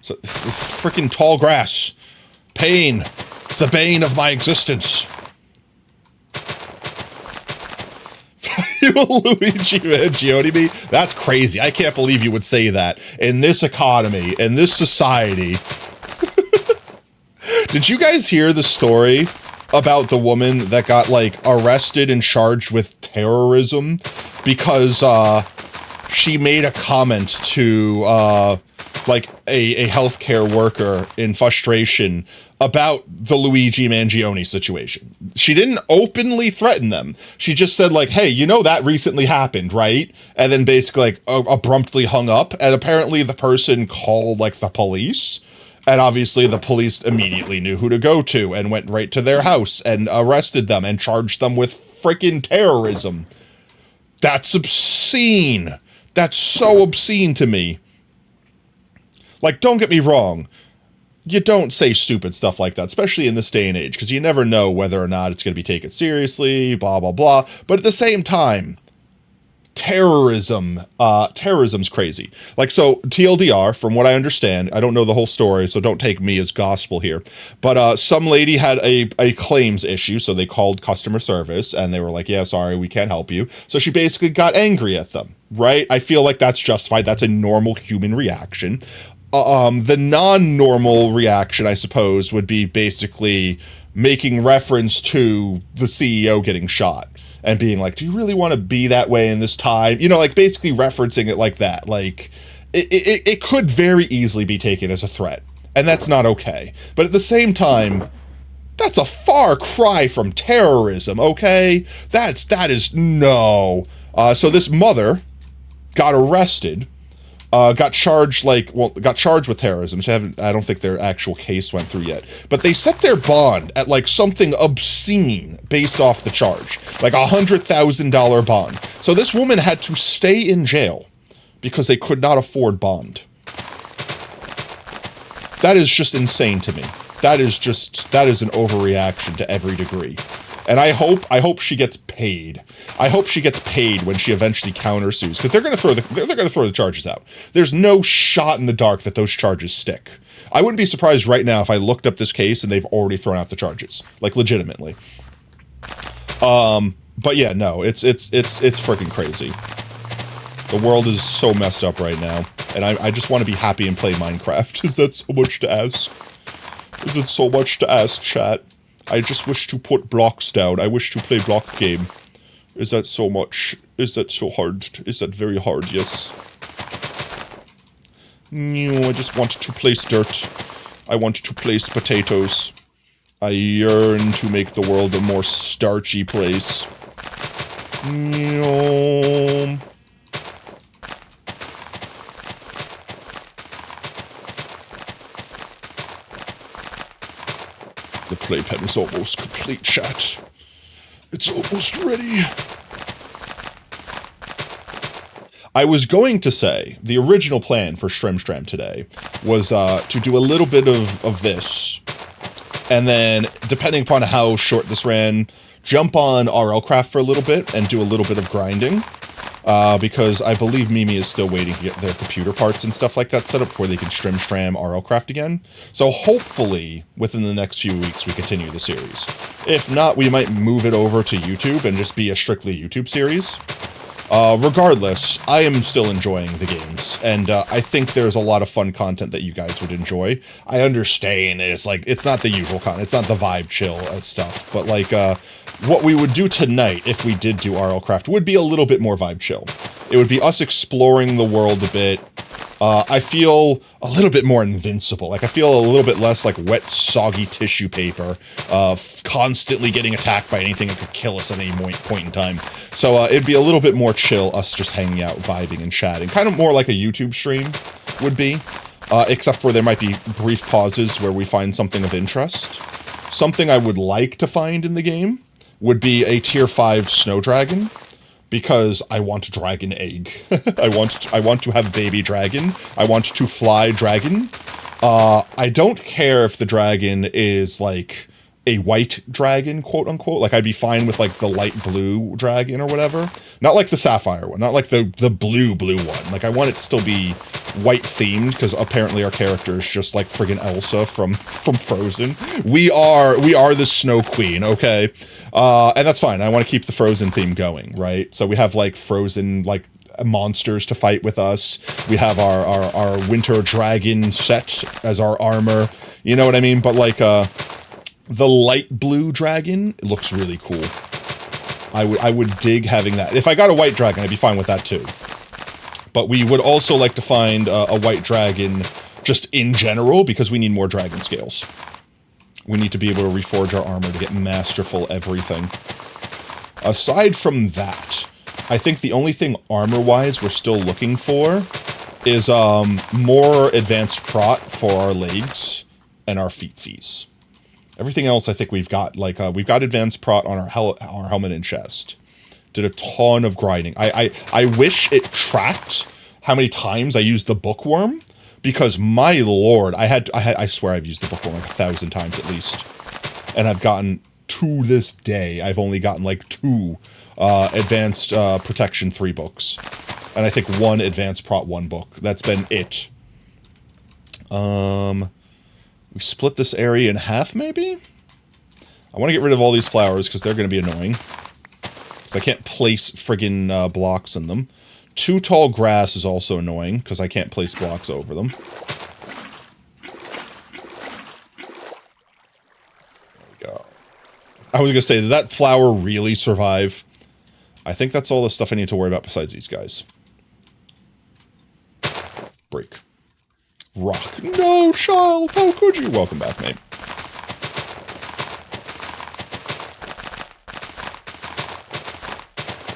So this is freaking tall grass. Pain. It's the bane of my existence. You will Luigi Mangione me? That's crazy. I can't believe you would say that. In this economy, in this society. Did you guys hear the story about the woman that got, like, arrested and charged with terrorism because, she made a comment to, like, a healthcare worker in frustration about the Luigi Mangione situation. She didn't openly threaten them. She just said, like, hey, you know that recently happened, right? And then basically, like, abruptly hung up. And apparently the person called, like, the police. And obviously the police immediately knew who to go to and went right to their house and arrested them and charged them with freaking terrorism. That's obscene. That's so obscene to me. Like, don't get me wrong. You don't say stupid stuff like that, especially in this day and age, because you never know whether or not it's going to be taken seriously, blah, blah, blah. But at the same time, terrorism's crazy. Like, so, TLDR, from what I understand, I don't know the whole story, so don't take me as gospel here, but some lady had a claims issue, so they called customer service, and they were like, yeah, sorry, we can't help you. So she basically got angry at them, right? I feel like that's justified. That's a normal human reaction. The non-normal reaction, I suppose, would be basically making reference to the CEO getting shot and being like, do you really want to be that way in this time? You know, like basically referencing it like that. Like, it could very easily be taken as a threat, and that's not okay. But at the same time, that's a far cry from terrorism, okay? That is no. So this mother got arrested got charged with terrorism. So I don't think their actual case went through yet. But they set their bond at like something obscene based off the charge, like $100,000 bond. So this woman had to stay in jail because they could not afford bond. That is just insane to me. That is an overreaction to every degree. And I hope she gets paid. I hope she gets paid when she eventually countersues, because they're gonna throw the charges out. There's no shot in the dark that those charges stick. I wouldn't be surprised right now if I looked up this case and they've already thrown out the charges, like legitimately. But yeah, no, it's freaking crazy. The world is so messed up right now, and I just want to be happy and play Minecraft. Is that so much to ask? Is it so much to ask, chat? I just wish to put blocks down. I wish to play block game. Is that so much? Is that so hard? Is that very hard? Yes. No, I just want to place dirt. I want to place potatoes. I yearn to make the world a more starchy place. No. The playpen is almost complete, chat. It's almost ready. I was going to say, the original plan for Stram today was to do a little bit of this, and then, depending upon how short this ran, jump on RLcraft for a little bit and do a little bit of grinding. Because I believe Mimi is still waiting to get their computer parts and stuff like that set up before they can Stram RLcraft again. So hopefully, within the next few weeks, we continue the series. If not, we might move it over to YouTube and just be a strictly YouTube series. Regardless, I am still enjoying the games, and I think there's a lot of fun content that you guys would enjoy. I understand it's not the usual content, it's not the vibe chill stuff, but like, what we would do tonight, if we did do RLcraft, would be a little bit more vibe chill. It would be us exploring the world a bit. I feel a little bit more invincible. Like, I feel a little bit less like wet, soggy tissue paper, constantly getting attacked by anything that could kill us at any point in time. So it'd be a little bit more chill, us just hanging out, vibing, and chatting. Kind of more like a YouTube stream would be, except for there might be brief pauses where we find something of interest. Something I would like to find in the game would be a tier 5 snow dragon, because I want a dragon egg. I want to have baby dragon. I want to fly dragon. I don't care if the dragon is like a white dragon, quote unquote. Like, I'd be fine with like the light blue dragon or whatever. Not like the sapphire one, not like the blue one. Like, I want it to still be white themed, because apparently our character is just like friggin' Elsa from Frozen. We are the Snow Queen, okay? And that's fine. I want to keep the Frozen theme going, right? So we have like Frozen like monsters to fight with us. We have our winter dragon set as our armor. You know what I mean? But like the light blue dragon, it looks really cool. I would dig having that. If I got a white dragon, I'd be fine with that too. But we would also like to find a white dragon just in general, because we need more dragon scales. We need to be able to reforge our armor to get masterful everything. Aside from that, I think the only thing armor-wise we're still looking for is more advanced prot for our legs and our feetsies. Everything else I think we've got. Like, we've got advanced prot on our helmet and chest. Did a ton of grinding. I wish it tracked how many times I used the bookworm, because my lord, I swear I've used the bookworm like 1,000 times at least. And I've gotten, to this day, I've only gotten like 2 advanced protection 3 books. And I think 1 advanced prot 1 book. That's been it. We split this area in half, maybe? I want to get rid of all these flowers, because they're going to be annoying. Because I can't place friggin' blocks in them. Too tall grass is also annoying, because I can't place blocks over them. There we go. I was going to say, did that flower really survive? I think that's all the stuff I need to worry about besides these guys. Break. Rock. No, child! How could you? Welcome back, mate.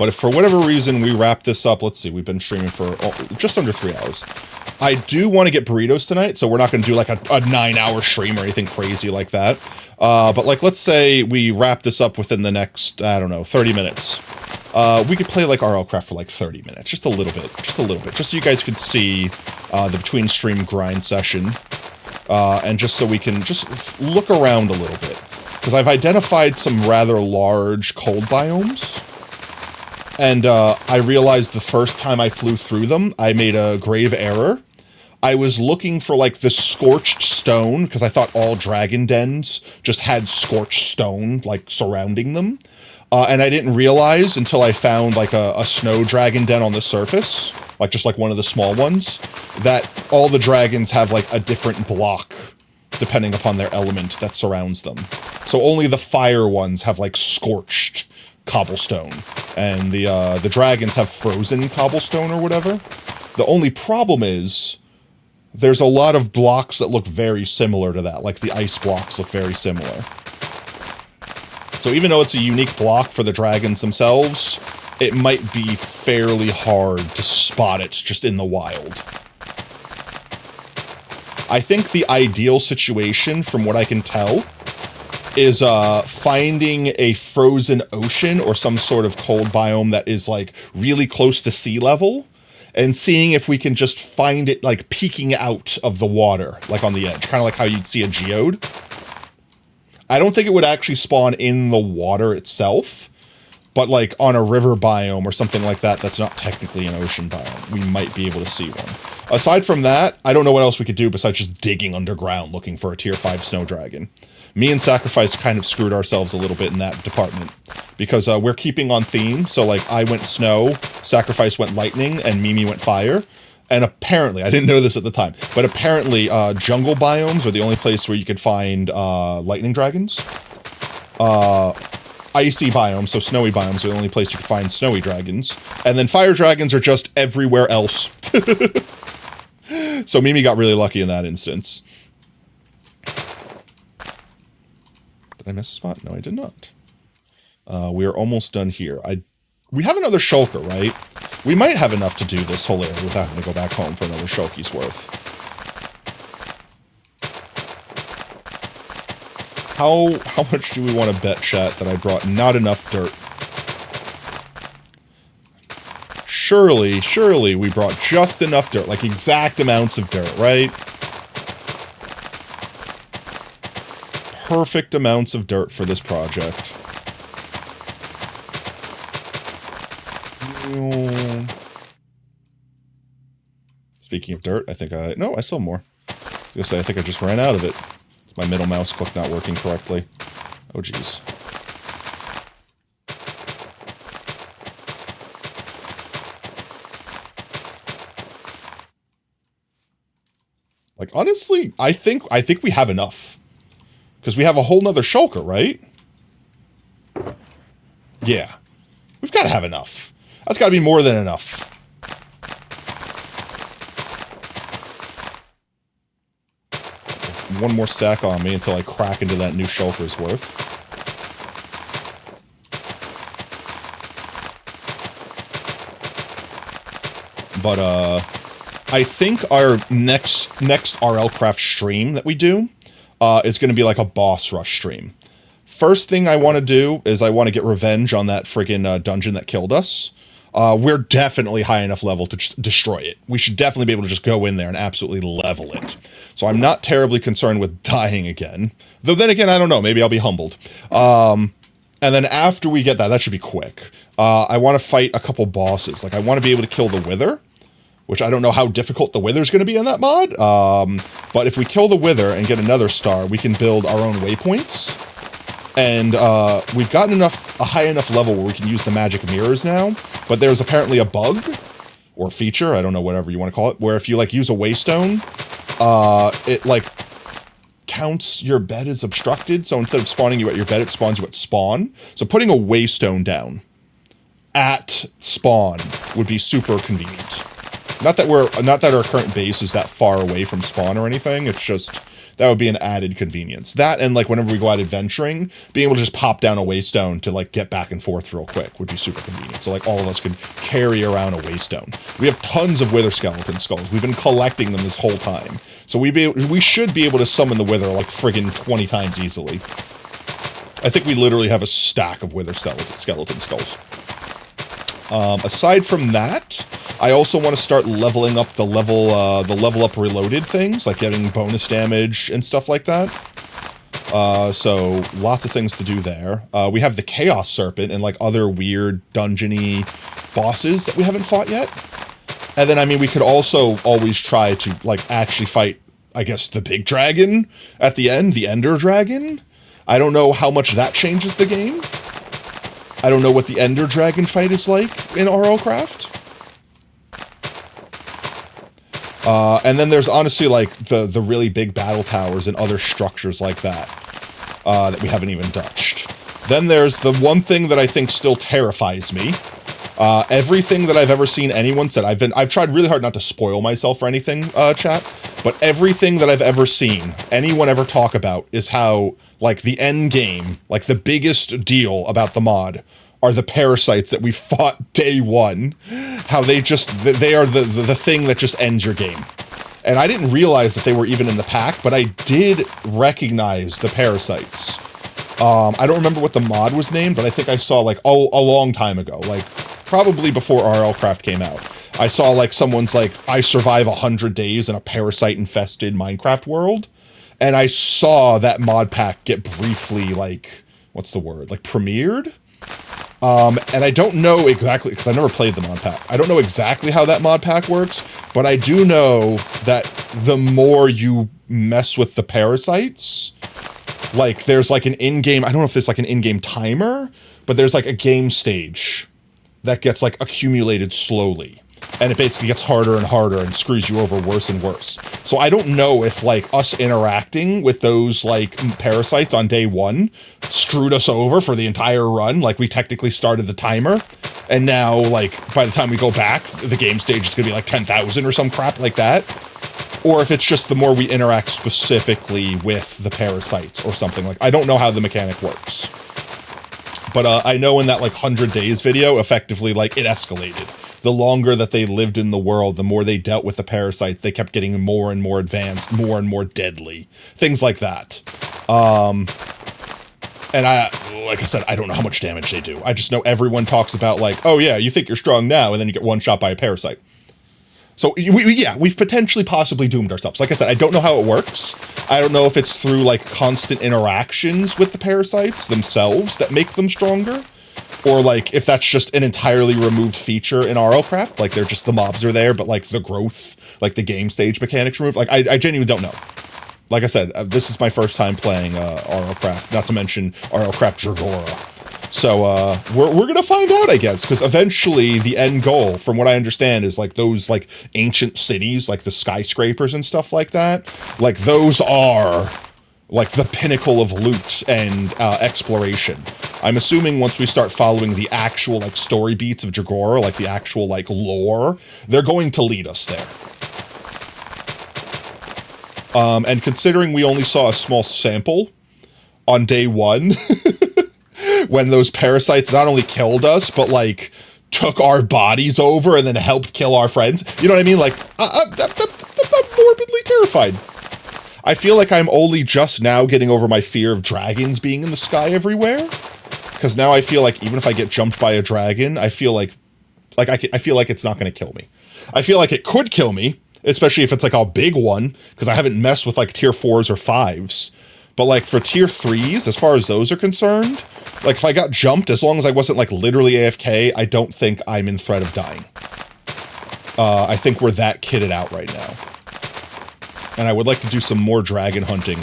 But if for whatever reason we wrap this up, let's see, we've been streaming for just under 3 hours. I do want to get burritos tonight, so we're not going to do like a 9-hour stream or anything crazy like that. But like, let's say we wrap this up within the next, I don't know, 30 minutes. We could play like RLCraft for like 30 minutes, just a little bit, just so you guys could see the between stream grind session, and just so we can just look around a little bit. Because I've identified some rather large cold biomes, and I realized the first time I flew through them, I made a grave error. I was looking for like the scorched stone, because I thought all dragon dens just had scorched stone like surrounding them. And I didn't realize until I found like a snow dragon den on the surface, like just like one of the small ones, that all the dragons have like a different block depending upon their element that surrounds them. So only the fire ones have like scorched cobblestone, and the dragons have frozen cobblestone or whatever. The only problem is there's a lot of blocks that look very similar to that, like the ice blocks look very similar. So even though it's a unique block for the dragons themselves, it might be fairly hard to spot it just in the wild. I think the ideal situation, from what I can tell, is finding a frozen ocean or some sort of cold biome that is like really close to sea level, and seeing if we can just find it like peeking out of the water, like on the edge, kind of like how you'd see a geode. I don't think it would actually spawn in the water itself, but like on a river biome or something like that that's not technically an ocean biome, we might be able to see one. Aside from that, I don't know what else we could do besides just digging underground looking for a tier 5 snow dragon. Me and Sacrifice kind of screwed ourselves a little bit in that department, because we're keeping on theme. So like, I went snow, Sacrifice went lightning, and Mimi went fire. And apparently, I didn't know this at the time, but apparently jungle biomes are the only place where you could find lightning dragons. Icy biomes, so snowy biomes, are the only place you could find snowy dragons. And then fire dragons are just everywhere else. So Mimi got really lucky in that instance. Did I miss a spot? No, I did not. We are almost done here. We have another shulker, right? We might have enough to do this whole area without having to go back home for another shulky's worth. How much do we want to bet, chat, that I brought not enough dirt? Surely we brought just enough dirt, like exact amounts of dirt, right? Perfect amounts of dirt for this project. Speaking of dirt, I think no, I still have more. I was gonna say, I think I just ran out of it. Is my middle mouse click not working correctly? Oh, geez. Like, honestly, I think we have enough. Because we have a whole nother shulker, right? Yeah. We've got to have enough. That's got to be more than enough. One more stack on me until I crack into that new shulker's worth. But, I think our next RLCraft stream that we do is going to be like a boss rush stream. First thing I want to do is I want to get revenge on that friggin' dungeon that killed us. We're definitely high enough level to just destroy it. We should definitely be able to just go in there and absolutely level it. So I'm not terribly concerned with dying again. Though then again, I don't know. Maybe I'll be humbled. And then after we get that, that should be quick. I want to fight a couple bosses. Like, I want to be able to kill the Wither, which I don't know how difficult the Wither's going to be in that mod. But if we kill the Wither and get another star, we can build our own waypoints. And we've gotten a high enough level where we can use the magic mirrors now. But there's apparently a bug or feature, I don't know, whatever you want to call it, where if you like use a waystone, it like counts your bed as obstructed. So instead of spawning you at your bed, it spawns you at spawn. So putting a waystone down at spawn would be super convenient. Not that our current base is that far away from spawn or anything. It's just That would be an added convenience. That, and like whenever we go out adventuring, being able to just pop down a waystone to like get back and forth real quick would be super convenient. So like all of us could carry around a waystone. We have tons of wither skeleton skulls. We've been collecting them this whole time. So we should be able to summon the wither like friggin' 20 times easily. I think we literally have a stack of wither skeleton skulls. Aside from that, I also want to start leveling up the level up reloaded things, like getting bonus damage and stuff like that. So lots of things to do there. We have the Chaos Serpent and like other weird dungeony bosses that we haven't fought yet. And then, I mean, we could also always try to like actually fight, I guess, the big dragon at the end, the Ender Dragon. I don't know how much that changes the game. I don't know what the Ender Dragon fight is like in RLCraft. And then there's honestly like the really big battle towers and other structures like that that we haven't even touched. Then there's the one thing that I think still terrifies me. Everything that I've ever seen anyone said, I've tried really hard not to spoil myself or anything, chat, but everything that I've ever seen anyone ever talk about is how, like, the end game, like, the biggest deal about the mod are the parasites that we fought day one. How they are the thing that just ends your game. And I didn't realize that they were even in the pack, but I did recognize the parasites. I don't remember what the mod was named, but I think I saw, like, a long time ago, like, probably before RLCraft came out. I saw, like, someone's, like, I survive 100 days in a parasite-infested Minecraft world, and I saw that mod pack get briefly, like, what's the word? Like, premiered? And I don't know exactly, because I never played the mod pack. I don't know exactly how that mod pack works, but I do know that the more you mess with the parasites, like, there's, like, an in-game, I don't know if there's, like, an in-game timer, but there's, like, a game stage that gets, like, accumulated slowly. And it basically gets harder and harder and screws you over worse and worse. So I don't know if, like, us interacting with those, like, parasites on day one screwed us over for the entire run. Like, we technically started the timer. And now, like, by the time we go back, the game stage is going to be, like, 10,000 or some crap like that. Or if it's just the more we interact specifically with the parasites or something. Like, I don't know how the mechanic works. But I know in that, like, 100 days video, effectively, like, it escalated. The longer that they lived in the world, the more they dealt with the parasites, they kept getting more and more advanced, more and more deadly. Things like that. And like I said, I don't know how much damage they do. I just know everyone talks about, like, oh yeah, you think you're strong now, and then you get one shot by a parasite. So, we've potentially possibly doomed ourselves. Like I said, I don't know how it works. I don't know if it's through, like, constant interactions with the parasites themselves that make them stronger. Or, like, if that's just an entirely removed feature in RLCraft. Like, they're just, the mobs are there, but, like, the growth, like, the game stage mechanics removed. Like, I genuinely don't know. Like I said, this is my first time playing RLCraft, not to mention RLCraft Dragora. So, we're gonna find out, I guess, because eventually the end goal, from what I understand, is, like, those, like, ancient cities, like the skyscrapers and stuff like that. Like, those are, like, the pinnacle of loot and exploration. I'm assuming once we start following the actual, like, story beats of Dragora, like, the actual, like, lore, they're going to lead us there. And considering we only saw a small sample on day one, when those parasites not only killed us, but, like, took our bodies over and then helped kill our friends. You know what I mean? Like, I'm morbidly terrified. I feel like I'm only just now getting over my fear of dragons being in the sky everywhere. Because now I feel like even if I get jumped by a dragon, I feel like I feel like it's not going to kill me. I feel like it could kill me, especially if it's, like, a big one, because I haven't messed with, like, tier 4s or 5s. But, like, for tier 3s, as far as those are concerned, like, if I got jumped, as long as I wasn't, like, literally AFK, I don't think I'm in threat of dying. I think we're that kitted out right now. And I would like to do some more dragon hunting.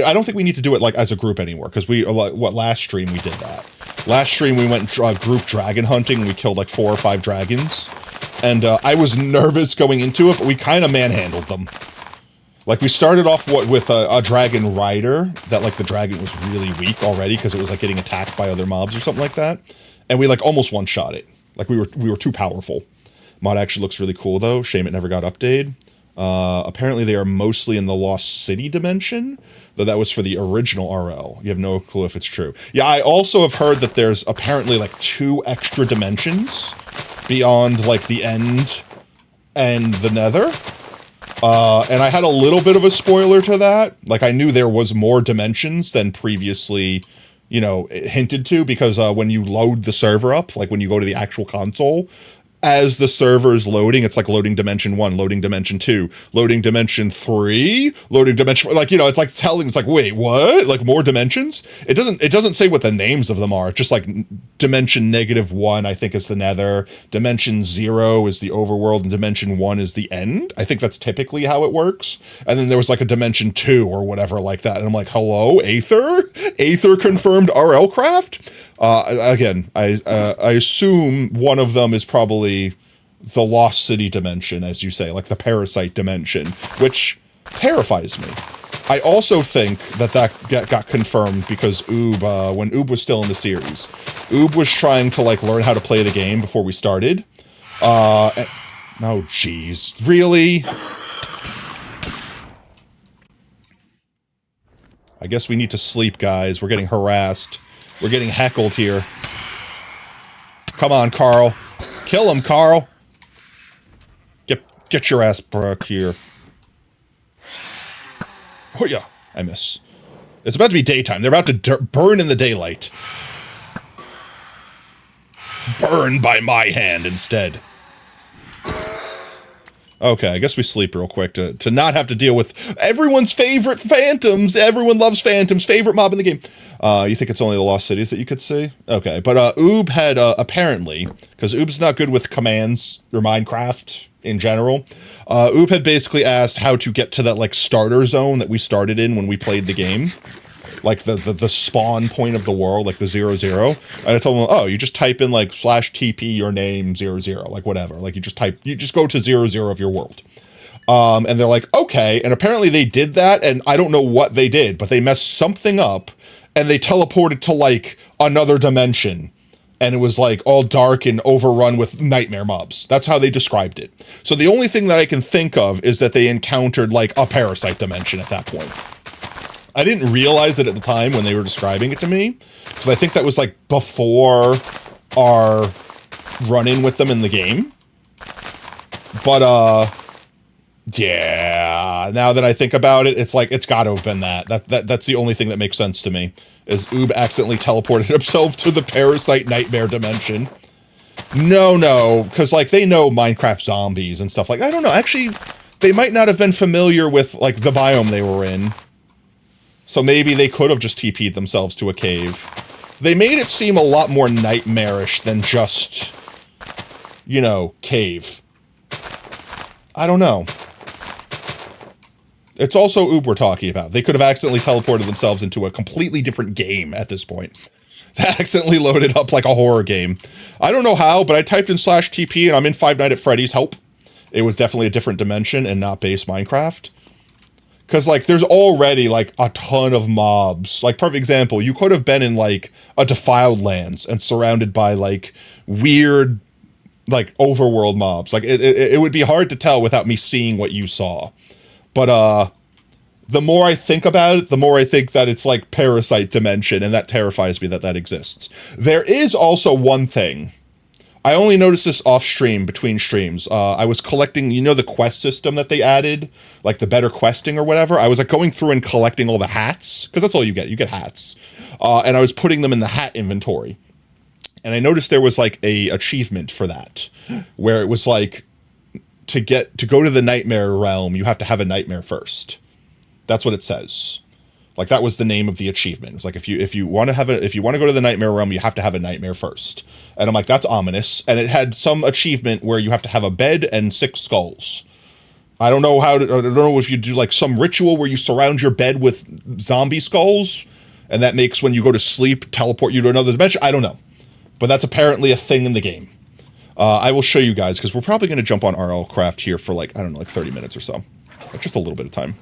I don't think we need to do it, like, as a group anymore, because last stream we did that. Last stream we went group dragon hunting, and we killed, like, 4 or 5 dragons. And I was nervous going into it, but we kind of manhandled them. Like, we started off with a dragon rider, that, like, the dragon was really weak already, because it was, like, getting attacked by other mobs or something like that. And we, like, almost one-shot it. Like, we were too powerful. Mod actually looks really cool, though. Shame it never got updated. Apparently they are mostly in the Lost City dimension, though that was for the original RL. You have no clue if it's true. Yeah, I also have heard that there's apparently like 2 extra dimensions beyond like the end and the nether. And I had a little bit of a spoiler to that. Like, I knew there was more dimensions than previously, you know, hinted to, because when you load the server up, like when you go to the actual console, as the server is loading, it's like loading dimension 1, loading dimension 2, loading dimension 3, loading dimension, like, you know, it's like telling, it's like, wait, what? Like more dimensions? It doesn't say what the names of them are. It's just like dimension -1, I think, is the nether, dimension 0 is the overworld, and dimension 1 is the end. I think that's typically how it works. And then there was like a dimension 2 or whatever like that. And I'm like, hello, Aether? Aether confirmed RL craft? Again, I assume one of them is probably the Lost City dimension, as you say, like the Parasite dimension, which terrifies me. I also think that got confirmed because Oob, when Oob was still in the series, Oob was trying to like learn how to play the game before we started. Oh jeez, really? I guess we need to sleep, guys. We're getting harassed. We're getting heckled here. Come on, Carl. Kill him, Carl. Get your ass back here. Oh yeah, I miss. It's about to be daytime. They're about to burn in the daylight. Burn by my hand instead. Okay, I guess we sleep real quick to not have to deal with everyone's favorite phantoms. Everyone loves phantoms. Favorite mob in the game. You think it's only the Lost Cities that you could see? Okay, but Oob had apparently, because Oob's not good with commands or Minecraft in general, Oob had basically asked how to get to that like starter zone that we started in when we played the game. Like the spawn point of the world, like the 0, 0. And I told him, oh, you just type in like /TP your name 0, 0, like whatever. Like you just go to 0, 0 of your world. And they're like, okay. And apparently they did that, and I don't know what they did, but they messed something up, and they teleported to like another dimension. And it was like all dark and overrun with nightmare mobs. That's how they described it. So the only thing that I can think of is that they encountered like a parasite dimension at that point. I didn't realize it at the time when they were describing it to me, because I think that was like before our run-in with them in the game. But yeah, now that I think about it, it's like it's got to have been that's the only thing that makes sense to me, is Oob accidentally teleported himself to the parasite nightmare dimension. No, because like they know Minecraft zombies and stuff. Like, I don't know, actually they might not have been familiar with like the biome they were in. So maybe they could have just TP'd themselves to a cave. They made it seem a lot more nightmarish than just, you know, cave. I don't know. It's also Oob we're talking about. They could have accidentally teleported themselves into a completely different game at this point. They accidentally loaded up like a horror game. I don't know how, but I typed in /TP and I'm in Five Nights at Freddy's. Help. It was definitely a different dimension and not base Minecraft. Because, like, there's already, like, a ton of mobs. Like, perfect example, you could have been in, like, a Defiled Lands and surrounded by, like, weird, like, overworld mobs. Like, it would be hard to tell without me seeing what you saw. But, the more I think about it, the more I think that it's, like, Parasite Dimension, and that terrifies me that that exists. There is also one thing. I only noticed this off stream, between streams. I was collecting, you know, the quest system that they added, like the better questing or whatever. I was like going through and collecting all the hats, because that's all you get hats. And I was putting them in the hat inventory. And I noticed there was like a achievement for that, where it was like, to go to the nightmare realm, you have to have a nightmare first. That's what it says. Like, that was the name of the achievement. It's like, if you want to go to the nightmare realm, you have to have a nightmare first. And I'm like, that's ominous. And it had some achievement where you have to have a bed and 6 skulls. I don't know if you do like some ritual where you surround your bed with zombie skulls, and that makes, when you go to sleep, teleport you to another dimension. I don't know. But that's apparently a thing in the game. I will show you guys, because we're probably going to jump on RL Craft here for like, I don't know, like 30 minutes or so. Like, just a little bit of time.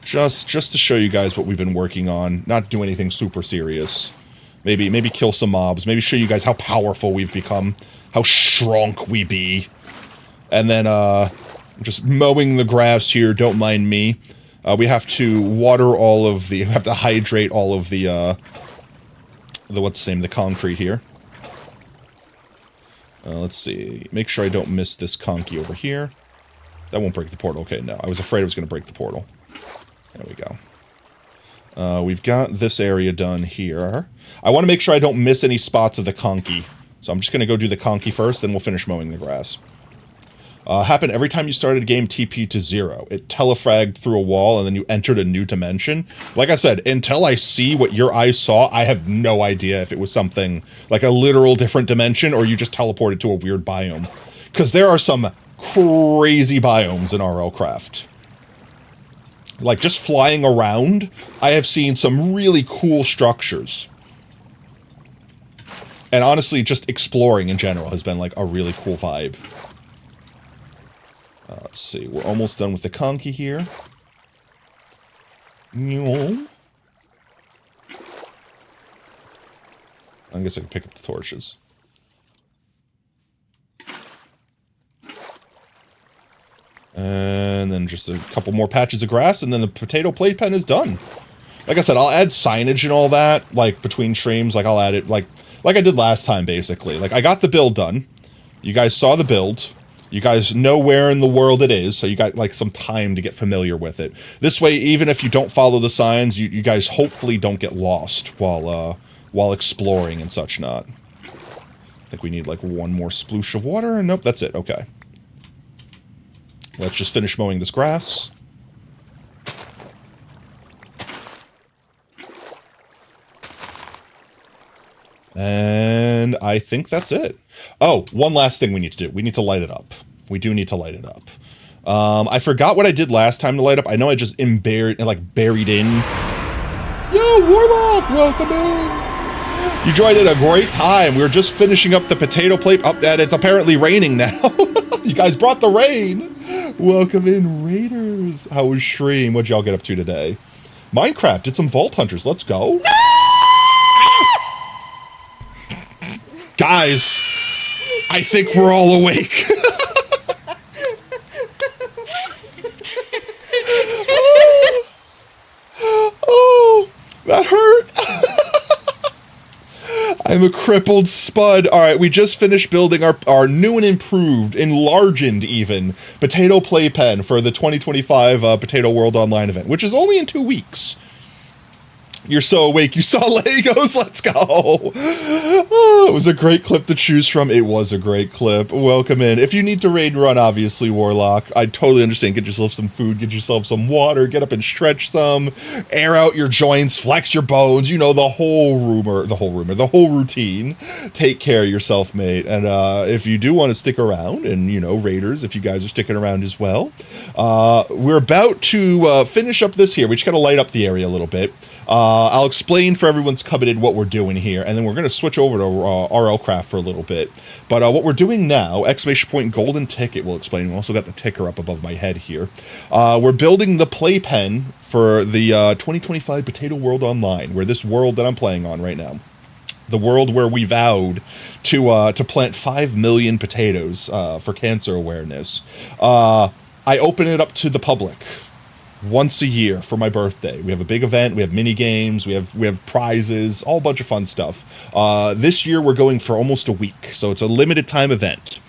Just to show you guys what we've been working on. Not do anything super serious. Maybe kill some mobs. Maybe show you guys how powerful we've become. How strong we be. And then, I'm just mowing the grass here, don't mind me. We have to water all of the, we have to hydrate all of the what's the name, the concrete here. Let's see, make sure I don't miss this conky over here. That won't break the portal. Okay, no, I was afraid it was going to break the portal. There we go. We've got this area done here. I want to make sure I don't miss any spots of the conky. So I'm just going to go do the conky first, then we'll finish mowing the grass. Happened every time you started a game TP to 0. It telefragged through a wall, and then you entered a new dimension. Like I said, until I see what your eyes saw, I have no idea if it was something like a literal different dimension, or you just teleported to a weird biome. Because there are some crazy biomes in RL Craft. Like, just flying around, I have seen some really cool structures. And honestly, just exploring in general has been, like, a really cool vibe. Let's see, we're almost done with the conky here. I guess I can pick up the torches. And then just a couple more patches of grass, and then the potato playpen is done. Like I said, I'll add signage and all that, like, between streams. Like, I'll add it, like I did last time, basically. Like, I got the build done. You guys saw the build. You guys know where in the world it is, so you got, like, some time to get familiar with it. This way, even if you don't follow the signs, you guys hopefully don't get lost while exploring and such not. I think we need, like, one more sploosh of water, and nope, that's it, okay. Let's just finish mowing this grass. And I think that's it. Oh, one last thing we need to do. We need to light it up. We do need to light it up. I forgot what I did last time to light up. I know I just buried in. Yo, Warlock, welcome in. You joined at a great time. We were just finishing up the potato plate. Up that it's apparently raining now. You guys brought the rain. Welcome in, Raiders. How was stream? What'd y'all get up to today? Minecraft did some Vault Hunters. Let's go. Guys, I think we're all awake. Oh, that hurt. I'm a crippled spud. All right, we just finished building our new and improved, enlarged even, potato playpen for the 2025 Potato World Online event, which is only in 2 weeks. You're so awake. You saw Legos. Let's go. Oh, it was a great clip to choose from. It was a great clip. Welcome in. If you need to raid and run, obviously, Warlock, I totally understand. Get yourself some food. Get yourself some water. Get up and stretch some. Air out your joints. Flex your bones. You know, the whole routine. Take care of yourself, mate. And if you do want to stick around, and, you know, Raiders, if you guys are sticking around as well, we're about to finish up this here. We just got to light up the area a little bit. I'll explain for everyone's coveted what we're doing here, and then we're going to switch over to RL Craft for a little bit. But what we're doing now, exclamation point golden ticket will explain. We also got the ticker up above my head here. We're building the playpen for the 2025 Potato World Online, where this world that I'm playing on right now. The world where we vowed to plant 5 million potatoes for cancer awareness. I open it up to the public once a year for my birthday. We have a big event, we have mini games, we have prizes, all a bunch of fun stuff. This year we're going for almost a week, so it's a limited time event.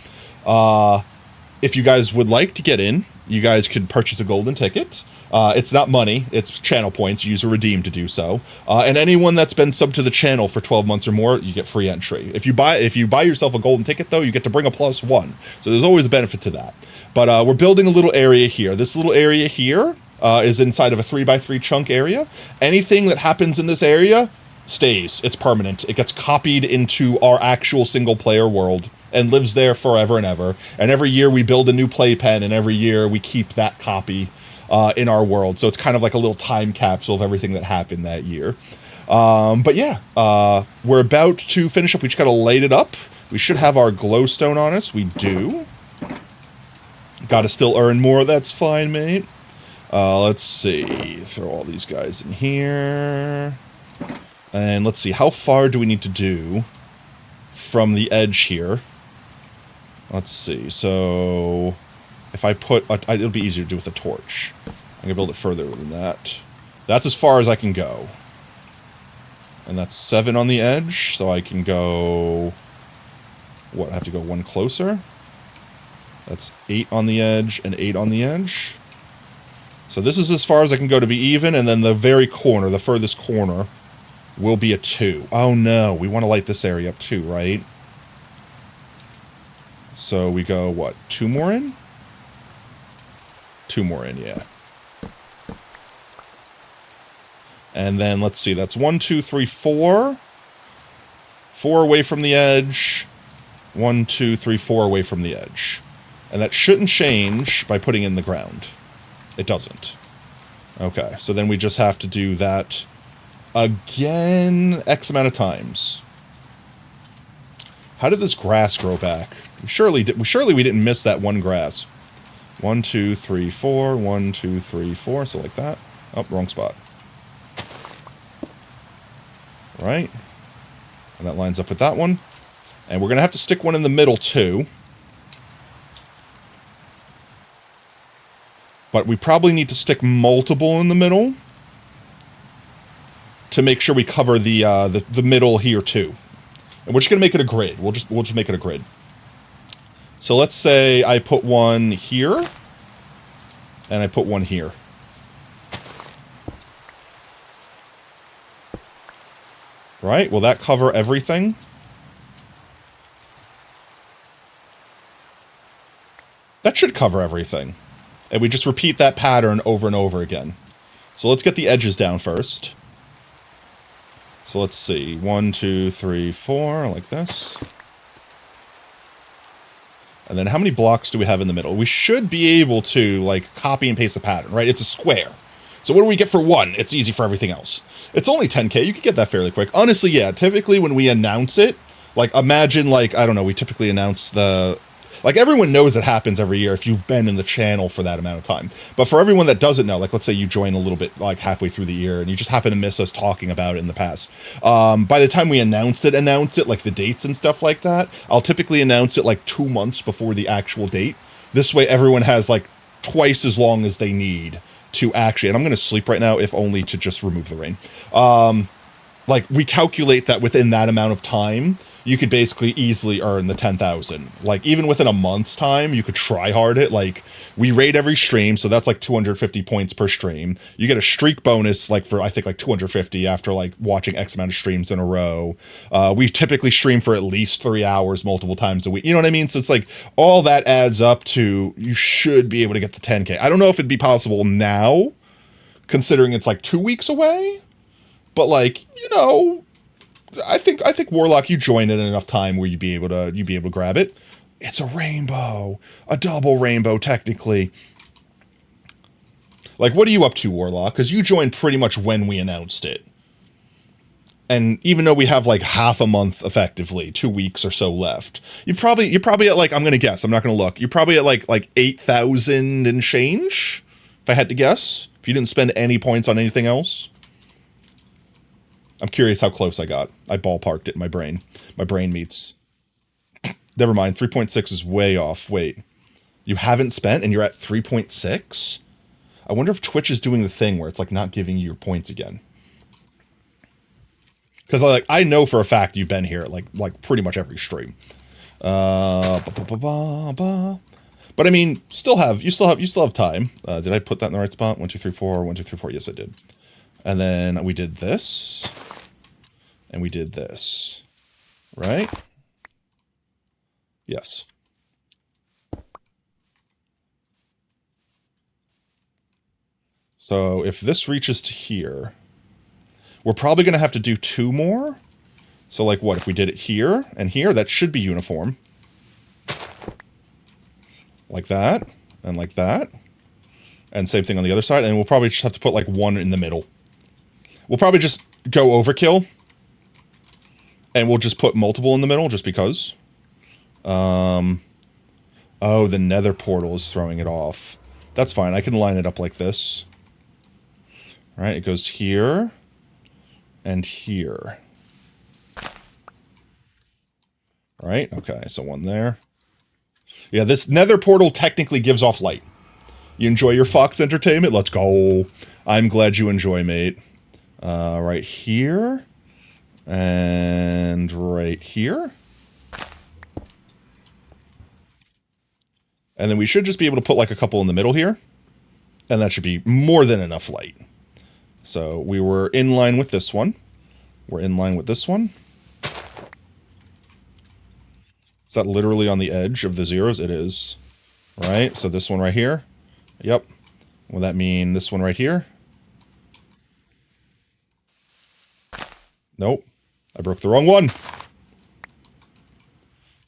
If you guys would like to get in, you guys could purchase a golden ticket. It's not money, it's channel points. Use a redeem to do so. And anyone that's been subbed to the channel for 12 months or more, you get free entry. If you buy yourself a golden ticket, though, you get to bring a +1. So there's always a benefit to that. But we're building a little area here. This little area here is inside of a 3x3 chunk area. Anything that happens in this area stays. It's permanent. It gets copied into our actual single-player world and lives there forever and ever. And every year we build a new playpen, and every year we keep that copy in our world. So it's kind of like a little time capsule of everything that happened that year. But yeah, we're about to finish up. We just got to light it up. We should have our glowstone on us. We do. Got to still earn more. That's fine, mate. Let's see. Throw all these guys in here. And let's see. How far do we need to do from the edge here? Let's see. So if I put... it'll be easier to do with a torch. I'm going to build it further than that. That's as far as I can go. And that's 7 on the edge, so I can go... What, I have to go 1 closer? That's 8 on the edge and 8 on the edge. So this is as far as I can go to be even, and then the very corner, the furthest corner, will be a 2. Oh no, we want to light this area up too, right? So we go, what, 2 more in? 2 more in, yeah. And then, let's see, that's 1, 2, 3, 4. 4 away from the edge. 1, 2, 3, 4 away from the edge. And that shouldn't change by putting in the ground. It doesn't. Okay, so then we just have to do that again X amount of times. How did this grass grow back? Surely we didn't miss that one grass. 1, 2, 3, 4. 1, 2, 3, 4. So like that. Oh, wrong spot. Right. And that lines up with that one. And we're going to have to stick one in the middle too. But we probably need to stick multiple in the middle to make sure we cover the middle here too. And we're just gonna make it a grid. We'll just make it a grid. So let's say I put one here, and I put one here. Right? Will that cover everything? That should cover everything. And we just repeat that pattern over and over again. So let's get the edges down first. So let's see. 1, 2, 3, 4, like this. And then how many blocks do we have in the middle? We should be able to, like, copy and paste the pattern, right? It's a square. So what do we get for 1? It's easy for everything else. It's only 10k. You can get that fairly quick. Honestly, yeah, typically when we announce it, like, imagine, like, I don't know, we typically announce the... Like, everyone knows it happens every year if you've been in the channel for that amount of time. But for everyone that doesn't know, like, let's say you join a little bit, like, halfway through the year, and you just happen to miss us talking about it in the past. By the time we announce it, like, the dates and stuff like that, I'll typically announce it, like, 2 months before the actual date. This way, everyone has, like, twice as long as they need to actually... And I'm going to sleep right now, if only to just remove the rain. Like, we calculate that within that amount of time... You could basically easily earn the 10,000. Like, even within a month's time, you could try hard it. Like, we rate every stream, so that's like 250 points per stream. You get a streak bonus, like, for, I think, like 250 after, like, watching X amount of streams in a row. We typically stream for at least 3 hours multiple times a week. You know what I mean? So it's like, all that adds up to, you should be able to get the 10k. I don't know if it'd be possible now, considering it's like 2 weeks away. But, like, you know... I think Warlock, you joined in enough time where you'd be able to grab it. It's a rainbow, a double rainbow technically. Like, what are you up to, Warlock? Because you joined pretty much when we announced it. And even though we have like half a month effectively, 2 weeks or so left, you're probably at like, I'm gonna guess, I'm not gonna look. You're probably at like 8,000 and change, if I had to guess. If you didn't spend any points on anything else. I'm curious how close I got. I ballparked it in my brain. My brain meets. Never mind, 3.6 is way off. Wait. You haven't spent and you're at 3.6? I wonder if Twitch is doing the thing where it's like not giving you your points again. Because like I know for a fact you've been here like pretty much every stream. But I mean, you still have time. Did I put that in the right spot? 1, 2, 3, 4. 1, 2, 3, 4. Yes, I did. And then we did this. And we did this. Right? Yes. So if this reaches to here, we're probably going to have to do 2 more. So like what, if we did it here and here, that should be uniform. Like that, and like that. And same thing on the other side, and we'll probably just have to put like 1 in the middle. We'll probably just go overkill. And we'll just put multiple in the middle, just because. Oh, the nether portal is throwing it off. That's fine, I can line it up like this. Alright, it goes here. And here. Right, okay, so 1 there. Yeah, this nether portal technically gives off light. You enjoy your Fox entertainment? Let's go. I'm glad you enjoy, mate. Right here. And right here. And then we should just be able to put like a couple in the middle here. And that should be more than enough light. So we were in line with this one. We're in line with this one. Is that literally on the edge of the zeros? It is. Right? So this one right here. Yep. Will that mean this one right here? Nope. I broke the wrong one.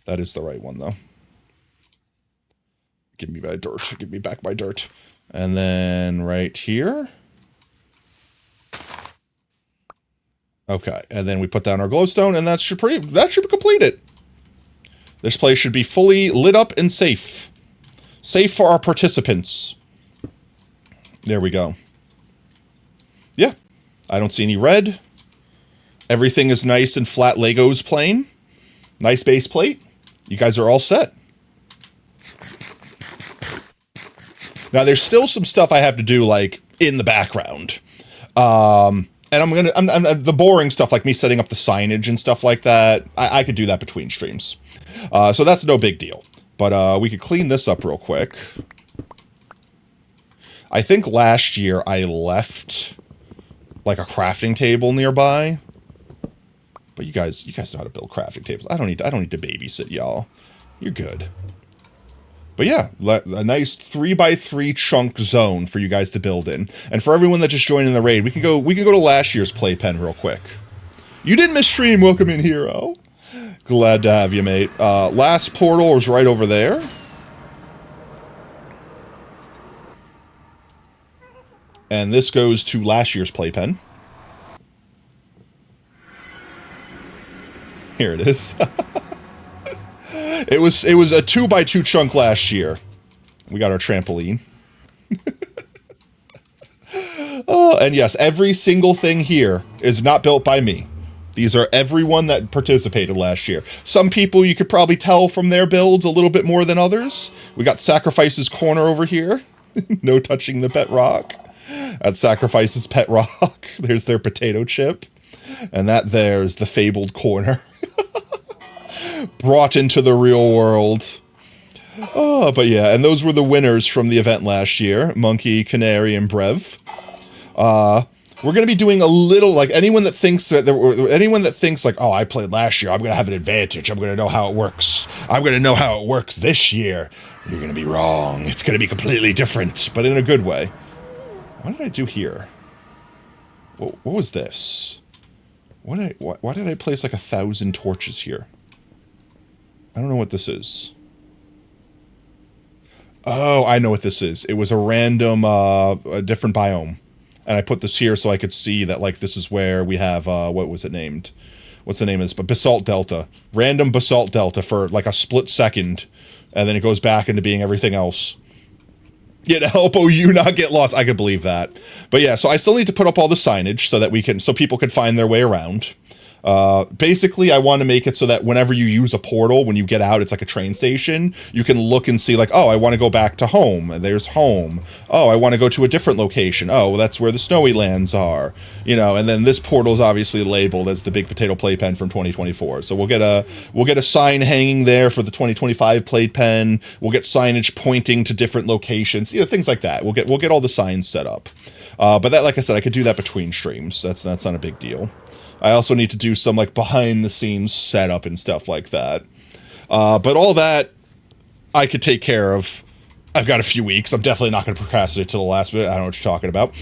That is the right one, though. Give me my dirt. Give me back my dirt. And then right here. Okay. And then we put down our glowstone, and that should complete it. This place should be fully lit up and safe. Safe for our participants. There we go. Yeah. I don't see any red. Everything is nice and flat Legos plain. Nice base plate. You guys are all set. Now, there's still some stuff I have to do, like, in the background. And I'm the boring stuff, like me setting up the signage and stuff like that, I could do that between streams. So that's no big deal. But we could clean this up real quick. I think last year I left, like, a crafting table nearby. But you guys know how to build crafting tables. I don't need to babysit y'all. You're good. But yeah, a nice 3x3 chunk zone for you guys to build in. And for everyone that just joined in the raid, we can go to last year's playpen real quick. You didn't miss stream, welcome in, hero. Glad to have you, mate. Last portal is right over there. And this goes to last year's playpen. Here it is. It was a 2x2 chunk last year. We got our trampoline. Oh, and yes, every single thing here is not built by me. These are everyone that participated last year. Some people you could probably tell from their builds a little bit more than others. We got Sacrifice's Corner over here. No touching the pet rock. At Sacrifice's Pet Rock, there's their potato chip. And that there's the Fabled Corner. Brought into the real world. Oh, but yeah, and those were the winners from the event last year. Monkey, Canary, and Brev. We're going to be doing a little, like, anyone that thinks like, oh, I played last year, I'm going to have an advantage, I'm going to know how it works. I'm going to know how it works this year. You're going to be wrong. It's going to be completely different, but in a good way. What did I do here? What was this? Why did I place like 1,000 torches here? I don't know what this is. Oh, I know what this is. It was a random, a different biome. And I put this here so I could see that, like, this is where we have, what was it named? What's the name of this? But Basalt Delta. Random Basalt Delta for, like, a split second. And then it goes back into being everything else. Yeah, to help OU not get lost. I could believe that. But yeah, so I still need to put up all the signage so that so people can find their way around. Basically, I want to make it so that whenever you use a portal, when you get out, it's like a train station. You can look and see like, oh, I want to go back to home. And there's home. Oh, I want to go to a different location. Oh, well, that's where the snowy lands are. You know, and then this portal is obviously labeled as the Big Potato Playpen from 2024. So we'll get a sign hanging there for the 2025 Playpen. We'll get signage pointing to different locations. You know, things like that. We'll get all the signs set up. But that, like I said, I could do that between streams. That's not a big deal. I also need to do some like behind the scenes setup and stuff like that. But all that I could take care of. I've got a few weeks. I'm definitely not going to procrastinate to the last minute. I don't know what you're talking about.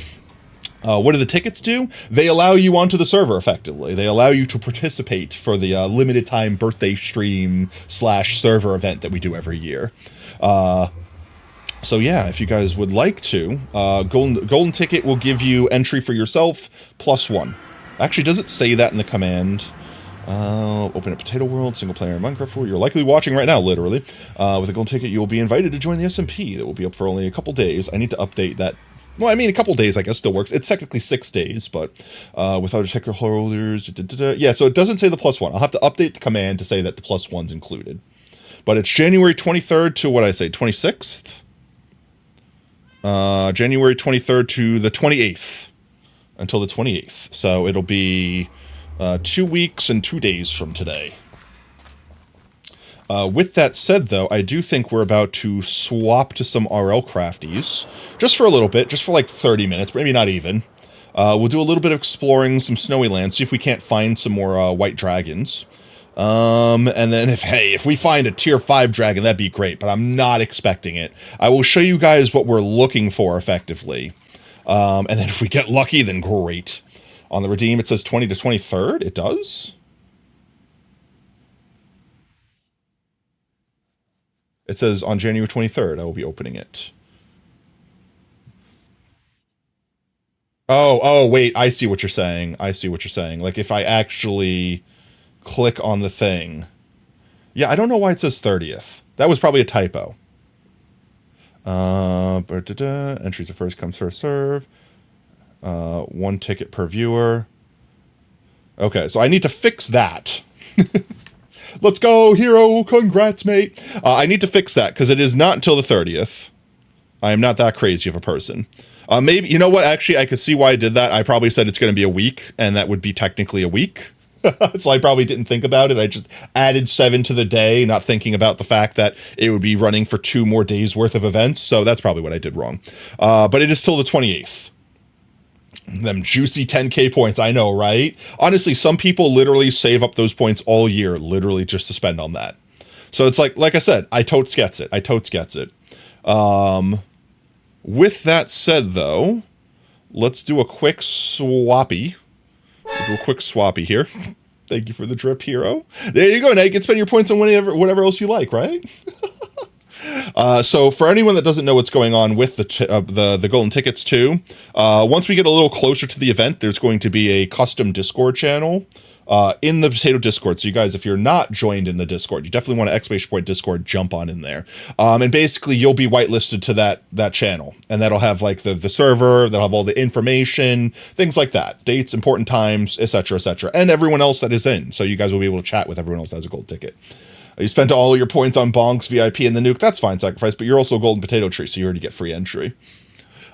What do the tickets do? They allow you onto the server effectively. They allow you to participate for the limited time birthday stream / server event that we do every year. So yeah, if you guys would like to, golden ticket will give you entry for yourself +1. Actually, does it say that in the command? Open a Potato World, single player in Minecraft 4. You're likely watching right now, literally. With a gold ticket, you will be invited to join the SMP. That will be up for only a couple days. I need to update that. Well, I mean, a couple days, I guess, still works. It's technically 6 days, but without ticket holders... Yeah, so it doesn't say the +1. I'll have to update the command to say that the +1's included. But it's January 23rd to, what I say, 26th? January 23rd to the 28th. Until the 28th. So it'll be 2 weeks and 2 days from today. With that said, though, I do think we're about to swap to some RL crafties. Just for a little bit, just for like 30 minutes, maybe not even. We'll do a little bit of exploring some snowy lands, see if we can't find some more white dragons. And then if we find a tier 5 dragon, that'd be great, but I'm not expecting it. I will show you guys what we're looking for effectively. And then if we get lucky, then great. On the redeem, it says 20 to 23rd. It does. It says on January 23rd, I will be opening it. Oh, wait, I see what you're saying. I see what you're saying. Like, if I actually click on the thing. Yeah, I don't know why it says 30th. That was probably a typo. Entries are first come, first serve. 1 ticket per viewer. Okay, so I need to fix that. Let's go, hero. Congrats, mate. I need to fix that because it is not until the 30th. I am not that crazy of a person. Maybe, you know what? Actually, I could see why I did that. I probably said it's going to be a week, and that would be technically a week. So I probably didn't think about it. I just added 7 to the day, not thinking about the fact that it would be running for 2 more days worth of events. So that's probably what I did wrong. But it is still the 28th. Them juicy 10k points, I know, right? Honestly, some people literally save up those points all year, literally just to spend on that. So it's like I said, I totes gets it. With that said, though, let's do a quick swappy. We'll do a quick swappy here. Thank you for the drip, hero. There you go. Now you can spend your points on whatever else you like, right? So for anyone that doesn't know what's going on with the golden tickets too, once we get a little closer to the event, there's going to be a custom Discord channel in the Potato Discord. So you guys, if you're not joined in the Discord, you definitely want to exclamation point Discord, jump on in there. And basically you'll be whitelisted to that channel, and that'll have like the server, that'll have all the information, things like that, dates, important times, etc., and everyone else that is in. So you guys will be able to chat with everyone else that has a gold ticket. You spent all your points on Bonks, VIP, and the nuke. That's fine, Sacrifice, but you're also a golden potato tree, so you already get free entry.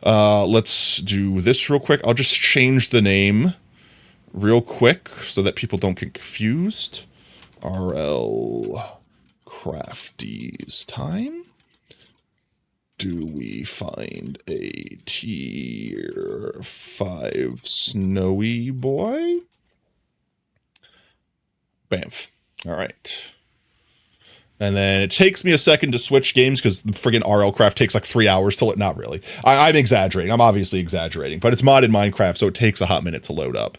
Let's do this real quick. I'll just change the name real quick so that people don't get confused. RL Crafties time. Do we find a tier 5 snowy boy? Bamf. All right. And then it takes me a second to switch games because the friggin' RL Craft takes like 3 hours to load. Not really. I'm exaggerating. I'm obviously exaggerating. But it's modded Minecraft, so it takes a hot minute to load up.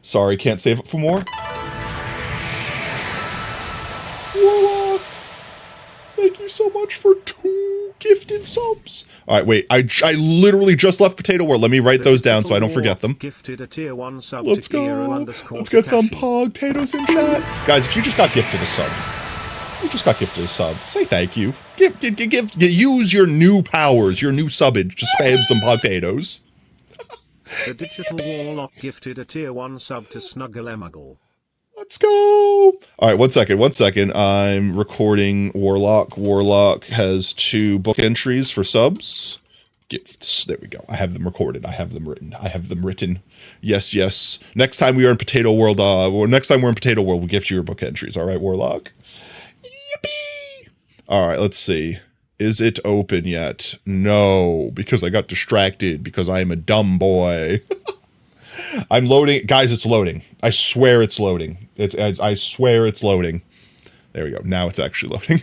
Sorry, can't save it for more. Warlock! Thank you so much for 2 gifted subs. All right, wait. I literally just left Potato World. Let me write those down so I don't forget them. Gifted a tier 1 sub. Let's go. Let's get some pog potatoes in chat. Guys, if you just got gifted a sub, say thank you. Use your new powers, your new subbage to spam some potatoes. The digital warlock gifted a tier 1 sub to Snuggleemuggle. Let's go. All right, one second. I'm recording Warlock. Warlock has 2 book entries for subs. Gifts. There we go. I have them recorded. I have them written. Yes. Next time we are in Potato World, we'll gift you your book entries. All right, Warlock. Yippee! All right, let's see. Is it open yet? No, because I got distracted because I am a dumb boy. I'm loading. Guys, it's loading. I swear it's loading. I swear it's loading. There we go. Now it's actually loading.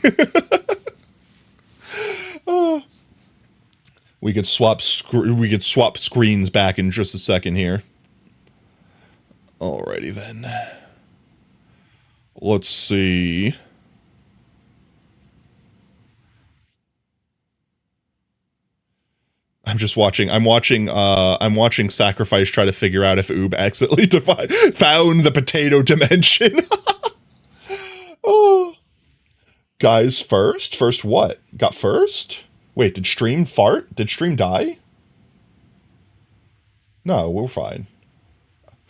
We could swap screens back in just a second here. Alrighty then. Let's see. I'm watching Sacrifice try to figure out if Oob accidentally found the potato dimension. Oh. Guys, first what? Got first? Wait, did stream fart? Did stream die? No, we're fine.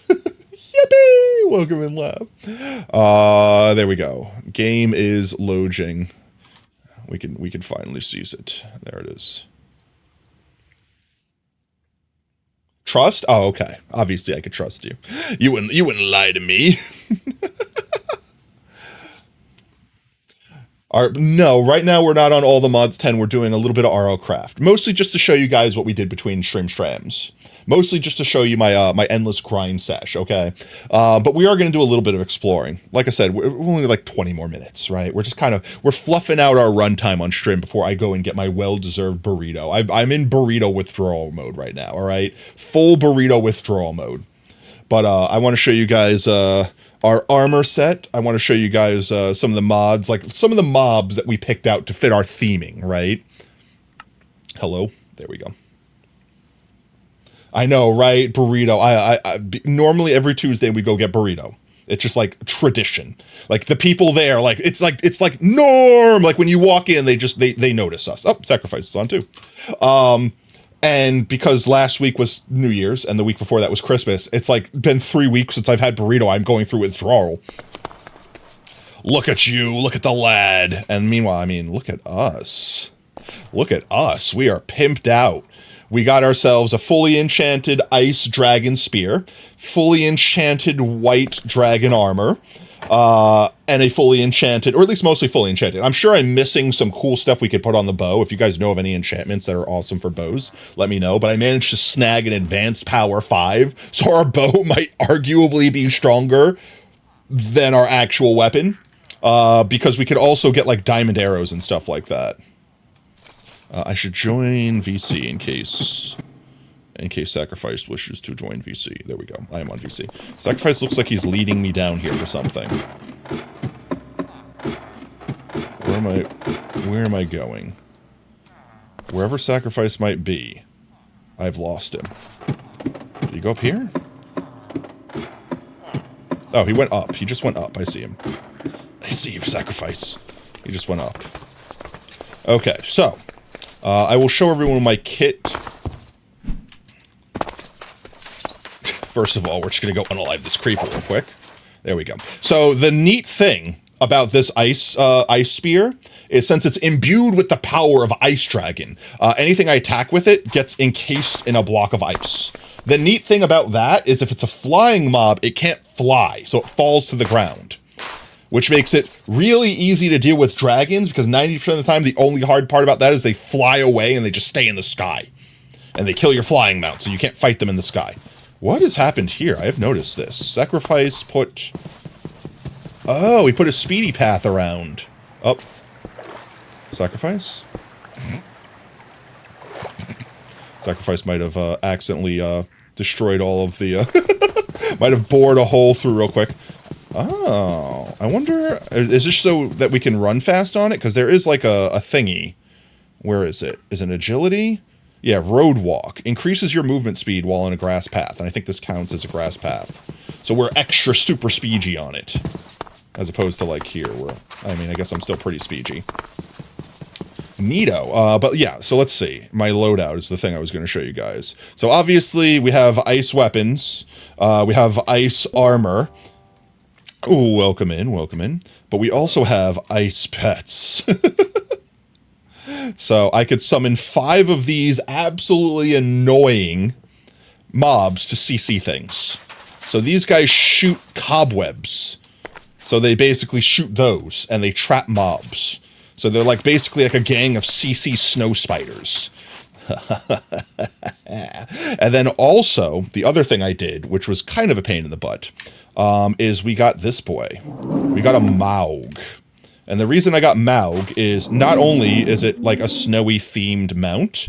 Yippee! Plaype! Welcome in, lab. There we go. Game is loading. We can finally seize it. There it is. Trust? Oh, okay. Obviously, I could trust you. You wouldn't lie to me. No, right now we're not on all the mods 10. We're doing a little bit of RL craft, mostly just to show you guys what we did between strams. Mostly just to show you my my endless grind sesh, okay? But we are going to do a little bit of exploring. Like I said, we're only like 20 more minutes, right? We're just we're fluffing out our runtime on stream before I go and get my well-deserved burrito. I'm in burrito withdrawal mode right now, all right? Full burrito withdrawal mode. But I want to show you guys our armor set. I want to show you guys some of the mods, like some of the mobs that we picked out to fit our theming, right? Hello. There we go. I know, right? Burrito. Normally every Tuesday we go get burrito. It's just like tradition. Like the people there, like it's like norm. Like when you walk in, they notice us. Oh, sacrifice is on too. And because last week was New Year's and the week before that was Christmas, it's like been 3 weeks since I've had burrito. I'm going through withdrawal. Look at you. Look at the lad. And meanwhile, I mean, look at us. Look at us. We are pimped out. We got ourselves a fully enchanted ice dragon spear, fully enchanted white dragon armor, and a fully enchanted, or at least mostly fully enchanted. I'm sure I'm missing some cool stuff we could put on the bow. If you guys know of any enchantments that are awesome for bows, let me know. But I managed to snag an advanced power 5, so our bow might arguably be stronger than our actual weapon, because we could also get like diamond arrows and stuff like that. I should join VC in case Sacrifice wishes to join VC. There we go. I am on VC. Sacrifice looks like he's leading me down here for something. Where am I going? Wherever Sacrifice might be, I've lost him. Did he go up here? Oh, he went up. He just went up. I see him. I see you, Sacrifice. He just went up. Okay, so I will show everyone my kit. First of all, we're just going to go unalive this creeper real quick. There we go. So the neat thing about this ice spear is since it's imbued with the power of Ice Dragon, anything I attack with it gets encased in a block of ice. The neat thing about that is if it's a flying mob, it can't fly, so it falls to the ground, which makes it really easy to deal with dragons, because 90% of the time, the only hard part about that is they fly away and they just stay in the sky. And they kill your flying mount, so you can't fight them in the sky. What has happened here? I have noticed this. Sacrifice put... Oh, he put a speedy path around. Oh. Sacrifice? Sacrifice might have accidentally destroyed all of the... might have bored a hole through real quick. Oh, I wonder, is this so that we can run fast on it? Because there is like a thingy. Where is it? Is it agility? Yeah, road walk. Increases your movement speed while on a grass path. And I think this counts as a grass path. So we're extra super speedy on it. As opposed to like here where, I mean, I guess I'm still pretty speedy. Neato. But yeah, so let's see. My loadout is the thing I was going to show you guys. So obviously we have ice weapons. We have ice armor. Ooh, welcome in, welcome in. But we also have ice pets. So I could summon 5 of these absolutely annoying mobs to CC things. So these guys shoot cobwebs. So they basically shoot those, and they trap mobs. So they're like basically like a gang of CC snow spiders. And then also, the other thing I did, which was kind of a pain in the butt, is we got this boy. We got a Maug. And the reason I got Maug is not only is it like a snowy themed mount,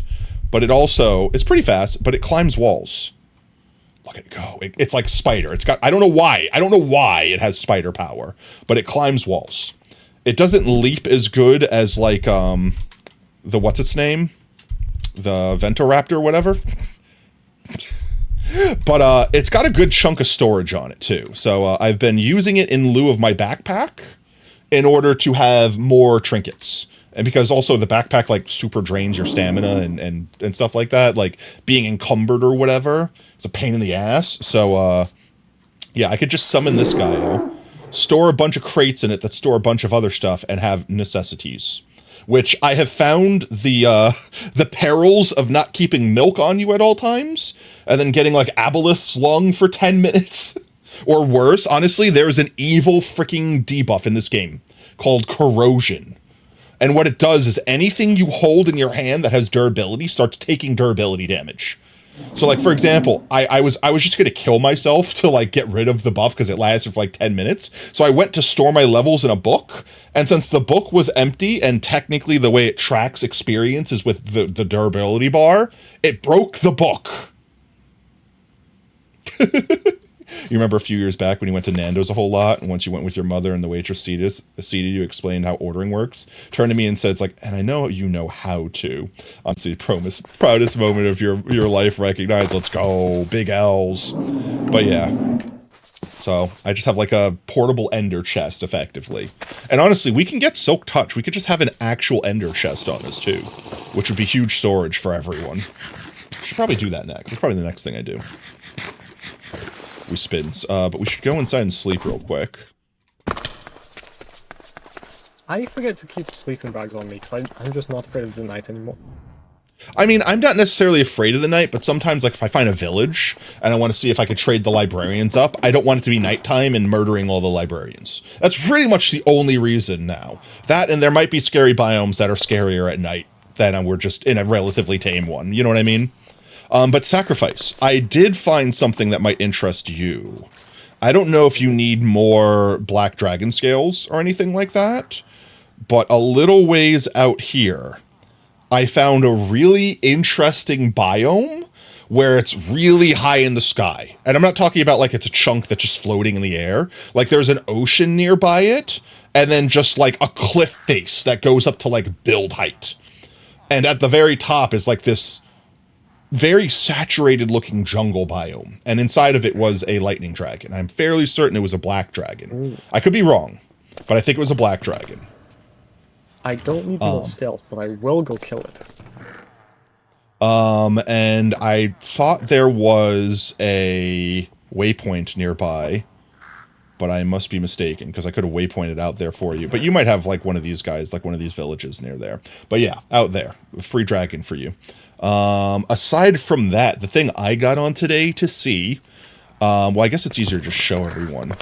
but it also, it's pretty fast, but it climbs walls. Look at it go. It's like spider. It's got, I don't know why it has spider power, but it climbs walls. It doesn't leap as good as like, the what's its name? The Ventoraptor, whatever. But it's got a good chunk of storage on it too. So I've been using it in lieu of my backpack in order to have more trinkets. And because also the backpack like super drains your stamina and stuff like that, like being encumbered or whatever, it's a pain in the ass. So Yeah, I could just summon this guy, store a bunch of crates in it that store a bunch of other stuff, and have necessities. Which I have found the perils of not keeping milk on you at all times, and then getting like Aboleth's lung for 10 minutes. Or worse, honestly, there's an evil freaking debuff in this game called Corrosion. And what it does is anything you hold in your hand that has durability starts taking durability damage. So like, for example, I was just going to kill myself to like get rid of the buff because it lasted for like 10 minutes. So I went to store my levels in a book. And since the book was empty and technically the way it tracks experience is with the durability bar, it broke the book. You remember a few years back when you went to Nando's a whole lot, and once you went with your mother and the waitress seated you explained how ordering works, turned to me and said, it's like, and I know you know how to. Honestly, proudest moment of your life recognized. Let's go, big L's. But yeah. So I just have like a portable ender chest, effectively. And honestly, we can get Silk Touch. We could just have an actual ender chest on us too, which would be huge storage for everyone. Should probably do that next. That's probably the next thing I do. We spins, but we should go inside and sleep real quick. I forget to keep sleeping bags on me, because I'm just not afraid of the night anymore. I mean, I'm not necessarily afraid of the night, but sometimes, like, if I find a village, and I want to see if I could trade the librarians up, I don't want it to be nighttime and murdering all the librarians. That's pretty much the only reason now. That, and there might be scary biomes that are scarier at night than we're just in a relatively tame one, you know what I mean? But Sacrifice, I did find something that might interest you. I don't know if you need more black dragon scales or anything like that, but a little ways out here, I found a really interesting biome where it's really high in the sky. And I'm not talking about like it's a chunk that's just floating in the air. Like there's an ocean nearby it, and then just like a cliff face that goes up to like build height. And at the very top is like this very saturated looking jungle biome, and inside of it was a lightning dragon. I'm fairly certain it was a black dragon. Ooh. I could be wrong, but I think it was a black dragon. I don't need more scales, but I will go kill it. And I thought there was a waypoint nearby, but I must be mistaken because I could have waypointed out there for you. But you might have like one of these guys, like one of these villages near there. But yeah, out there, a free dragon for you. Aside from that, the thing I got on today to see, well, I guess it's easier to just show everyone.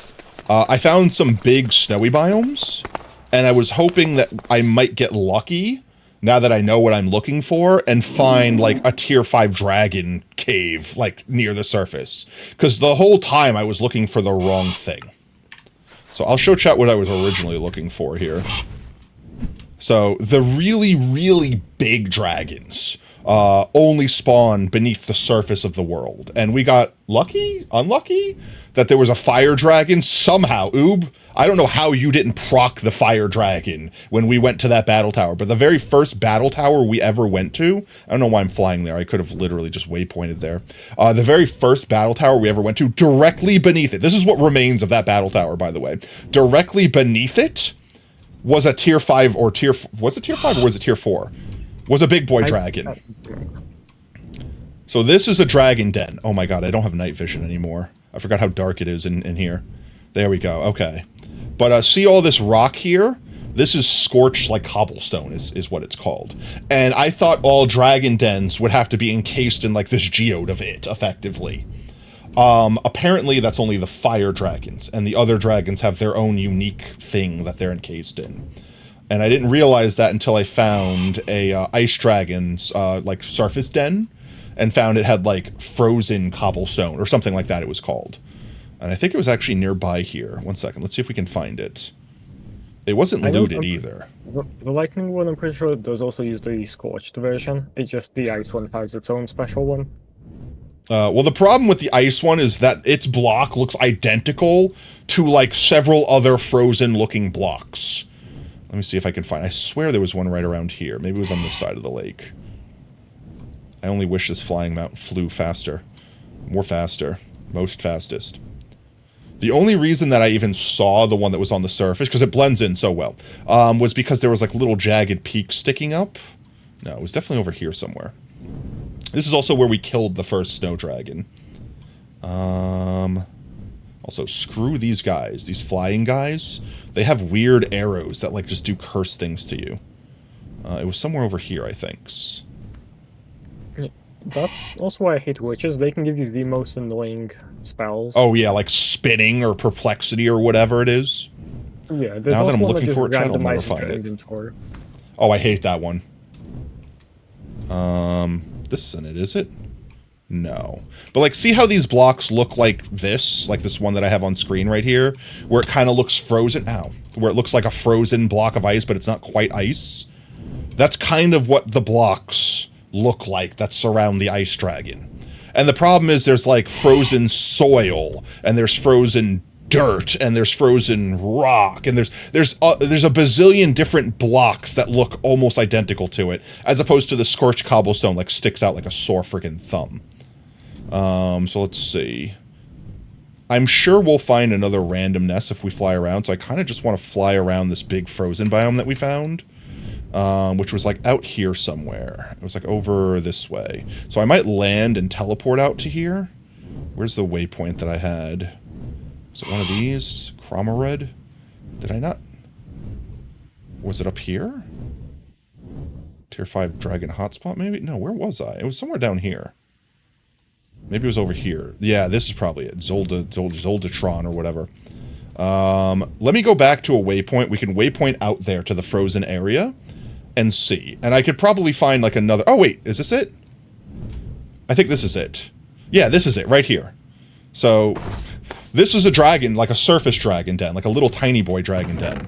I found some big snowy biomes, and I was hoping that I might get lucky now that I know what I'm looking for and find like a tier 5 dragon cave like near the surface. Because the whole time I was looking for the wrong thing. So I'll show chat what I was originally looking for here. So the really, really big dragons only spawn beneath the surface of the world. And we got lucky? Unlucky? That there was a fire dragon somehow. Oob, I don't know how you didn't proc the fire dragon when we went to that battle tower. But the very first battle tower we ever went to, I don't know why I'm flying there. I could have literally just waypointed there. The very first battle tower we ever went to, directly beneath it. This is what remains of that battle tower, by the way. Directly beneath it was a tier 5 or tier... Was it tier 5 or was it tier 4? Was a big boy dragon. So this is a dragon den. Oh my god, I don't have night vision anymore. I forgot how dark it is in here. There we go, okay. But see all this rock here? This is scorched like cobblestone is what it's called. And I thought all dragon dens would have to be encased in like this geode of it, effectively. Apparently that's only the fire dragons, and the other dragons have their own unique thing that they're encased in. And I didn't realize that until I found a ice dragon's like surface den, and found it had like frozen cobblestone or something like that it was called. And I think it was actually nearby here. One second, let's see if we can find it. It wasn't looted either. The lightning one, I'm pretty sure, does also use the scorched version. It's just the ice one has its own special one. Well, the problem with the ice one is that its block looks identical to like several other frozen looking blocks. Let me see if I can find... I swear there was one right around here. Maybe it was on this side of the lake. I only wish this flying mountain flew faster. More faster. Most fastest. The only reason that I even saw the one that was on the surface, because it blends in so well, was because there was like little jagged peaks sticking up. No, it was definitely over here somewhere. This is also where we killed the first snow dragon. Also, screw these guys. These flying guys, they have weird arrows that, like, just do curse things to you. It was somewhere over here, I think. That's also why I hate witches. They can give you the most annoying spells. Oh, yeah, like spinning or perplexity or whatever it is. Yeah, there's Now that also I'm one looking just for it, chat, I'll never randomizes find your it. inventory. Oh, I hate that one. This isn't it, is it? No. But, like, see how these blocks look like this one that I have on screen right here? Where it kind of looks frozen? Ow. Where it looks like a frozen block of ice, but it's not quite ice? That's kind of what the blocks look like that surround the ice dragon. And the problem is there's, like, frozen soil, and there's frozen dirt, and there's frozen rock, and there's a bazillion different blocks that look almost identical to it, as opposed to the scorched cobblestone, like, sticks out like a sore friggin' thumb. So let's see. I'm sure we'll find another random nest if we fly around, so I kind of just want to fly around this big frozen biome that we found, which was, like, out here somewhere. It was, like, over this way. So I might land and teleport out to here. Where's the waypoint that I had? Was it one of these? Cromared? Did I not? Was it up here? Tier 5 dragon hotspot, maybe? No, where was I? It was somewhere down here. Maybe it was over here. Yeah, this is probably it. Zoldatron or whatever. Let me go back to a waypoint. We can waypoint out there to the frozen area and see. And I could probably find, like, another... Oh, wait. Is this it? I think this is it. Yeah, this is it. Right here. So... This is a dragon, like a surface dragon den, like a little tiny boy dragon den.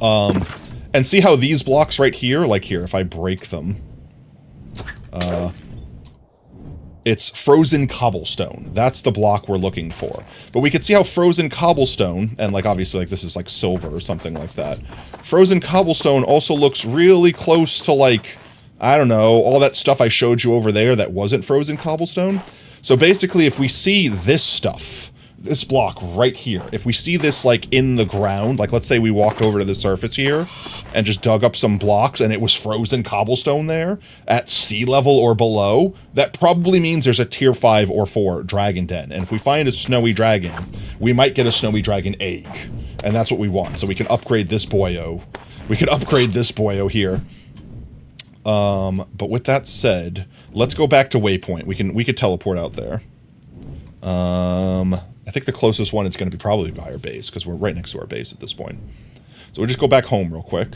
And see how these blocks right here, like here, if I break them, it's frozen cobblestone. That's the block we're looking for. But we could see how frozen cobblestone, and, like, obviously, like, this is like silver or something like that. Frozen cobblestone also looks really close to, like, I don't know, all that stuff I showed you over there that wasn't frozen cobblestone. So basically, if we see this stuff, this block right here, if we see this, like, in the ground, like, let's say we walked over to the surface here and just dug up some blocks and it was frozen cobblestone there at sea level or below, that probably means there's a tier 5 or 4 dragon den. And if we find a snowy dragon, we might get a snowy dragon egg. And that's what we want. So we can upgrade this boyo. We can upgrade this boyo here. But with that said, let's go back to waypoint. We could teleport out there. I think the closest one is going to be probably by our base, because we're right next to our base at this point. So we'll just go back home real quick.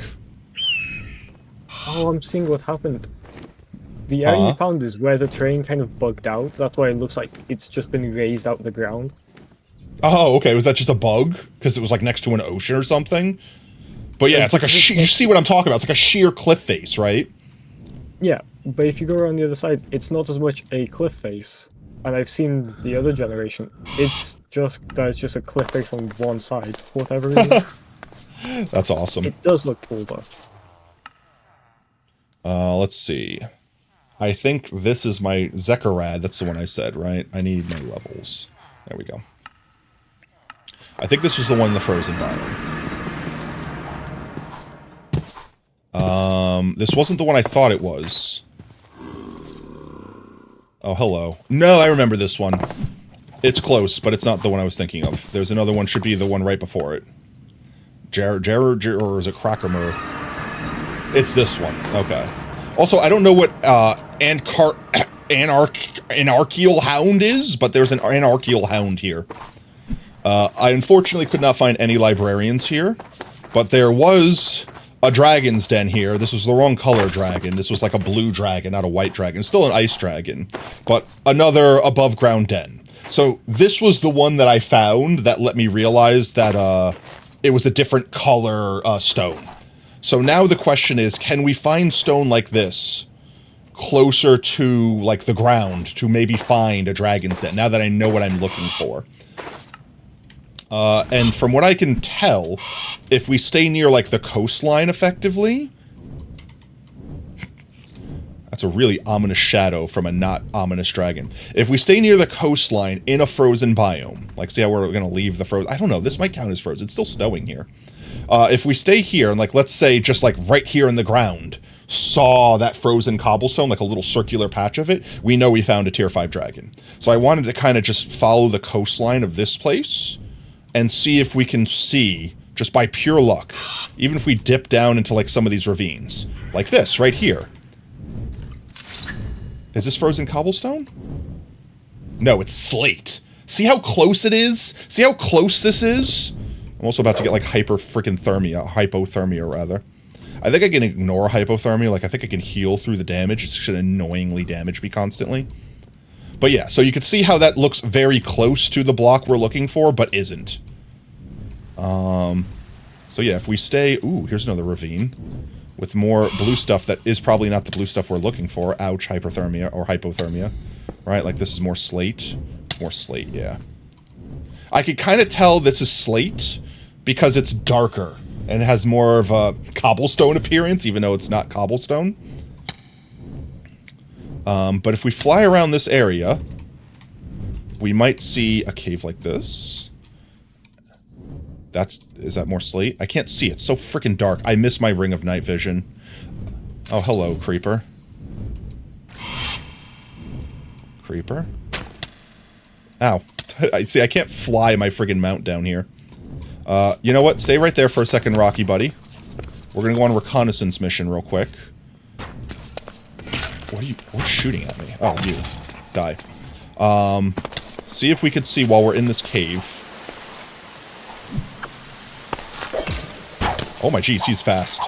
Oh, I'm seeing what happened. The area you found is where the train kind of bugged out. That's why it looks like it's just been raised out of the ground. Oh, okay. Was that just a bug? Because it was, like, next to an ocean or something? But yeah, it's like a you see what I'm talking about. It's like a sheer cliff face, right? Yeah, but if you go around the other side, it's not as much a cliff face. And I've seen the other generation. It's just there's just a cliff face on one side for whatever reason. That's awesome. It does look cool though. Let's see. I think this is my Zekarad. That's the one I said, right? I need my levels. There we go. I think this was the one in the frozen biome. This wasn't the one I thought it was. Oh, hello. No, I remember this one. It's close, but it's not the one I was thinking of. There's another one, should be the one right before it. Or is it Crackermer? It's this one. Okay. Also, I don't know what Anarchial Hound is, but there's an Anarchial Hound here. I unfortunately could not find any librarians here, but there was a dragon's den here. This was the wrong color dragon. This was like a blue dragon, not a white dragon. Still an ice dragon, but another above ground den. So this was the one that I found that let me realize that it was a different color stone. So now the question is, can we find stone like this closer to, like, the ground to maybe find a dragon's den, now that I know what I'm looking for? And from what I can tell, if we stay near, like, the coastline effectively... That's a really ominous shadow from a not ominous dragon. If we stay near the coastline in a frozen biome, like, see how we're going to leave the frozen... I don't know, this might count as frozen. It's still snowing here. If we stay here, and, like, let's say just, like, right here in the ground, saw that frozen cobblestone, like a little circular patch of it, we know we found a tier 5 dragon. So I wanted to kind of just follow the coastline of this place and see if we can see, just by pure luck, even if we dip down into like some of these ravines, like this right here. Is this frozen cobblestone? No, it's slate. See how close it is? See how close this is? I'm also about to get like hypothermia rather. I think I can ignore hypothermia, like I think I can heal through the damage. It's should annoyingly damage me constantly. But yeah, so you can see how that looks very close to the block we're looking for, but isn't. So yeah, if we stay... Ooh, here's another ravine with more blue stuff that is probably not the blue stuff we're looking for. Ouch, hyperthermia or hypothermia. Right, like this is more slate. More slate, yeah. I could kind of tell this is slate because it's darker and it has more of a cobblestone appearance, even though it's not cobblestone. But if we fly around this area, we might see a cave like this. Is that more slate? I can't see. It's so freaking dark. I miss my ring of night vision. Oh, hello, creeper. Creeper? Ow. See, I can't fly my friggin' mount down here. You know what? Stay right there for a second, Rocky buddy. We're gonna go on a reconnaissance mission real quick. What's shooting at me? Oh, you. Die. See if we could see while we're in this cave. Oh my jeez, he's fast.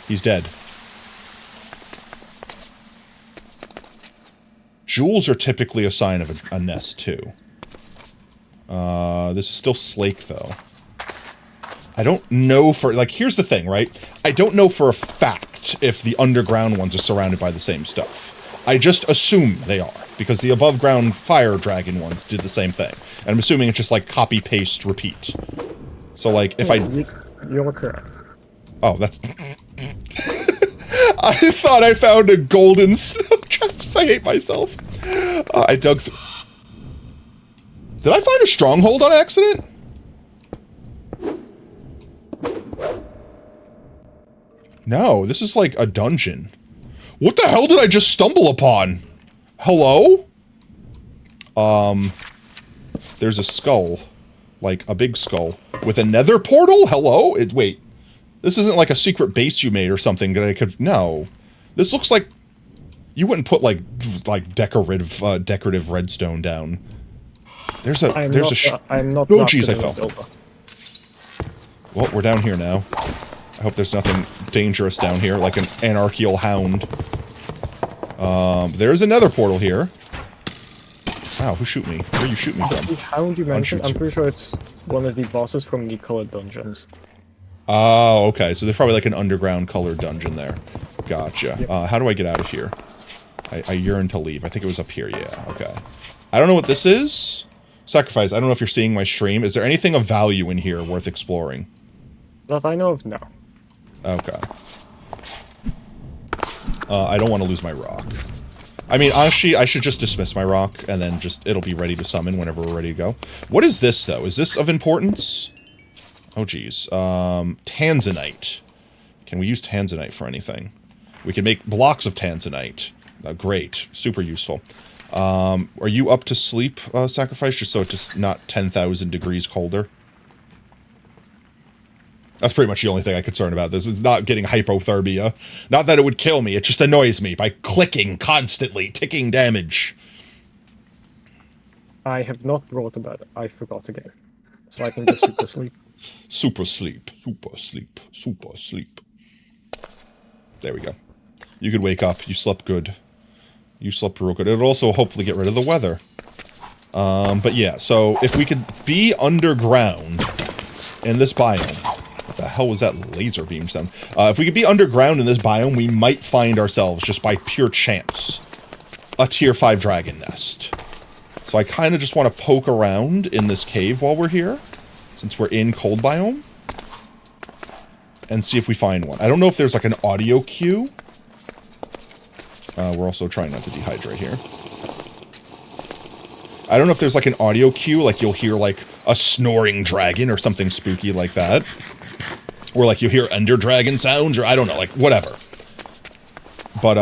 He's dead. Jewels are typically a sign of a nest, too. This is still slake, though. I don't know for... Like, here's the thing, right? I don't know for a fact if the underground ones are surrounded by the same stuff. I just assume they are, because the above-ground fire dragon ones did the same thing. And I'm assuming it's just, like, copy, paste, repeat. So, like, if You're correct. Oh, that's... I thought I found a golden snow trap. I hate myself. I dug through... Did I find a stronghold on accident? No, this is like a dungeon. What the hell did I just stumble upon? Hello? There's a skull. Like, a big skull. With a nether portal? Hello? Wait. This isn't like a secret base you made or something that I could... No. This looks like... You wouldn't put, like decorative redstone down. There's a... I'm not... Oh, jeez, I fell. Well, we're down here now. I hope there's nothing dangerous down here, like an anarchical hound. There's another portal here. Wow, who shoot me? Where are you shooting me from? The hound you mentioned, I'm pretty sure it's one of the bosses from the colored dungeons. Oh, okay. So there's probably like an underground colored dungeon there. Gotcha. Yep. How do I get out of here? I yearn to leave. I think it was up here. Yeah, okay. I don't know what this is. Sacrifice, I don't know if you're seeing my stream. Is there anything of value in here worth exploring? That I know of, no. Okay. I don't want to lose my rock. I mean, honestly, I should just dismiss my rock, and then it'll be ready to summon whenever we're ready to go. What is this, though? Is this of importance? Oh, geez. Tanzanite. Can we use Tanzanite for anything? We can make blocks of Tanzanite. Great. Super useful. Are you up to sleep, Sacrifice, just so it's just not 10,000 degrees colder? That's pretty much the only thing I'm concerned about this. It's not getting hypothermia. Not that it would kill me, it just annoys me by clicking constantly, ticking damage. I have not brought a bed. I forgot again. So I can just super sleep. Super sleep. Super sleep. Super sleep. There we go. You could wake up. You slept good. You slept real good. It'll also hopefully get rid of the weather. But yeah, so if we could be underground in this biome... What the hell was that laser beam sound? If we could be underground in this biome, we might find ourselves, just by pure chance, a tier 5 dragon nest. So I kind of just want to poke around in this cave while we're here, since we're in cold biome, and see if we find one. I don't know if there's like an audio cue. We're also trying not to dehydrate here. I don't know if there's like an audio cue, like you'll hear like a snoring dragon or something spooky like that. Or like you hear Ender Dragon sounds, or I don't know, like whatever. But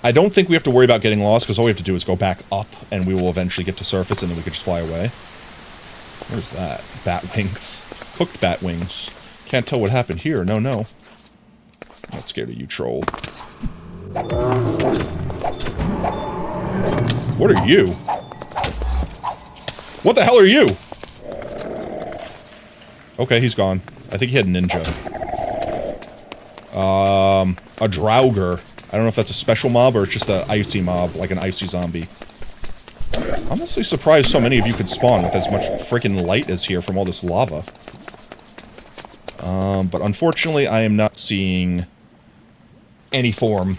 I don't think we have to worry about getting lost, because all we have to do is go back up, and we will eventually get to surface, and then we can just fly away. Where's that? Bat wings. Hooked bat wings. Can't tell what happened here. No, no. I'm not scared of you, troll. What are you? What the hell are you? Okay, he's gone. I think he had ninja. A Draugr. I don't know if that's a special mob or it's just an icy mob, like an icy zombie. I'm honestly surprised so many of you could spawn with as much freaking light as here from all this lava. But unfortunately, I am not seeing any form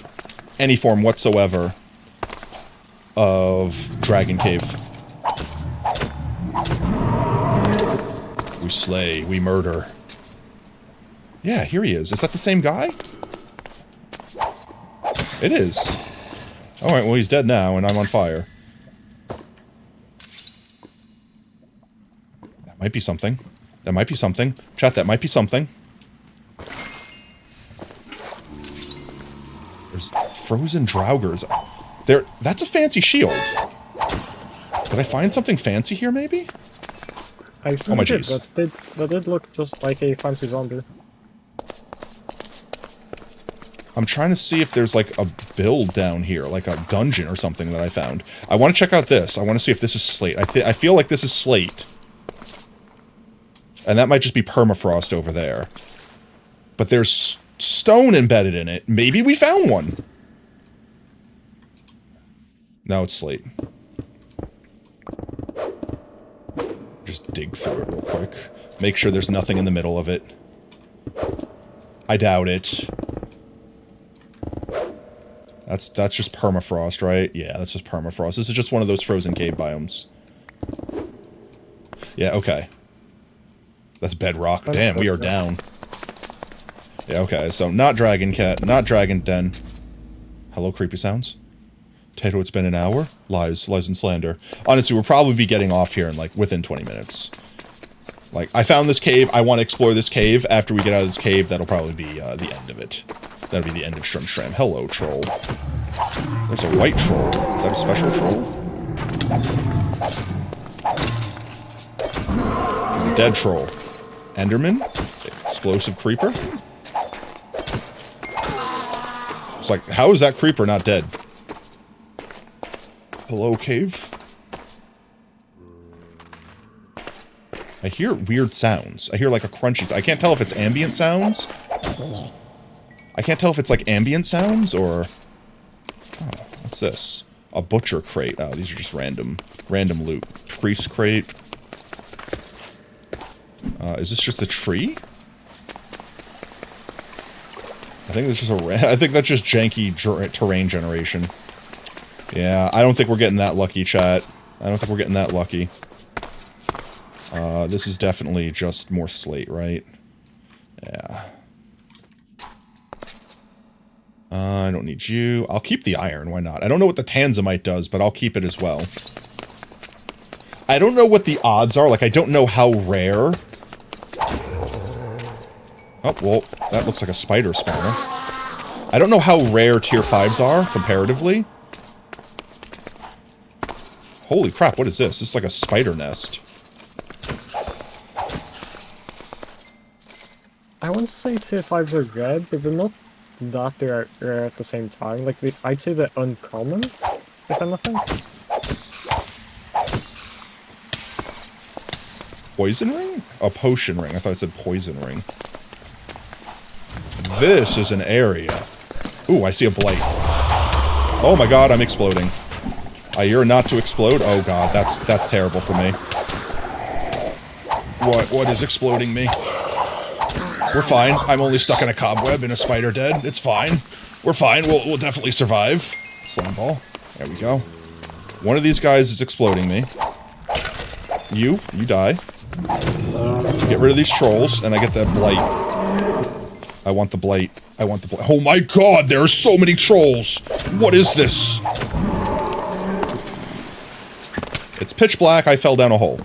whatsoever of Dragon Cave. We slay, we murder. Yeah, here he is. Is that the same guy? It is. Alright, well he's dead now, and I'm on fire. That might be something. That might be something. Chat, that might be something. There's frozen Draugrs. There, that's a fancy shield. Did I find something fancy here, maybe? I think Oh my it did. jeez. That did look just like a fancy zombie. I'm trying to see if there's like a build down here, like a dungeon or something that I found. I want to check out this. I want to see if this is slate. I feel like this is slate. And that might just be permafrost over there. But there's stone embedded in it. Maybe we found one. No, it's slate. Just dig through it real quick. Make sure there's nothing in the middle of it. I doubt it. That's just permafrost, right? Yeah, that's just permafrost. This is just one of those frozen cave biomes. Yeah, okay. That's bedrock. Damn, we are down. Yeah, okay, so not Dragon Cat, not Dragon Den. Hello, creepy sounds. Tato, it's been an hour? Lies and slander. Honestly, we'll probably be getting off here in, like, within 20 minutes. Like, I found this cave, I want to explore this cave. After we get out of this cave, that'll probably be, the end of it. That'll be the end of Shrimp. Hello, troll. There's a white troll. Is that a special troll? There's a dead troll. Enderman? Explosive creeper? It's like, how is that creeper not dead? Hello, cave? I hear weird sounds. I hear like a crunchy... I can't tell if it's ambient sounds. I can't tell if it's like ambient sounds or... Oh, what's this? A butcher crate. Oh, these are just random loot. Priest crate. Is this just a tree? I think it's just I think that's just janky terrain generation. Yeah, I don't think we're getting that lucky, chat. I don't think we're getting that lucky. This is definitely just more slate, right? Yeah. I don't need you. I'll keep the iron, why not? I don't know what the tanzanite does, but I'll keep it as well. I don't know what the odds are, like I don't know how rare... Oh, well, that looks like a spider spawner. I don't know how rare tier 5s are, comparatively. Holy crap, what is this? This is like a spider nest. I wouldn't say tier 5s are rare, but they're not that they're rare at the same time. Like, I'd say they're uncommon, if anything. Poison ring? A potion ring. I thought it said poison ring. This is an area. Ooh, I see a blight. Oh my god, I'm exploding. You're not to explode? Oh god, that's terrible for me. What is exploding me? We're fine. I'm only stuck in a cobweb and a spider dead. It's fine. We're fine. We'll definitely survive. Slime ball. There we go. One of these guys is exploding me. You die. Get rid of these trolls, and I get that blight. I want the blight. I want the blight. Oh my god, there are so many trolls! What is this? It's pitch black, I fell down a hole.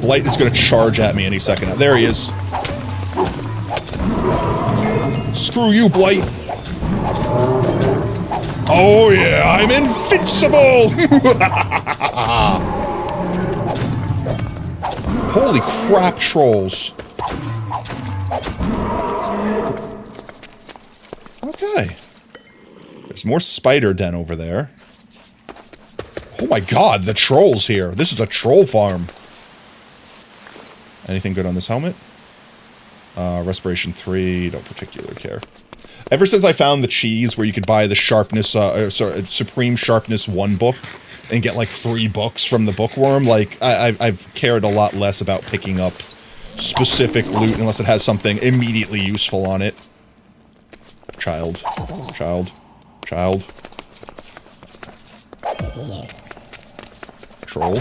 Blight is going to charge at me any second. There he is. Screw you, Blight. Oh yeah, I'm invincible! Holy crap, trolls. Okay. There's more spider den over there. Oh my god, the trolls here. This is a troll farm. Anything good on this helmet? Respiration 3, don't particularly care. Ever since I found the cheese where you could buy the sharpness, Supreme Sharpness 1 book and get like 3 books from the bookworm, like, I've cared a lot less about picking up specific loot unless it has something immediately useful on it. Child. Child. Child. Troll.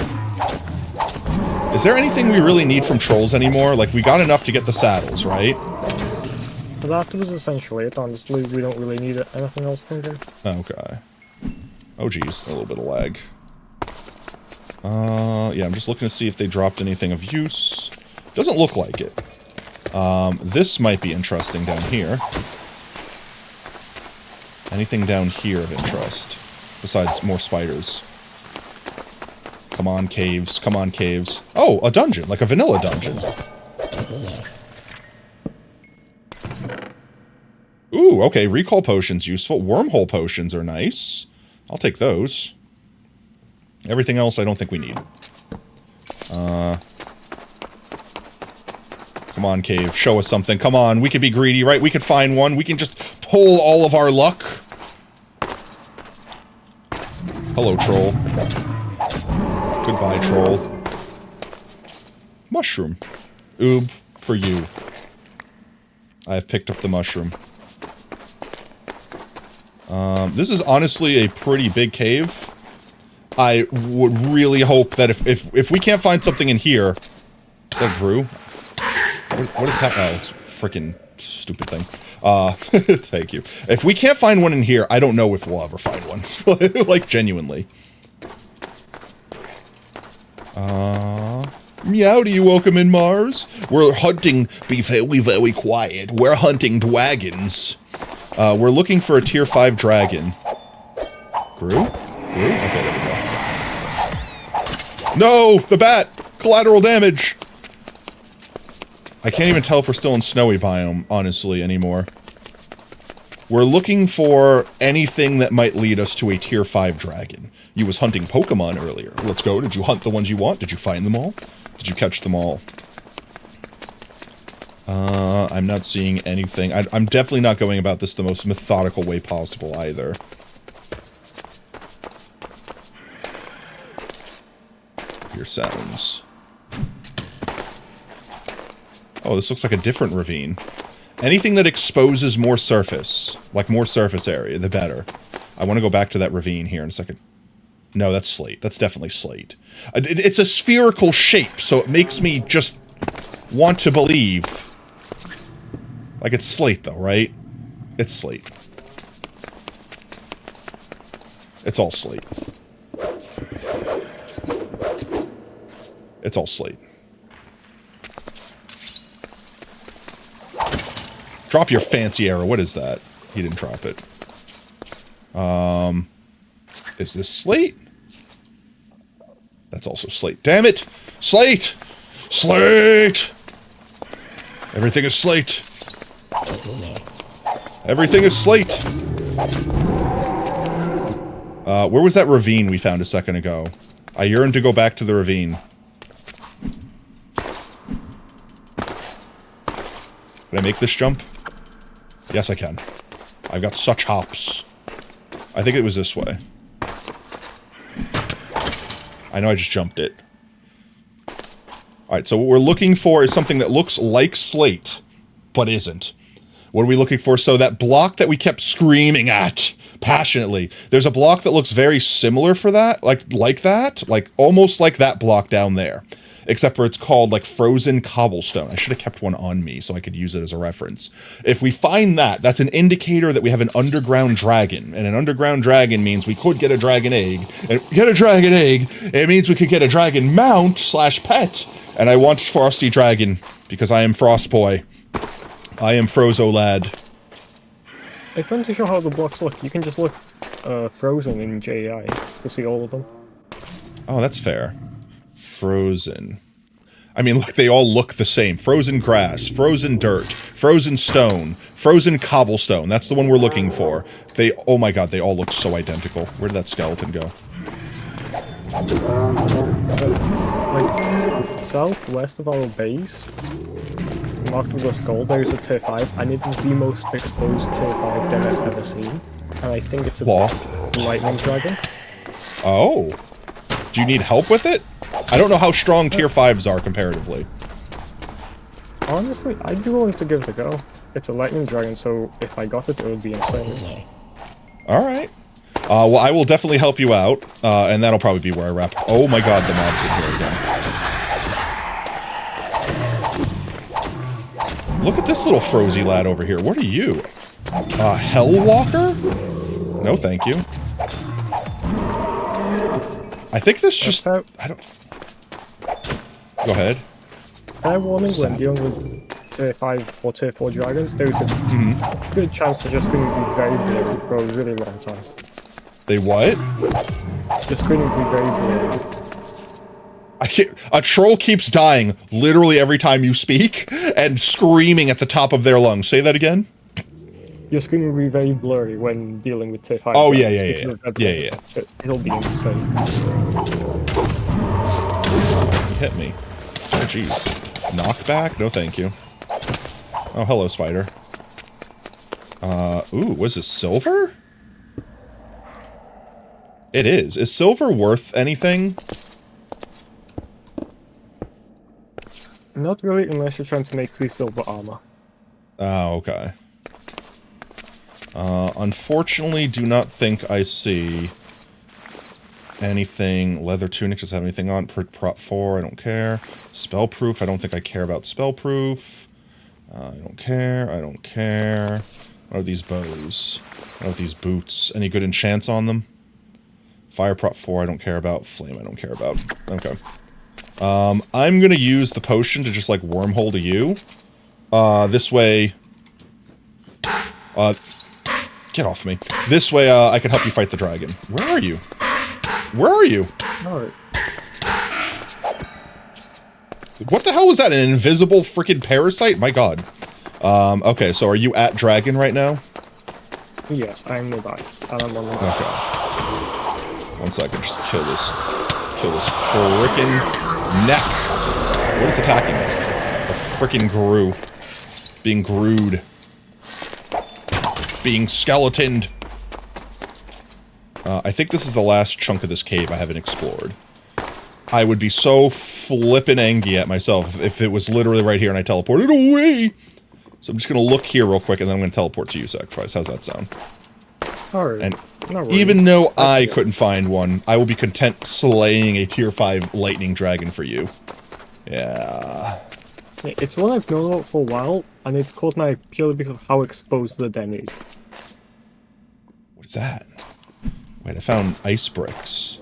Is there anything we really need from trolls anymore? Like, we got enough to get the saddles, right? That was essentially it, honestly. We don't really need anything else from them. Okay. Oh geez, a little bit of lag. Yeah, I'm just looking to see if they dropped anything of use. Doesn't look like it. This might be interesting down here. Anything down here of interest? Besides more spiders. Come on, caves. Come on, caves. Oh, a dungeon. Like a vanilla dungeon. Ooh, okay. Recall potions useful. Wormhole potions are nice. I'll take those. Everything else I don't think we need. Come on, cave. Show us something. Come on. We could be greedy, right? We could find one. We can just pull all of our luck. Hello, troll. Goodbye, troll. Mushroom. Oob, for you. I have picked up the mushroom. This is honestly a pretty big cave. I would really hope that if we can't find something in here... Is that Gru? What is happening? Oh, it's a freaking stupid thing. Thank you. If we can't find one in here, I don't know if we'll ever find one. Like, genuinely. Meowdy, welcome in, Mars. We're hunting, be very, very quiet. We're hunting dragons. We're looking for a tier 5 dragon. Gru? Gru? Okay, there we go. No! The bat! Collateral damage! I can't even tell if we're still in snowy biome, honestly, anymore. We're looking for anything that might lead us to a tier 5 dragon. You was hunting Pokemon earlier. Let's go. Did you hunt the ones you want? Did you find them all? Did you catch them all? I'm not seeing anything. I'm definitely not going about this the most methodical way possible either. Hear sounds. Oh, this looks like a different ravine. Anything that exposes more surface, like more surface area, the better. I want to go back to that ravine here in a second. No, that's slate. That's definitely slate. It's a spherical shape, so it makes me just want to believe. Like, it's slate, though, right? It's slate. It's all slate. It's all slate. Drop your fancy arrow. What is that? He didn't drop it. Is this slate? That's also slate. Damn it! Slate! Slate! Everything is slate. Everything is slate. Where was that ravine we found a second ago? I yearn to go back to the ravine. Can I make this jump? Yes, I can. I've got such hops. I think it was this way. I know I just jumped it. Alright, so what we're looking for is something that looks like slate, but isn't. What are we looking for? So that block that we kept screaming at passionately, there's a block that looks very similar for that, like that, like almost like that block down there. Except for it's called, like, frozen cobblestone. I should have kept one on me so I could use it as a reference. If we find that, that's an indicator that we have an underground dragon. And an underground dragon means we could get a dragon egg. And get a dragon egg, it means we could get a dragon mount / pet. And I want Frosty Dragon, because I am Frost Boy. I am Frozo Lad. If you want to show how the blocks look, you can just look Frozen in JI to see all of them. Oh, that's fair. Frozen. I mean, look, they all look the same. Frozen grass, frozen dirt, frozen stone, frozen cobblestone. That's the one we're looking for. They, oh my god, they all look so identical. Where did that skeleton go? Like, southwest of our base, marked with a skull, there is a tier 5, and it is the most exposed tier 5 den I've ever seen. And I think it's a lightning dragon. Oh. Do you need help with it? I don't know how strong tier 5s are comparatively. Honestly, I'd be willing to give it a go. It's a lightning dragon, so if I got it, it would be insane. Alright. Well, I will definitely help you out, and that'll probably be where I wrap. Oh my god, the mob's in here again. Look at this little Frozy lad over here. What are you? Hellwalker? No, thank you. I think this just... I don't... Go ahead. Fair warning, when dealing with tier 5 or tier 4 dragons, there is a good chance they're just going to be very blurry for a really long time. They what? Just going to be very blurry. I can't... A troll keeps dying literally every time you speak and screaming at the top of their lungs. Say that again? Your screen will be very blurry when dealing with tier 5. Oh, yeah. It'll be insane. You hit me. Oh, jeez. Knockback? No, thank you. Oh, hello, spider. Ooh, was this silver? It is. Is silver worth anything? Not really, unless you're trying to make free silver armor. Oh, okay. Unfortunately, do not think I see anything. Leather tunic, does it have anything on? Prop 4, I don't care. Spellproof, I don't think I care about spellproof. I don't care, I don't care. What are these bows? What are these boots? Any good enchants on them? Fire prop 4, I don't care about. Flame, I don't care about. Okay. I'm gonna use the potion to just, like, wormhole to you. This way... Get off me. This way, I can help you fight the dragon. Where are you? Where are you? Alright. What the hell was that? An invisible freaking parasite? My god. Okay, so are you at dragon right now? Yes, I am nearby. And I'm on the Okay. 1 second, just kill this frickin' neck. What is attacking me? The frickin' Gru. Being Grued. Being skeletoned. I think this is the last chunk of this cave I haven't explored. I would be so flippin' angry at myself if it was literally right here and I teleported away. So I'm just gonna look here real quick and then I'm gonna teleport to you, Sacrifice. How's that sound? Alright. And even though I couldn't find one, I will be content slaying a tier 5 lightning dragon for you. Yeah. It's one I've known about for a while, and it's caught my eye purely because of how exposed the den is. What is that? Wait, I found ice bricks.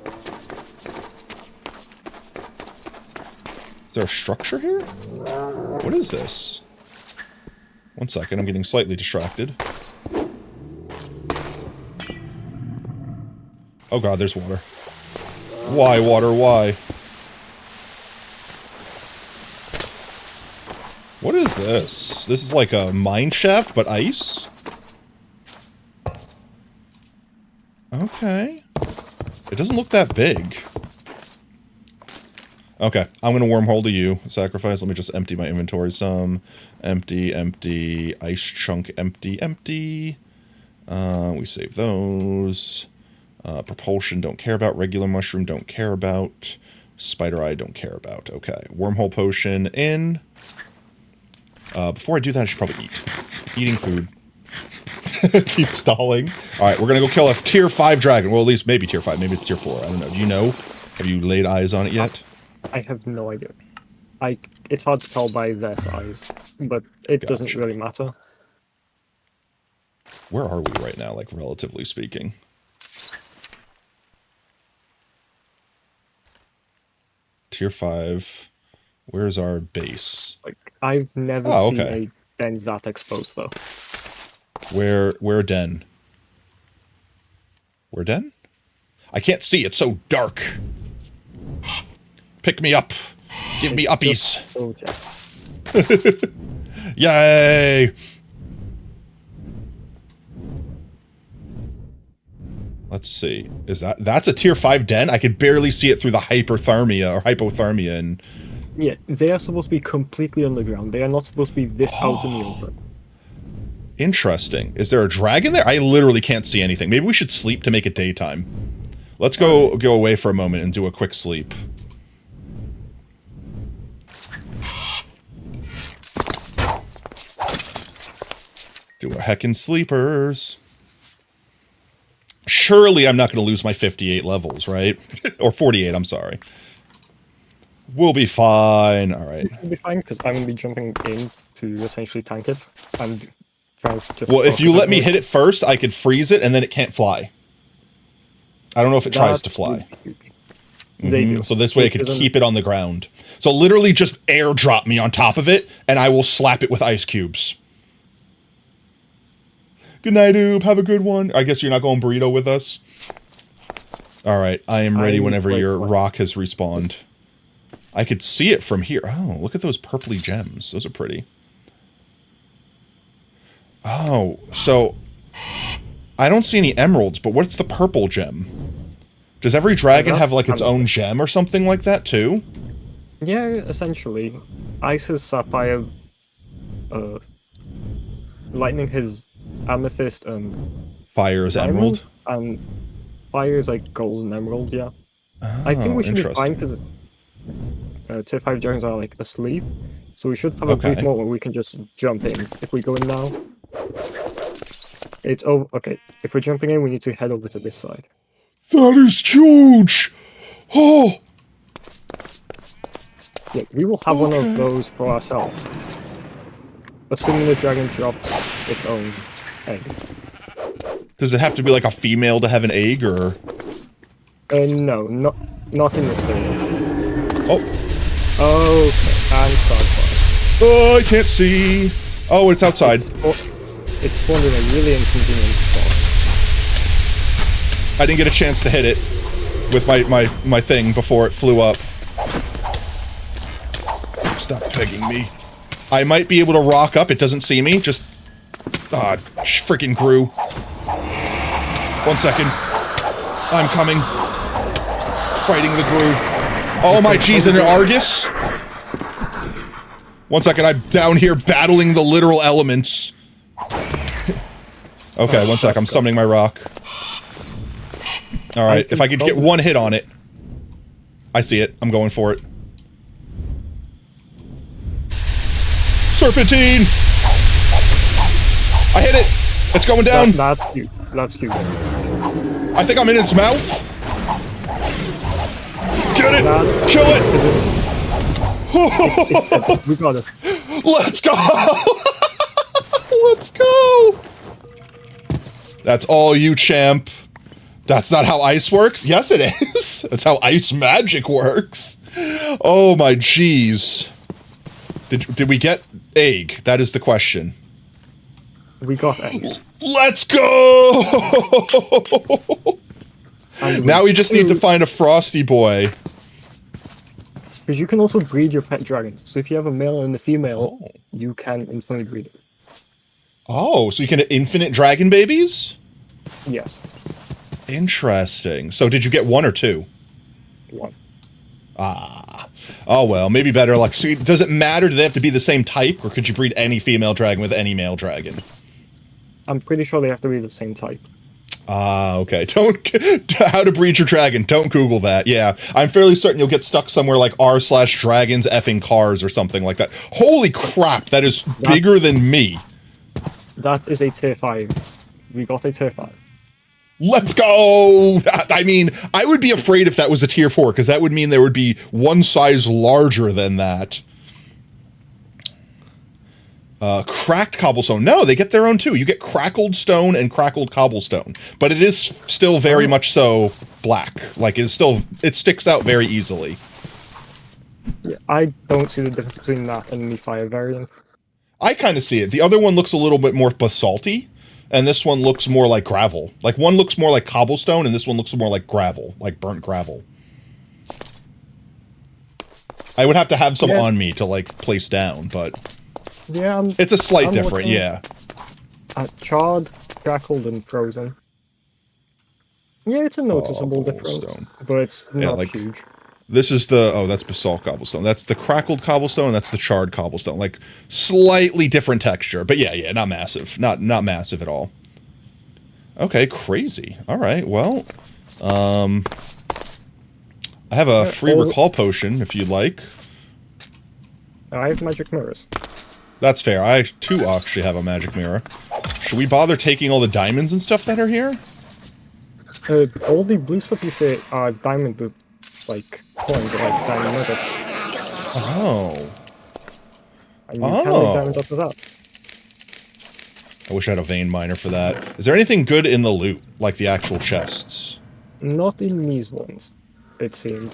Is there a structure here? What is this? 1 second, I'm getting slightly distracted. Oh god, there's water. Why, water, why? What is this? This is like a mine shaft, but ice? Okay. It doesn't look that big. Okay, I'm gonna wormhole to you. Sacrifice, let me just empty my inventory some. Empty, empty. Ice chunk, empty, empty. We save those. Propulsion, don't care about. Regular mushroom, don't care about. Spider eye, don't care about. Okay, wormhole potion in. Before I do that, I should probably eat. Eating food. Keep stalling. Alright, we're gonna go kill a tier 5 dragon. Well, at least maybe tier 5. Maybe it's tier 4. I don't know. Do you know? Have you laid eyes on it yet? I have no idea. It's hard to tell by their size, but it doesn't really matter. Where are we right now, like, relatively speaking? Tier 5. Where's our base? Like, I've never seen a den that exposed, though. Where den? Where den? I can't see. It's so dark. Pick me up. Give me uppies. Yay! Let's see. Is that's a tier 5 den? I could barely see it through the hypothermia and... Yeah, they are supposed to be completely underground. They are not supposed to be this out in the open. Interesting. Is there a dragon there? I literally can't see anything. Maybe we should sleep to make it daytime. Let's go away for a moment and do a quick sleep. Do a heckin' sleepers. Surely I'm not going to lose my 58 levels, right? Or 48, I'm sorry. We'll be fine. All right. We'll be fine, because I'm going to be jumping in to essentially tank it. And trying to just... Well, if you let me hit it first, I could freeze it, and then it can't fly. I don't know if it tries to fly. They do. So this way I could keep it on the ground. So literally just airdrop me on top of it, and I will slap it with ice cubes. Good night, Oob. Have a good one. I guess you're not going burrito with us? Alright, I am ready whenever your rock has respawned. I could see it from here. Oh, look at those purpley gems. Those are pretty. Oh, so... I don't see any emeralds, but what's the purple gem? Does every dragon have, like, its own gem or something like that, too? Yeah, essentially. Ice's sapphire, lightning his amethyst, and fire is emerald, and fire is like gold and emerald. Yeah, I think we should be fine because tier 5 dragons are like asleep, so we should have a brief moment where we can just jump in. If we go in now, it's over. Okay, if we're jumping in, we need to head over to this side. That is huge. Oh. Yeah, we will have one of those for ourselves. Assuming the dragon drops its own egg. Does it have to be like a female to have an egg, or? No, not in this video. Oh. Okay, and sidebar. Oh, I can't see. Oh, it's outside. It's spawned in a really inconvenient spot. I didn't get a chance to hit it with my thing before it flew up. Stop pegging me. I might be able to rock up. It doesn't see me. Just... Ah, freaking grew. 1 second. I'm coming. Fighting the Gru. Oh my jeez, and an Argus? 1 second, I'm down here battling the literal elements. Okay, 1 sec, I'm summoning my rock. Alright, if I could get one hit on it. I see it, I'm going for it. Serpentine! I hit it! It's going down! That's cute. That's cute. I think I'm in its mouth! Get it! Kill it! We got it. Let's go! Let's go! That's all you, champ. That's not how ice works? Yes, it is. That's how ice magic works. Oh my jeez. Did we get egg? That is the question. We got egg. Let's go! Now we just need to find a frosty boy. Because you can also breed your pet dragons. So if you have a male and a female, you can infinitely breed it. Oh, so you can have infinite dragon babies? Yes. Interesting. So did you get 1 or 2? 1. Ah. Oh well, maybe better luck. So does it matter? Do they have to be the same type? Or could you breed any female dragon with any male dragon? I'm pretty sure they have to be the same type. Ah, okay. How to breed your dragon. Don't Google that. Yeah, I'm fairly certain you'll get stuck somewhere like r/dragons effing cars or something like that. Holy crap, that is bigger than me. That is a tier 5. We got a tier 5. Let's go! I mean, I would be afraid if that was a tier 4, because that would mean there would be one size larger than that. Cracked cobblestone. No, they get their own too. You get crackled stone and crackled cobblestone. But it is still very much so black. Like, it sticks out very easily. Yeah, I don't see the difference between that and the fire variant. I kind of see it. The other one looks a little bit more basalty, and this one looks more like gravel. Like, one looks more like cobblestone, and this one looks more like gravel, like burnt gravel. I would have to have some on me to, like, place down, but... Yeah, it's a slight different, yeah. Charred, crackled, and frozen. Yeah, it's a noticeable difference, but it's not like, huge. This is the... Oh, that's basalt cobblestone. That's the crackled cobblestone, and that's the charred cobblestone. Like, slightly different texture. But yeah, not massive. Not massive at all. Okay, crazy. All right, well... I have a free recall potion, if you'd like. I have magic mirrors. That's fair. I, too, actually have a magic mirror. Should we bother taking all the diamonds and stuff that are here? All the blue stuff you say are diamond, like, coins or, like, diamond nuggets. Oh. And you can make diamonds after that. I wish I had a vein miner for that. Is there anything good in the loot, like the actual chests? Not in these ones, it seems.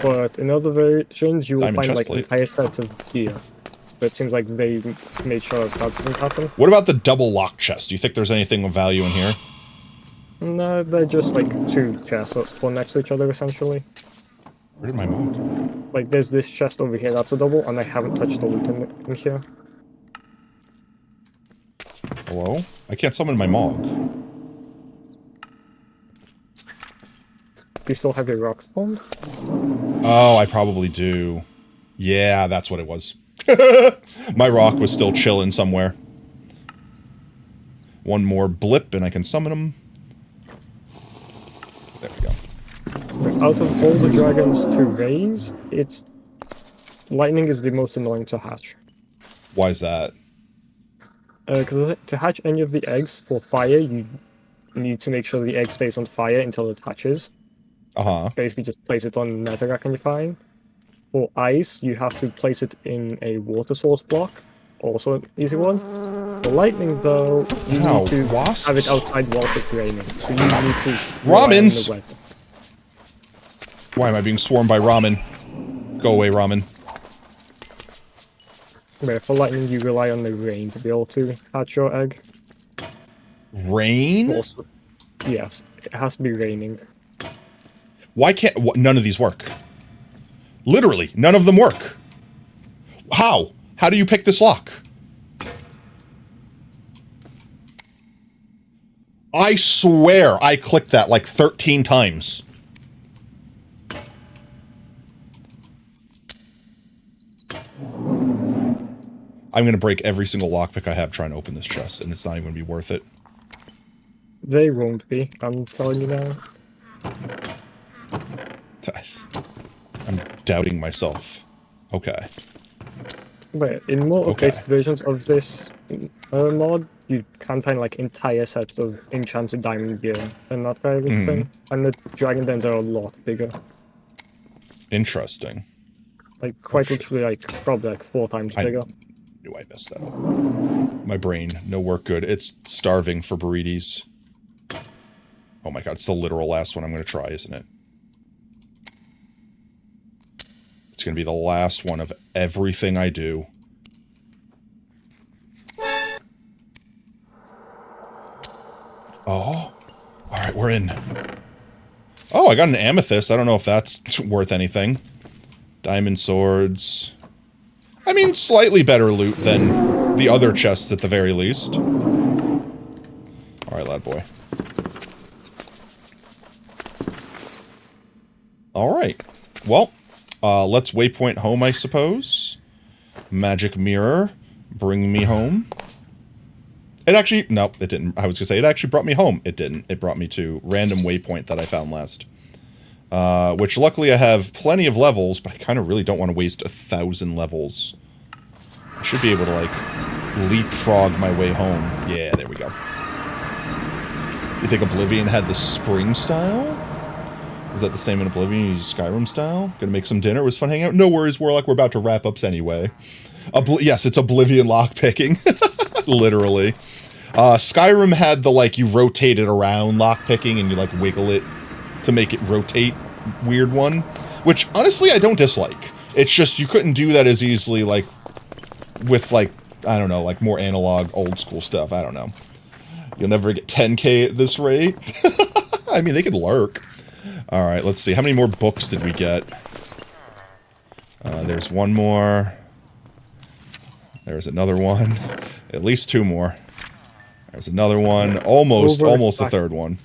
But in other versions, you will Diamond find, like, chestplate. entire sets of gear. But it seems like they made sure that doesn't happen. What about the double lock chest? Do you think there's anything of value in here? No, they're just, like, two chests that spawn next to each other, essentially. Where did my mom go? Like, there's this chest over here that's a double, and I haven't touched the loot in here. Hello? I can't summon my Mog. Do you still have your rock spawned? Oh, I probably do. Yeah, that's what it was. My rock was still chilling somewhere. One more blip and I can summon him. There we go. Out of all the dragons to raise, lightning is the most annoying to hatch. Why is that? Because to hatch any of the eggs for fire, you need to make sure the egg stays on fire until it hatches. Basically just place it on netherrack and you're fine. For ice, you have to place it in a water source block. Also an easy one. For lightning, though, you need to have it outside whilst it's raining. So you need to... Ramens! Why am I being swarmed by ramen? Go away, ramen. But for lightning, you rely on the rain to be able to hatch your egg. Rain? Also, yes, it has to be raining. Why can't... none of these work? Literally, none of them work. How? How do you pick this lock? I swear I clicked that like 13 times. I'm going to break every single lockpick I have trying to open this chest, and it's not even going to be worth it. They won't be, I'm telling you now. I'm doubting myself. Okay. But in more updated versions of this mod, you can find like entire sets of enchanted diamond gear and that kind of thing. And the dragon dens are a lot bigger. Interesting. Like quite literally like probably like 4 times bigger. Knew I messed that up. My brain, no work good. It's starving for burritos. Oh my god, it's the literal last one I'm going to try, isn't it? It's going to be the last one of everything I do. Oh. Alright, we're in. Oh, I got an amethyst. I don't know if that's worth anything. Diamond swords. I mean, slightly better loot than the other chests at the very least. Alright, lad boy. Alright. Well, let's waypoint home, I suppose. Magic mirror. Bring me home. It actually... Nope, it didn't. I was going to say, it actually brought me home. It didn't. It brought me to random waypoint that I found last. Which luckily I have plenty of levels, but I kind of really don't want to waste 1,000 levels. I should be able to, like, leapfrog my way home. Yeah, there we go. You think Oblivion had the spring style? Is that the same in Oblivion? You use Skyrim style? Gonna make some dinner? It was fun hanging out? No worries, Warlock, we're about to wrap ups anyway. Yes, it's Oblivion lockpicking. Literally. Skyrim had the, like, you rotate it around lockpicking and you, like, wiggle it to make it rotate weird one. Which, honestly, I don't dislike. It's just you couldn't do that as easily, like, with, like, I don't know, like, more analog, old-school stuff. I don't know. You'll never get 10K at this rate. I mean, they could lurk. Alright, let's see. How many more books did we get? There's one more. There's another one. At least two more. There's another one. Almost the third one.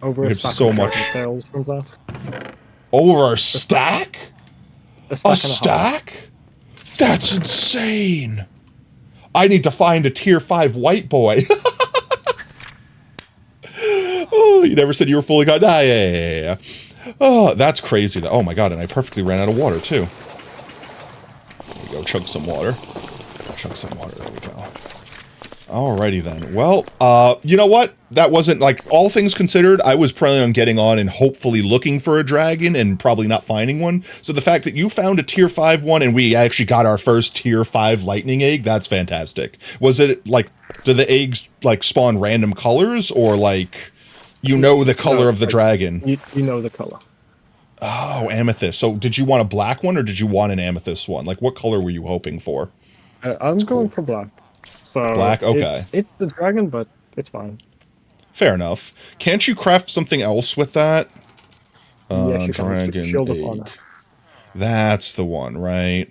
Over a stack so of much. Tales from that. Over a stack? A stack? A stack? That's insane. I need to find a tier 5 white boy. Oh, you never said you were fully got. Ah, yeah. Oh, that's crazy. Oh my god, and I perfectly ran out of water too. There we go, chug some water. Chug some water, there we go. Alrighty then. Well, you know what? That wasn't, like, all things considered, I was planning on getting on and hopefully looking for a dragon and probably not finding one. So the fact that you found a tier 5 one and we actually got our first tier 5 lightning egg, that's fantastic. Was it, like, do the eggs, like, spawn random colors or, like, you know the color of the dragon? You know the color. Oh, amethyst. So did you want a black one or did you want an amethyst one? Like, what color were you hoping for? I'm going for black. So black? Okay. It's the dragon, but it's fine. Fair enough. Can't you craft something else with that? Yes, you dragon can. Shield of egg. Honor. That's the one, right?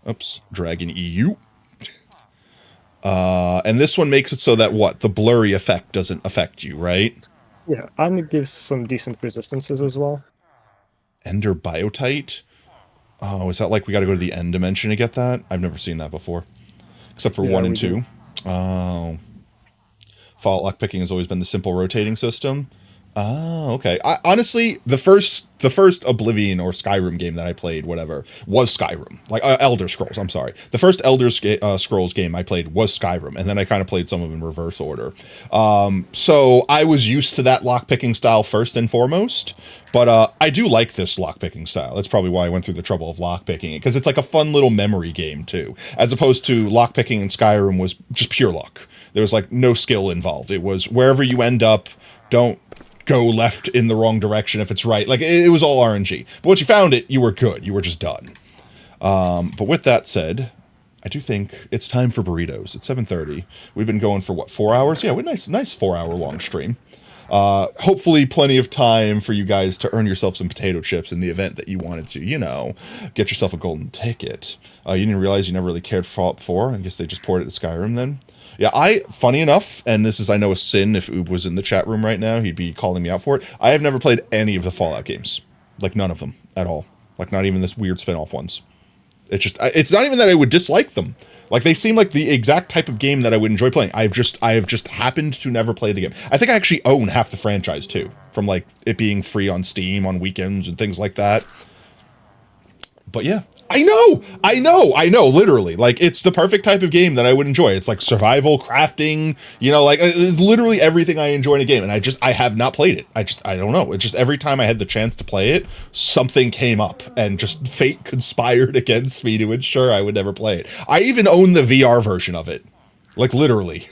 Oops. Dragon EU. And this one makes it so that, what? The blurry effect doesn't affect you, right? Yeah, and it gives some decent resistances as well. Ender Biotite? Oh, is that like we gotta go to the end dimension to get that? I've never seen that before. Except for 1 and 2. Oh. Fallout lockpicking has always been the simple rotating system. Oh, okay. Honestly, the first Oblivion or Skyrim game that I played, whatever, was Skyrim. Like, Elder Scrolls, I'm sorry. The first Elder Scrolls game I played was Skyrim, and then I kind of played some of them in reverse order. So I was used to that lockpicking style first and foremost, but I do like this lockpicking style. That's probably why I went through the trouble of lockpicking it, because it's like a fun little memory game, too. As opposed to lockpicking in Skyrim was just pure luck. There was, like, no skill involved. It was wherever you end up, don't go left in the wrong direction if it's right. Like, it was all RNG. But once you found it, you were good. You were just done. But with that said, I do think it's time for burritos. It's 7:30. We've been going for, what, 4 hours? Yeah, nice 4-hour-long stream. Hopefully plenty of time for you guys to earn yourself some potato chips in the event that you wanted to, you know, get yourself a golden ticket. You didn't realize you never really cared for Fallout 4? I guess they just ported it to Skyrim then. Yeah, funny enough, and this is, I know, a sin, if Oob was in the chat room right now, he'd be calling me out for it. I have never played any of the Fallout games. Like, none of them, at all. Like, not even this weird spin-off ones. It's not even that I would dislike them. Like, they seem like the exact type of game that I would enjoy playing. I have just happened to never play the game. I think I actually own half the franchise, too. From, like, it being free on Steam on weekends and things like that. But yeah, I know, literally. Like, it's the perfect type of game that I would enjoy. It's like survival, crafting, you know, like, it's literally everything I enjoy in a game. And I have not played it. I don't know. It's just every time I had the chance to play it, something came up and just fate conspired against me to ensure I would never play it. I even own the VR version of it. Like, literally.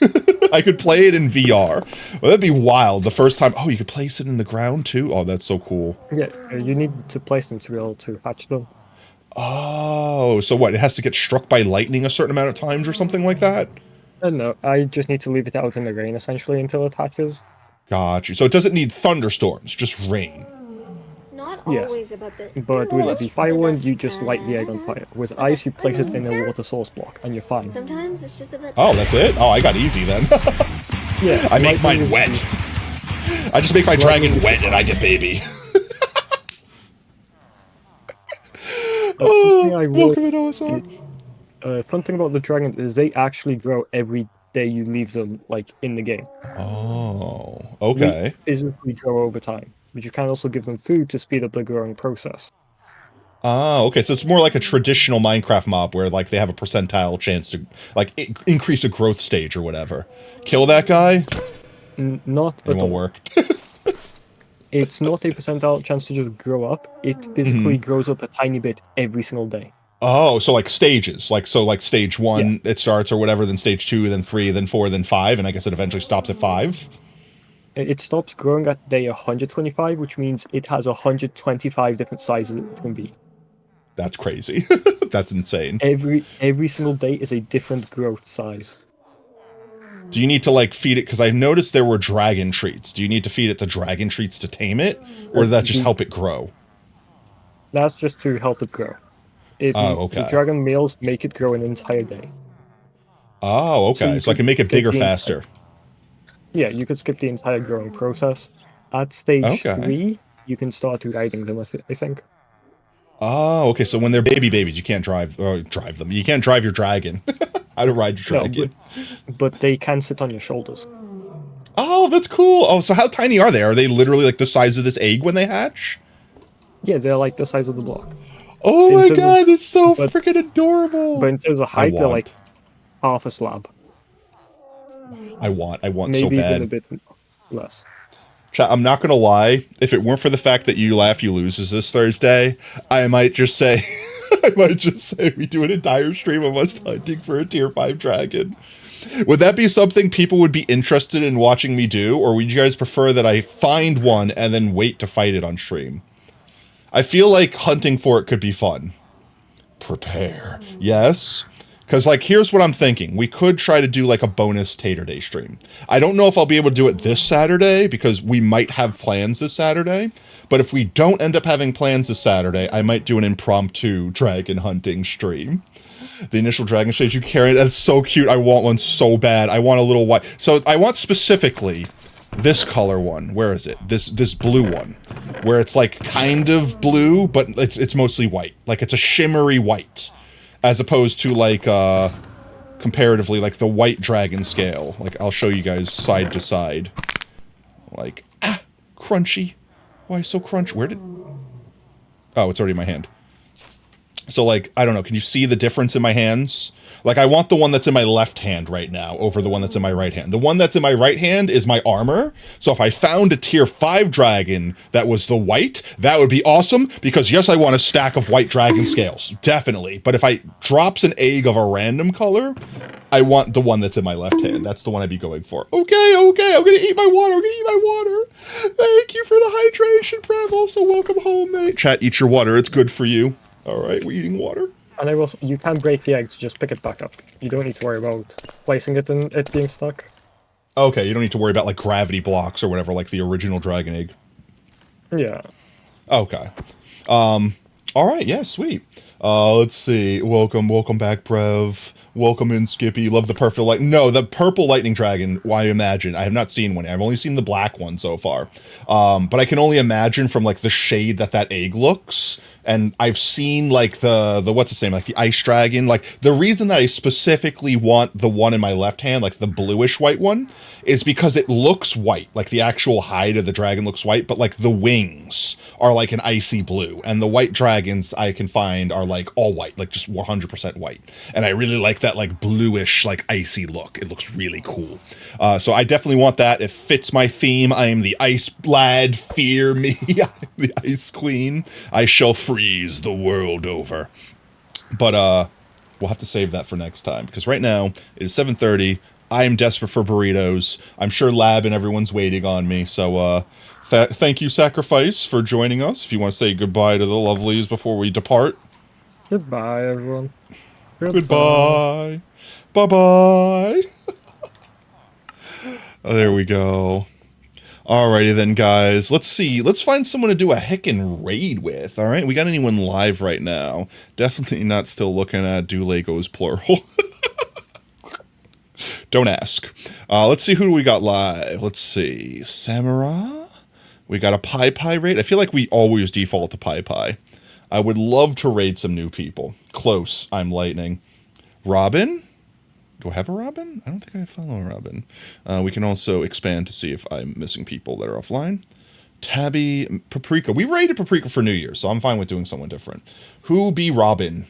I could play it in VR. Well, that'd be wild. The first time, oh, you could place it in the ground too? Oh, that's so cool. Yeah, you need to place them to be able to hatch them. Oh, so what? It has to get struck by lightning a certain amount of times or something like that? No, I just need to leave it out in the rain, essentially, until it hatches. Got you. So it doesn't need thunderstorms, just rain. Not yes, always about the but with the fire one, you just light the egg on fire. With ice, you place it in a water source block, and you're fine. Sometimes it's just about Oh, that's it? Oh, I got easy then. Yeah, I make mine wet. I just make my dragon wet and I get baby. Something I fun thing about the dragons is they actually grow every day you leave them, like, in the game. Oh, okay. They physically grow over time, but you can also give them food to speed up the growing process. Oh, okay. So it's more like a traditional Minecraft mob where, like, they have a percentile chance to, like, increase a growth stage or whatever. Kill that guy? Not it won't work. It's not a percentile chance to just grow up. It physically grows up a tiny bit every single day. Oh, so like stages. Like, so like stage 1, it starts or whatever, then stage 2, then 3, then 4, then 5, and I guess it eventually stops at 5? It stops growing at day 125, which means it has 125 different sizes it can be. That's crazy. That's insane. Every single day is a different growth size. Do you need to like feed it? Because I noticed there were dragon treats. Do you need to feed it the dragon treats to tame it, or does that just help it grow? That's just to help it grow. Okay. The dragon meals make it grow an entire day. Oh, okay. So I can make it bigger faster. Yeah, you could skip the entire growing process. At stage 3, you can start riding them, I think. Oh, okay. So when they're babies, you can't drive them. You can't drive your dragon. How to ride your dragon. No, but they can sit on your shoulders. Oh, that's cool. Oh, so how tiny are they? Are they literally like the size of this egg when they hatch? Yeah, they're like the size of the block. Oh my god, that's so freaking adorable. But in terms of height, they're like half a slab. I want Maybe so bad. Even a bit less. Chat, I'm not gonna lie. If it weren't for the fact that You Laugh, You Lose is this Thursday, I might just say, we do an entire stream of us hunting for a tier 5 dragon. Would that be something people would be interested in watching me do, or would you guys prefer that I find one and then wait to fight it on stream? I feel like hunting for it could be fun. Prepare. Yes. Because, like, here's what I'm thinking. We could try to do, like, a bonus Tater Day stream. I don't know if I'll be able to do it this Saturday, because we might have plans this Saturday. But if we don't end up having plans this Saturday, I might do an impromptu dragon hunting stream. The initial dragon stage you carry, that's so cute. I want one so bad. I want a little white. So I want specifically this color one. Where is it? This blue one. Where it's, like, kind of blue, but it's mostly white. Like, it's a shimmery white. As opposed to, like, comparatively, like, the white dragon scale. Like, I'll show you guys side to side. Like, crunchy. Why so crunch? Where did... Oh, it's already in my hand. So, like, I don't know. Can you see the difference in my hands? Like, I want the one that's in my left hand right now over the one that's in my right hand. The one that's in my right hand is my armor. So if I found a tier 5 dragon that was the white, that would be awesome. Because, yes, I want a stack of white dragon scales. Definitely. But if I drops an egg of a random color, I want the one that's in my left hand. That's the one I'd be going for. Okay. I'm going to eat my water. Thank you for the hydration, Prev. Also, welcome home, mate. Chat, eat your water. It's good for you. All right, we're eating water. And you can break the egg to just pick it back up. You don't need to worry about placing it and it being stuck. Okay, you don't need to worry about, like, gravity blocks or whatever, like the original dragon egg. Yeah. Okay. All right, yeah, sweet. Let's see. Welcome back, Prev. Welcome in, Skippy. Love the purple the purple lightning dragon. Why imagine? I have not seen one. I've only seen the black one so far. But I can only imagine from, like, the shade that egg looks. And I've seen, like, the what's its name, like the ice dragon. Like, the reason that I specifically want the one in my left hand, like the bluish white one, is because it looks white. Like, the actual hide of the dragon looks white, but, like, the wings are like an icy blue. And the white dragons I can find are, like, all white, like just 100% white. And I really like that, like, bluish, like, icy look. It looks really cool. So I definitely want that. It fits my theme. I am the ice lad. Fear me. I'm the ice queen. I shall freeze the world over. But we'll have to save that for next time, because right now it is 7:30. I am desperate for burritos. I'm sure Lab and everyone's waiting on me. So thank you, Sacrifice, for joining us. If you want to say goodbye to the lovelies before we depart. Goodbye, everyone. Goodbye. Bye-bye. Oh, there we go. Alrighty then, guys. Let's see. Let's find someone to do a heckin' raid with. All right, we got anyone live right now? Definitely not still looking at do Legos plural. Don't ask. Let's see who we got live. Let's see. Samurai. We got a Plaype raid. I feel like we always default to Plaype. I would love to raid some new people. Close. I'm lightning. Robin. Do I have a Robin? I don't think I follow a Robin. We can also expand to see if I'm missing people that are offline. Tabby, Paprika. We raided Paprika for New Year's, so I'm fine with doing someone different. Who be Robin?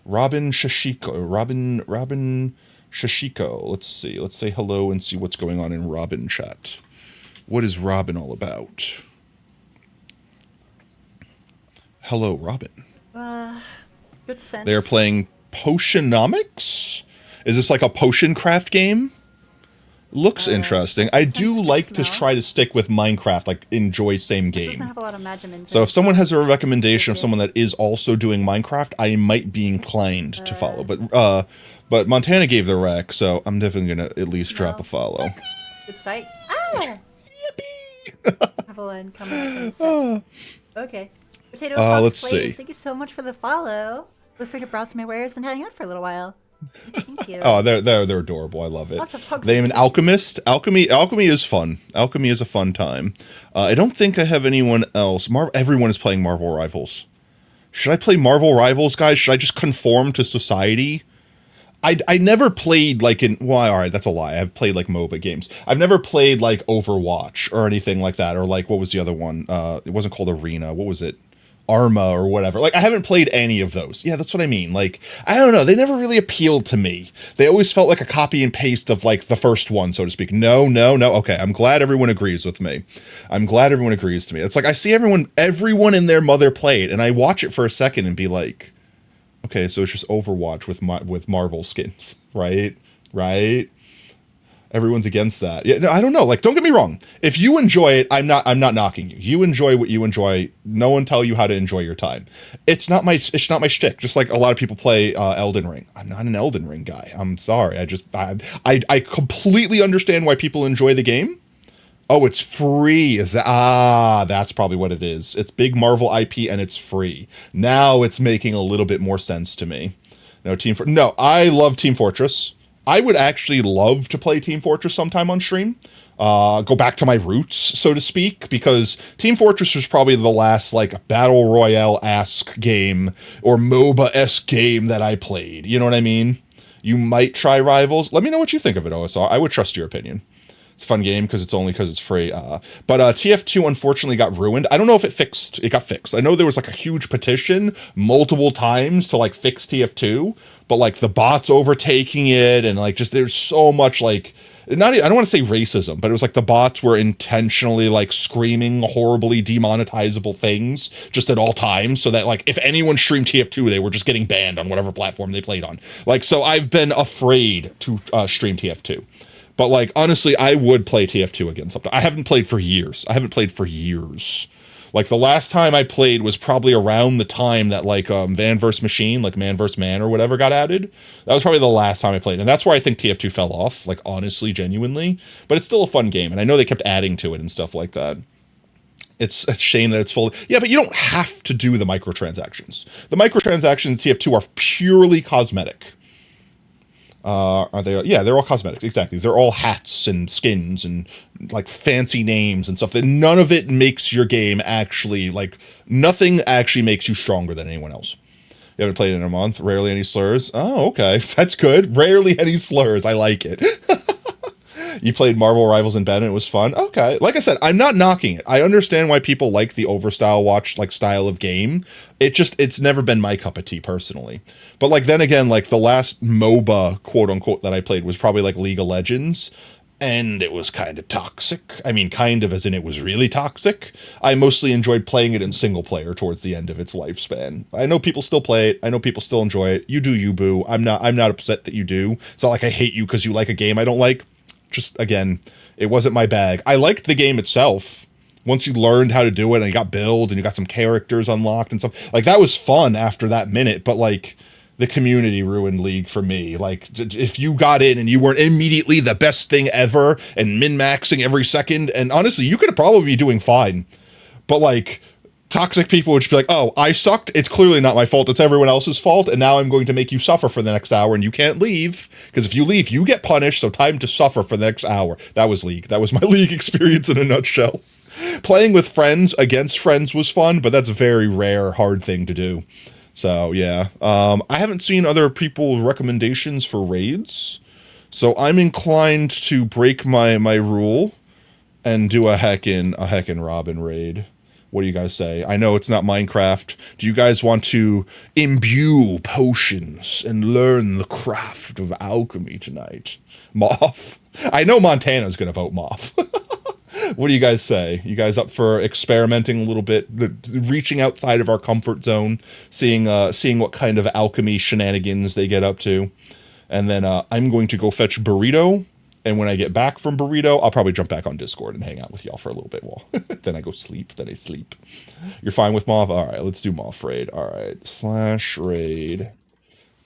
Robin Shashiko. Robin Shashiko. Let's see. Let's say hello and see what's going on in Robin chat. What is Robin all about? Hello, Robin. Good sense. They're playing Potionomics? Is this like a potion craft game? Looks interesting. I do like to smell. try to stick with Minecraft, like enjoy same This game. doesn't have a lot of Magimins. So if someone has a recommendation of someone that is also doing Minecraft, I might be inclined to follow. But Montana gave the rec, so I'm definitely gonna at least drop a follow. Good sight. Ah! Yippee! Have a line coming up in a sec. Okay. Potato Fox let's Plays, see. thank you so much for the follow. Feel free to browse my wares and hang out for a little while. Thank you. Oh, they're adorable. I love it. Lots of hugs. They am an alchemist. Alchemy is fun. Alchemy is a fun time. I don't think I have anyone else. Everyone is playing Marvel Rivals. Should I play Marvel Rivals, guys? Should I just conform to society? I never played like well, all right, that's a lie. I've played like MOBA games. I've never played like Overwatch or anything like that, or like what was the other one? It wasn't called Arena. What was it? Arma or whatever. Like I haven't played any of those. Yeah, that's what I mean. Like I don't know. They never really appealed to me. They always felt like a copy and paste of like the first one, so to speak. No. Okay, I'm glad everyone agrees with me. I'm glad everyone agrees to me. It's like I see everyone and their mother play it, and I watch it for a second and be like, okay, so it's just Overwatch with Marvel skins, right? Right? Everyone's against that. Yeah, no, I don't know. Like, don't get me wrong. If you enjoy it, I'm not knocking you. You enjoy what you enjoy. No one tell you how to enjoy your time. It's not my shtick. Just like a lot of people play Elden Ring. I'm not an Elden Ring guy. I'm sorry. I completely understand why people enjoy the game. Oh, it's free. That's probably what it is. It's big Marvel IP and it's free. Now it's making a little bit more sense to me. No, I love Team Fortress. I would actually love to play Team Fortress sometime on stream. Go back to my roots, so to speak, because Team Fortress was probably the last like battle royale-esque game or MOBA-esque game that I played. You know what I mean? You might try Rivals. Let me know what you think of it, OSR. I would trust your opinion. It's a fun game because it's free. But TF2 unfortunately got ruined. I don't know if it got fixed. I know there was like a huge petition multiple times to like fix TF2, but like the bots overtaking it and like just there's so much like I don't want to say racism, but it was like the bots were intentionally like screaming horribly demonetizable things just at all times, so that like if anyone streamed TF2, they were just getting banned on whatever platform they played on. Like so I've been afraid to stream TF2. But, like, honestly, I would play TF2 again sometime. I haven't played for years. Like, the last time I played was probably around the time that, like, Man vs. Machine, like Man vs. Man or whatever got added. That was probably the last time I played. And that's where I think TF2 fell off, like, honestly, genuinely. But it's still a fun game. And I know they kept adding to it and stuff like that. It's a shame that it's full. Yeah, but you don't have to do the microtransactions. The microtransactions in TF2 are purely cosmetic. Are they? Yeah, they're all cosmetics. Exactly. They're all hats and skins and like fancy names and stuff. That none of it makes your game actually like nothing actually makes you stronger than anyone else. You haven't played in a month. Rarely any slurs. Oh, okay, that's good. Rarely any slurs. I like it. You played Marvel Rivals in bed and it was fun. Okay. Like I said, I'm not knocking it. I understand why people like the overstyle watch like style of game. It's never been my cup of tea personally. But like then again, like the last MOBA quote unquote that I played was probably like League of Legends. And it was kind of toxic. I mean, kind of as in it was really toxic. I mostly enjoyed playing it in single player towards the end of its lifespan. I know people still play it. I know people still enjoy it. You do you, boo. I'm not upset that you do. It's not like I hate you because you like a game I don't like. Just, again, it wasn't my bag. I liked the game itself. Once you learned how to do it and you got build and you got some characters unlocked and stuff. Like, that was fun after that minute. But, like, the community ruined League for me. Like, if you got in and you weren't immediately the best thing ever and min-maxing every second. And honestly, you could probably be doing fine. But, like, toxic people would just be like, oh, I sucked. It's clearly not my fault. It's everyone else's fault. And now I'm going to make you suffer for the next hour and you can't leave. Because if you leave, you get punished. So time to suffer for the next hour. That was League. That was my League experience in a nutshell. Playing with friends against friends was fun, but that's a very rare, hard thing to do. So, yeah. I haven't seen other people's recommendations for raids. So I'm inclined to break my rule and do a Heckin' Robin raid. What do you guys say? I know it's not Minecraft. Do you guys want to imbue potions and learn the craft of alchemy tonight? Moth? I know Montana's going to vote Moth. What do you guys say? You guys up for experimenting a little bit, reaching outside of our comfort zone, seeing what kind of alchemy shenanigans they get up to? And then I'm going to go fetch Burrito And when I get back from Burrito, I'll probably jump back on Discord and hang out with y'all for a little bit while then I go sleep. Then I sleep. You're fine with Moth? All right, let's do Moth raid. All right, /raid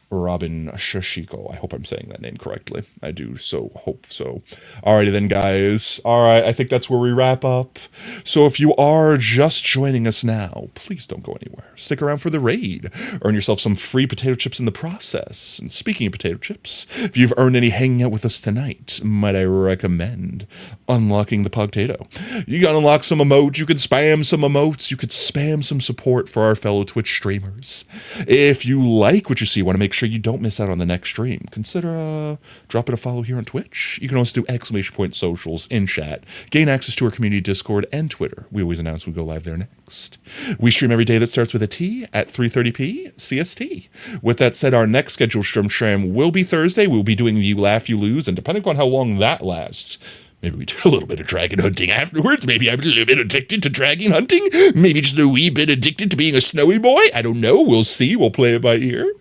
Robin Shashiko. I hope I'm saying that name correctly. I do so hope so. Alrighty then, guys. Alright, I think that's where we wrap up. So if you are just joining us now, please don't go anywhere. Stick around for the raid. Earn yourself some free potato chips in the process. And speaking of potato chips, if you've earned any hanging out with us tonight, might I recommend unlocking the Pugtato. You can unlock some emotes, you could spam some emotes, you could spam some support for our fellow Twitch streamers. If you like what you see, want to make sure you don't miss out on the next stream, consider dropping a follow here on Twitch. You can also do ! Socials in chat, gain access to our community Discord and Twitter. We always announce we go live there next. We stream every day that starts with a T at 3:30 CST. With that said, our next scheduled stream will be Thursday. We'll be doing You Laugh, You Lose, and depending on how long that lasts, maybe we do a little bit of dragon hunting afterwards. Maybe I'm a little bit addicted to dragon hunting. Maybe just a wee bit addicted to being a snowy boy. I don't know. We'll see. We'll play it by ear.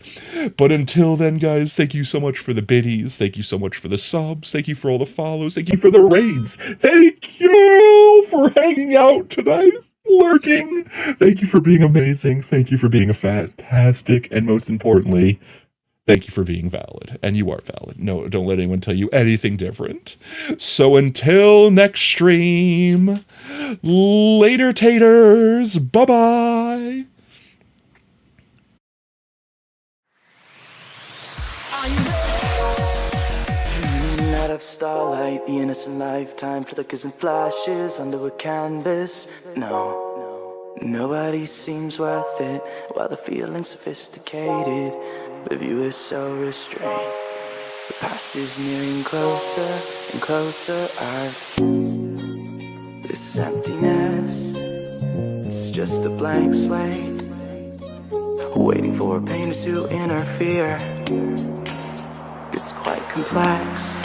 But until then, guys, thank you so much for the biddies. Thank you so much for the subs. Thank you for all the follows. Thank you for the raids. Thank you for hanging out tonight, lurking. Thank you for being amazing. Thank you for being a fantastic, and most importantly, thank you for being valid. And you are valid. No, don't let anyone tell you anything different. So until next stream, later taters. Bye-bye. Out of starlight, the innocent lifetime flickers and flashes under a canvas. No, nobody seems worth it, while the feeling's sophisticated. The view is so restrained. The past is nearing closer and closer. This emptiness, it's just a blank slate, waiting for a painter to interfere. It's quite complex.